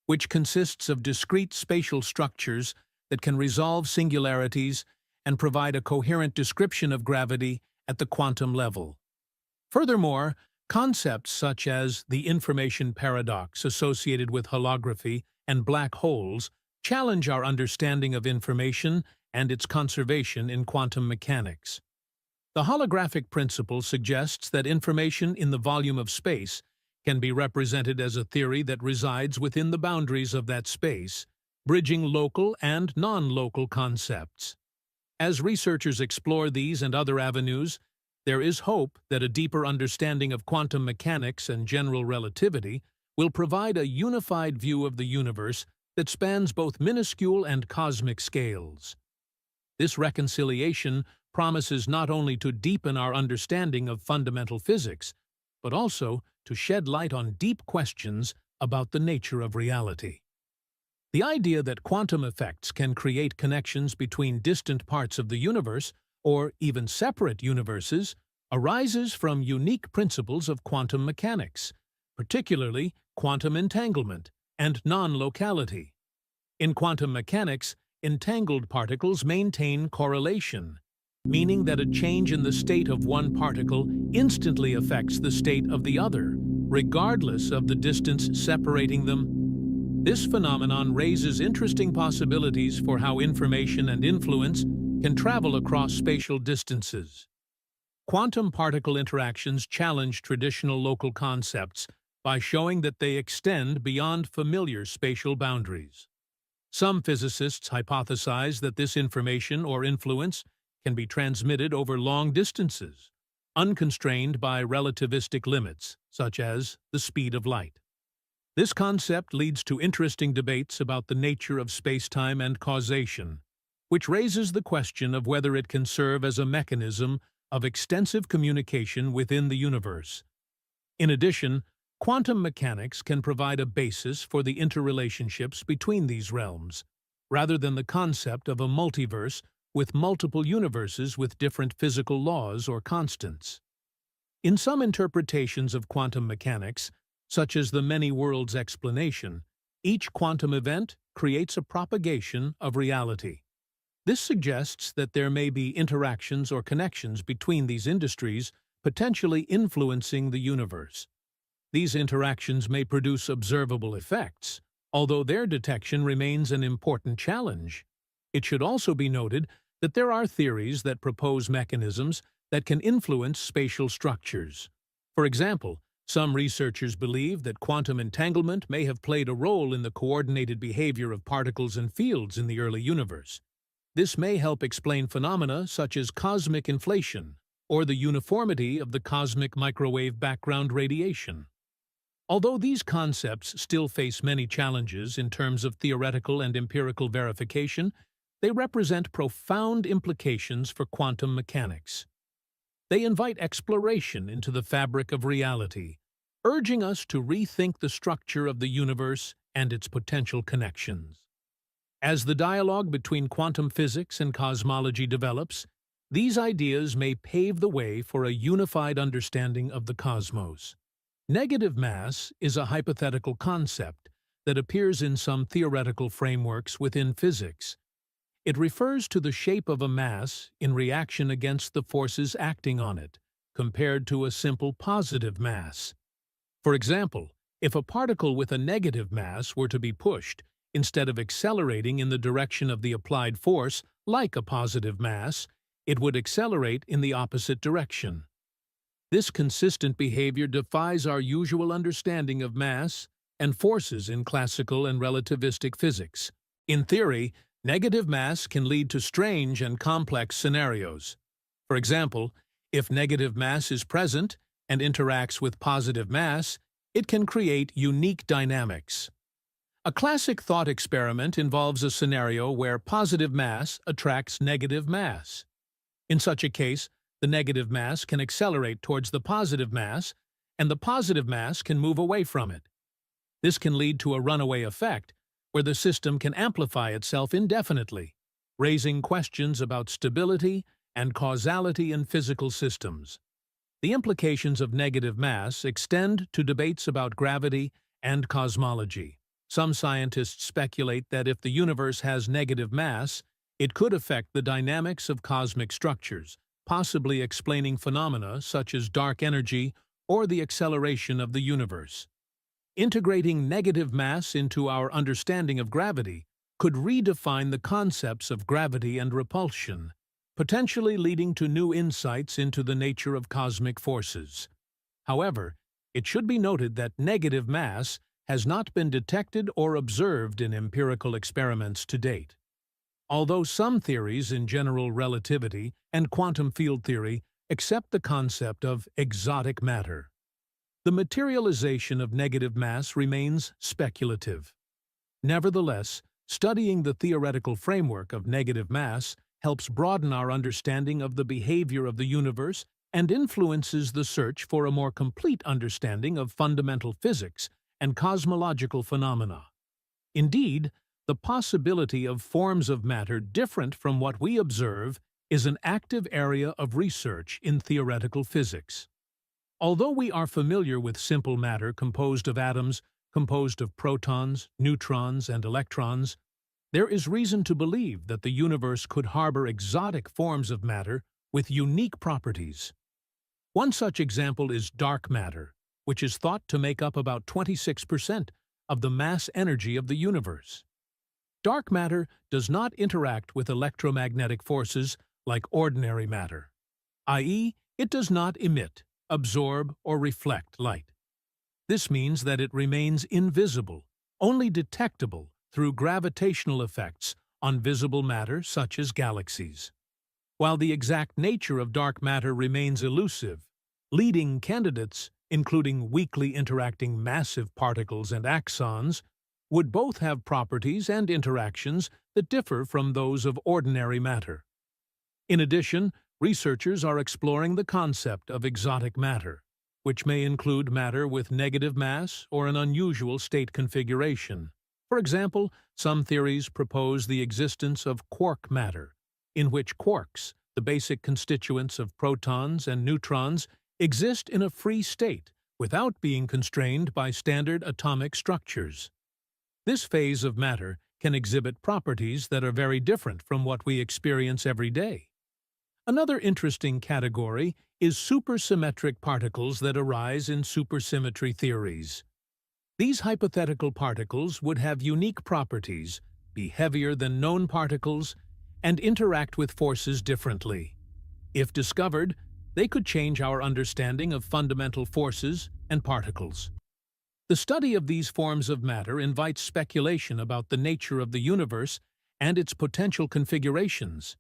which consists of discrete spatial structures that can resolve singularities and provide a coherent description of gravity at the quantum level. Furthermore, concepts such as the information paradox associated with holography and black holes challenge our understanding of information and its conservation in quantum mechanics. The holographic principle suggests that information in the volume of space can be represented as a theory that resides within the boundaries of that space, bridging local and non-local concepts. As researchers explore these and other avenues, there is hope that a deeper understanding of quantum mechanics and general relativity will provide a unified view of the universe that spans both minuscule and cosmic scales. This reconciliation promises not only to deepen our understanding of fundamental physics, but also to shed light on deep questions about the nature of reality. The idea that quantum effects can create connections between distant parts of the universe, or even separate universes, arises from unique principles of quantum mechanics, particularly quantum entanglement and non-locality. In quantum mechanics, entangled particles maintain correlation, meaning that a change in the state of one particle instantly affects the state of the other, regardless of the distance separating them. This phenomenon raises interesting possibilities for how information and influence can travel across spatial distances. Quantum particle interactions challenge traditional local concepts by showing that they extend beyond familiar spatial boundaries. Some physicists hypothesize that this information or influence can be transmitted over long distances, unconstrained by relativistic limits, such as the speed of light. This concept leads to interesting debates about the nature of spacetime and causation, which raises the question of whether it can serve as a mechanism of extensive communication within the universe. In addition, quantum mechanics can provide a basis for the interrelationships between these realms, rather than the concept of a multiverse with multiple universes with different physical laws or constants. In some interpretations of quantum mechanics, such as the many worlds explanation, each quantum event creates a propagation of reality. This suggests that there may be interactions or connections between these industries, potentially influencing the universe. These interactions may produce observable effects, although their detection remains an important challenge. It should also be noted that there are theories that propose mechanisms that can influence spatial structures. For example, some researchers believe that quantum entanglement may have played a role in the coordinated behavior of particles and fields in the early universe. This may help explain phenomena such as cosmic inflation or the uniformity of the cosmic microwave background radiation. Although these concepts still face many challenges in terms of theoretical and empirical verification, they represent profound implications for quantum mechanics. They invite exploration into the fabric of reality, urging us to rethink the structure of the universe and its potential connections. As the dialogue between quantum physics and cosmology develops, these ideas may pave the way for a unified understanding of the cosmos. Negative mass is a hypothetical concept that appears in some theoretical frameworks within physics. It refers to the shape of a mass in reaction against the forces acting on it, compared to a simple positive mass. For example, if a particle with a negative mass were to be pushed, instead of accelerating in the direction of the applied force, like a positive mass, it would accelerate in the opposite direction. This consistent behavior defies our usual understanding of mass and forces in classical and relativistic physics. In theory, negative mass can lead to strange and complex scenarios. For example, if negative mass is present and interacts with positive mass, it can create unique dynamics. A classic thought experiment involves a scenario where positive mass attracts negative mass. In such a case, the negative mass can accelerate towards the positive mass, and the positive mass can move away from it. This can lead to a runaway effect, where the system can amplify itself indefinitely, raising questions about stability and causality in physical systems. The implications of negative mass extend to debates about gravity and cosmology. Some scientists speculate that if the universe has negative mass, it could affect the dynamics of cosmic structures, possibly explaining phenomena such as dark energy or the acceleration of the universe. Integrating negative mass into our understanding of gravity could redefine the concepts of gravity and repulsion, potentially leading to new insights into the nature of cosmic forces. However, it should be noted that negative mass has not been detected or observed in empirical experiments to date. Although some theories in general relativity and quantum field theory accept the concept of exotic matter, the materialization of negative mass remains speculative. Nevertheless, studying the theoretical framework of negative mass helps broaden our understanding of the behavior of the universe and influences the search for a more complete understanding of fundamental physics and cosmological phenomena. Indeed, the possibility of forms of matter different from what we observe is an active area of research in theoretical physics. Although we are familiar with simple matter composed of atoms, composed of protons, neutrons, and electrons, there is reason to believe that the universe could harbor exotic forms of matter with unique properties. One such example is dark matter, which is thought to make up about 26% of the mass energy of the universe. Dark matter does not interact with electromagnetic forces like ordinary matter, i.e., it does not emit, absorb, or reflect light. This means that it remains invisible, only detectable through gravitational effects on visible matter such as galaxies. While the exact nature of dark matter remains elusive, leading candidates, including weakly interacting massive particles and axons, would both have properties and interactions that differ from those of ordinary matter. In addition, researchers are exploring the concept of exotic matter, which may include matter with negative mass or an unusual state configuration. For example, some theories propose the existence of quark matter, in which quarks, the basic constituents of protons and neutrons, exist in a free state without being constrained by standard atomic structures. This phase of matter can exhibit properties that are very different from what we experience every day. Another interesting category is supersymmetric particles that arise in supersymmetry theories. These hypothetical particles would have unique properties, be heavier than known particles, and interact with forces differently. If discovered, they could change our understanding of fundamental forces and particles. The study of these forms of matter invites speculation about the nature of the universe and its potential configurations.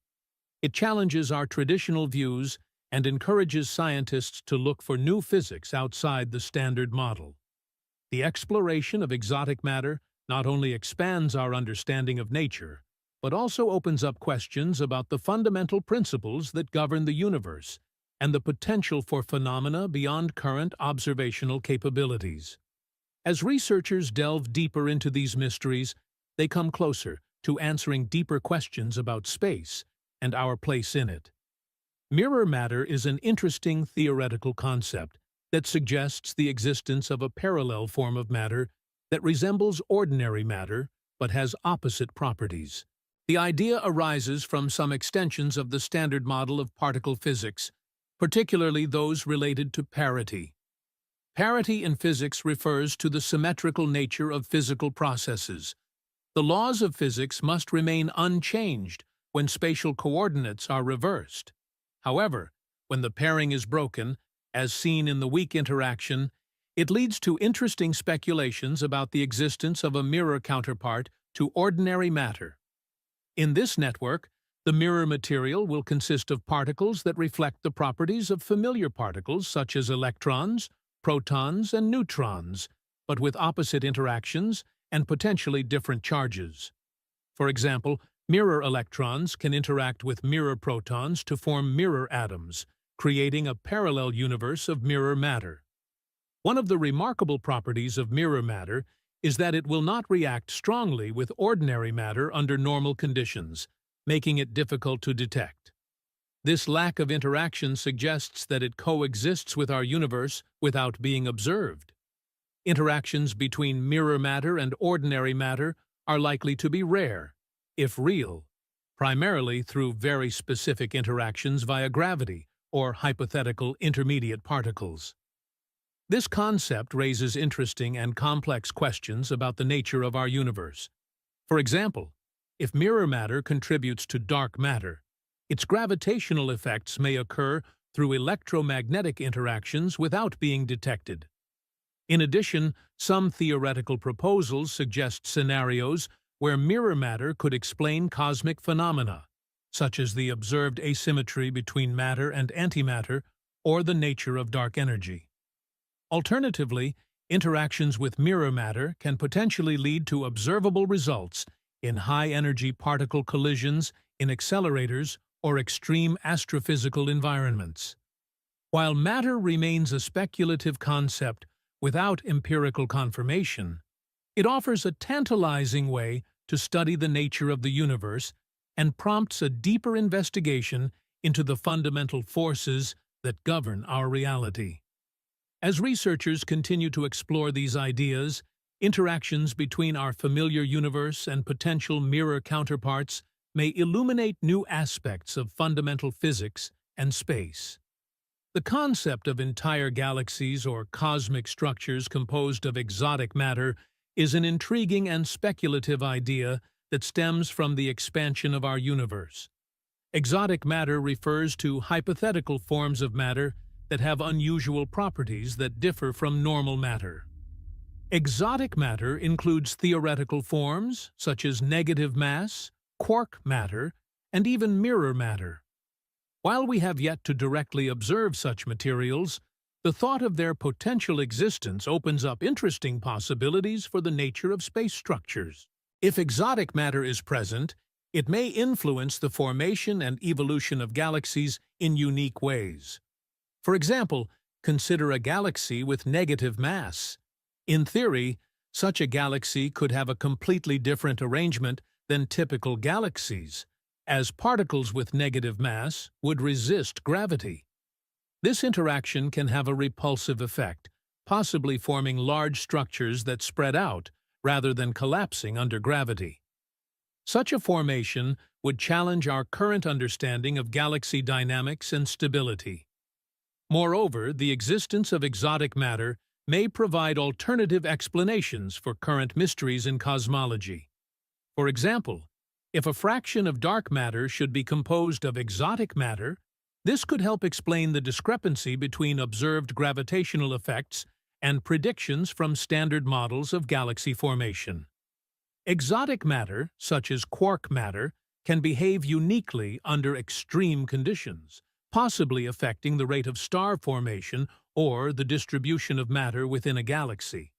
It challenges our traditional views and encourages scientists to look for new physics outside the standard model. The exploration of exotic matter not only expands our understanding of nature, but also opens up questions about the fundamental principles that govern the universe and the potential for phenomena beyond current observational capabilities. As researchers delve deeper into these mysteries, they come closer to answering deeper questions about space and our place in it. Mirror matter is an interesting theoretical concept that suggests the existence of a parallel form of matter that resembles ordinary matter but has opposite properties. The idea arises from some extensions of the standard model of particle physics, particularly those related to parity. Parity in physics refers to the symmetrical nature of physical processes. The laws of physics must remain unchanged when spatial coordinates are reversed. However, when the pairing is broken, as seen in the weak interaction, it leads to interesting speculations about the existence of a mirror counterpart to ordinary matter. In this network, the mirror material will consist of particles that reflect the properties of familiar particles such as electrons, protons, and neutrons, but with opposite interactions and potentially different charges. For example, mirror electrons can interact with mirror protons to form mirror atoms, creating a parallel universe of mirror matter. One of the remarkable properties of mirror matter is that it will not react strongly with ordinary matter under normal conditions, making it difficult to detect. This lack of interaction suggests that it coexists with our universe without being observed. Interactions between mirror matter and ordinary matter are likely to be rare, if real, primarily through very specific interactions via gravity or hypothetical intermediate particles. This concept raises interesting and complex questions about the nature of our universe. For example, if mirror matter contributes to dark matter, its gravitational effects may occur through electromagnetic interactions without being detected. In addition, some theoretical proposals suggest scenarios where mirror matter could explain cosmic phenomena, such as the observed asymmetry between matter and antimatter or the nature of dark energy. Alternatively, interactions with mirror matter can potentially lead to observable results in high-energy particle collisions in accelerators or extreme astrophysical environments. While matter remains a speculative concept without empirical confirmation, it offers a tantalizing way to study the nature of the universe and prompts a deeper investigation into the fundamental forces that govern our reality. As researchers continue to explore these ideas, interactions between our familiar universe and potential mirror counterparts may illuminate new aspects of fundamental physics and space. The concept of entire galaxies or cosmic structures composed of exotic matter is an intriguing and speculative idea that stems from the expansion of our universe. Exotic matter refers to hypothetical forms of matter that have unusual properties that differ from normal matter. Exotic matter includes theoretical forms such as negative mass, quark matter, and even mirror matter. While we have yet to directly observe such materials, the thought of their potential existence opens up interesting possibilities for the nature of space structures. If exotic matter is present, it may influence the formation and evolution of galaxies in unique ways. For example, consider a galaxy with negative mass. In theory, such a galaxy could have a completely different arrangement than typical galaxies, as particles with negative mass would resist gravity. This interaction can have a repulsive effect, possibly forming large structures that spread out rather than collapsing under gravity. Such a formation would challenge our current understanding of galaxy dynamics and stability. Moreover, the existence of exotic matter may provide alternative explanations for current mysteries in cosmology. For example, if a fraction of dark matter should be composed of exotic matter, this could help explain the discrepancy between observed gravitational effects and predictions from standard models of galaxy formation. Exotic matter, such as quark matter, can behave uniquely under extreme conditions, possibly affecting the rate of star formation or the distribution of matter within a galaxy.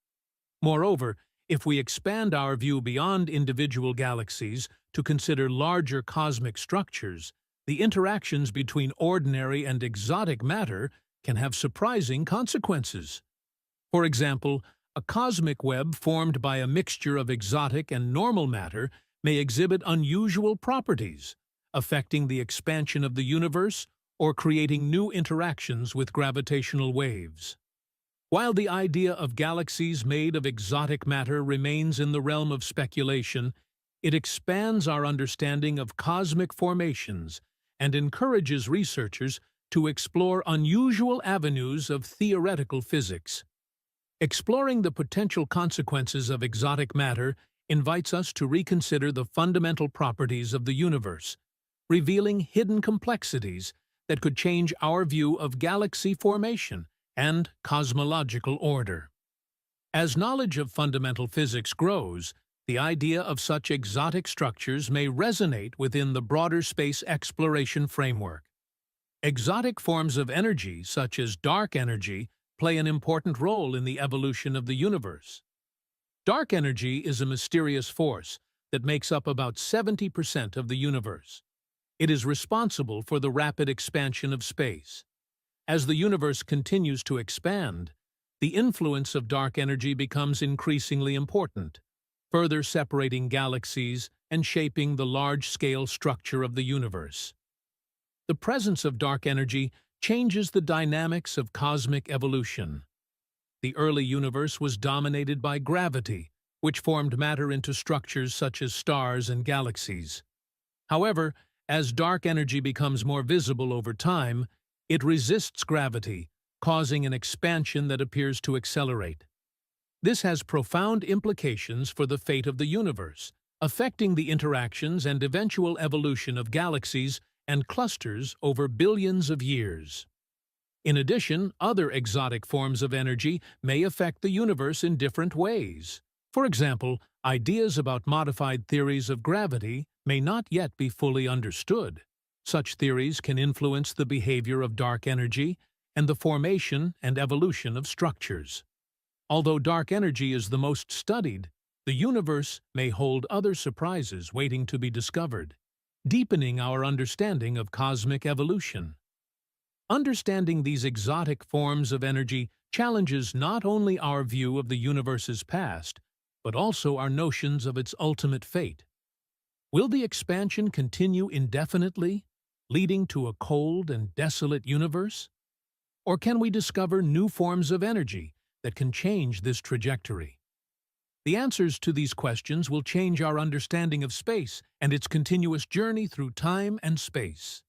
Moreover, if we expand our view beyond individual galaxies to consider larger cosmic structures, the interactions between ordinary and exotic matter can have surprising consequences. For example, a cosmic web formed by a mixture of exotic and normal matter may exhibit unusual properties, affecting the expansion of the universe or creating new interactions with gravitational waves. While the idea of galaxies made of exotic matter remains in the realm of speculation, it expands our understanding of cosmic formations and encourages researchers to explore unusual avenues of theoretical physics. Exploring the potential consequences of exotic matter invites us to reconsider the fundamental properties of the universe, revealing hidden complexities that could change our view of galaxy formation and cosmological order. As knowledge of fundamental physics grows, the idea of such exotic structures may resonate within the broader space exploration framework. Exotic forms of energy, such as dark energy, play an important role in the evolution of the universe. Dark energy is a mysterious force that makes up about 70% of the universe. It is responsible for the rapid expansion of space. As the universe continues to expand, the influence of dark energy becomes increasingly important, further separating galaxies and shaping the large-scale structure of the universe. The presence of dark energy changes the dynamics of cosmic evolution. The early universe was dominated by gravity, which formed matter into structures such as stars and galaxies. However, as dark energy becomes more visible over time, it resists gravity, causing an expansion that appears to accelerate. This has profound implications for the fate of the universe, affecting the interactions and eventual evolution of galaxies and clusters over billions of years. In addition, other exotic forms of energy may affect the universe in different ways. For example, ideas about modified theories of gravity may not yet be fully understood. Such theories can influence the behavior of dark energy and the formation and evolution of structures. Although dark energy is the most studied, the universe may hold other surprises waiting to be discovered, deepening our understanding of cosmic evolution. Understanding these exotic forms of energy challenges not only our view of the universe's past, but also our notions of its ultimate fate. Will the expansion continue indefinitely, leading to a cold and desolate universe? Or can we discover new forms of energy that can change this trajectory? The answers to these questions will change our understanding of space and its continuous journey through time and space.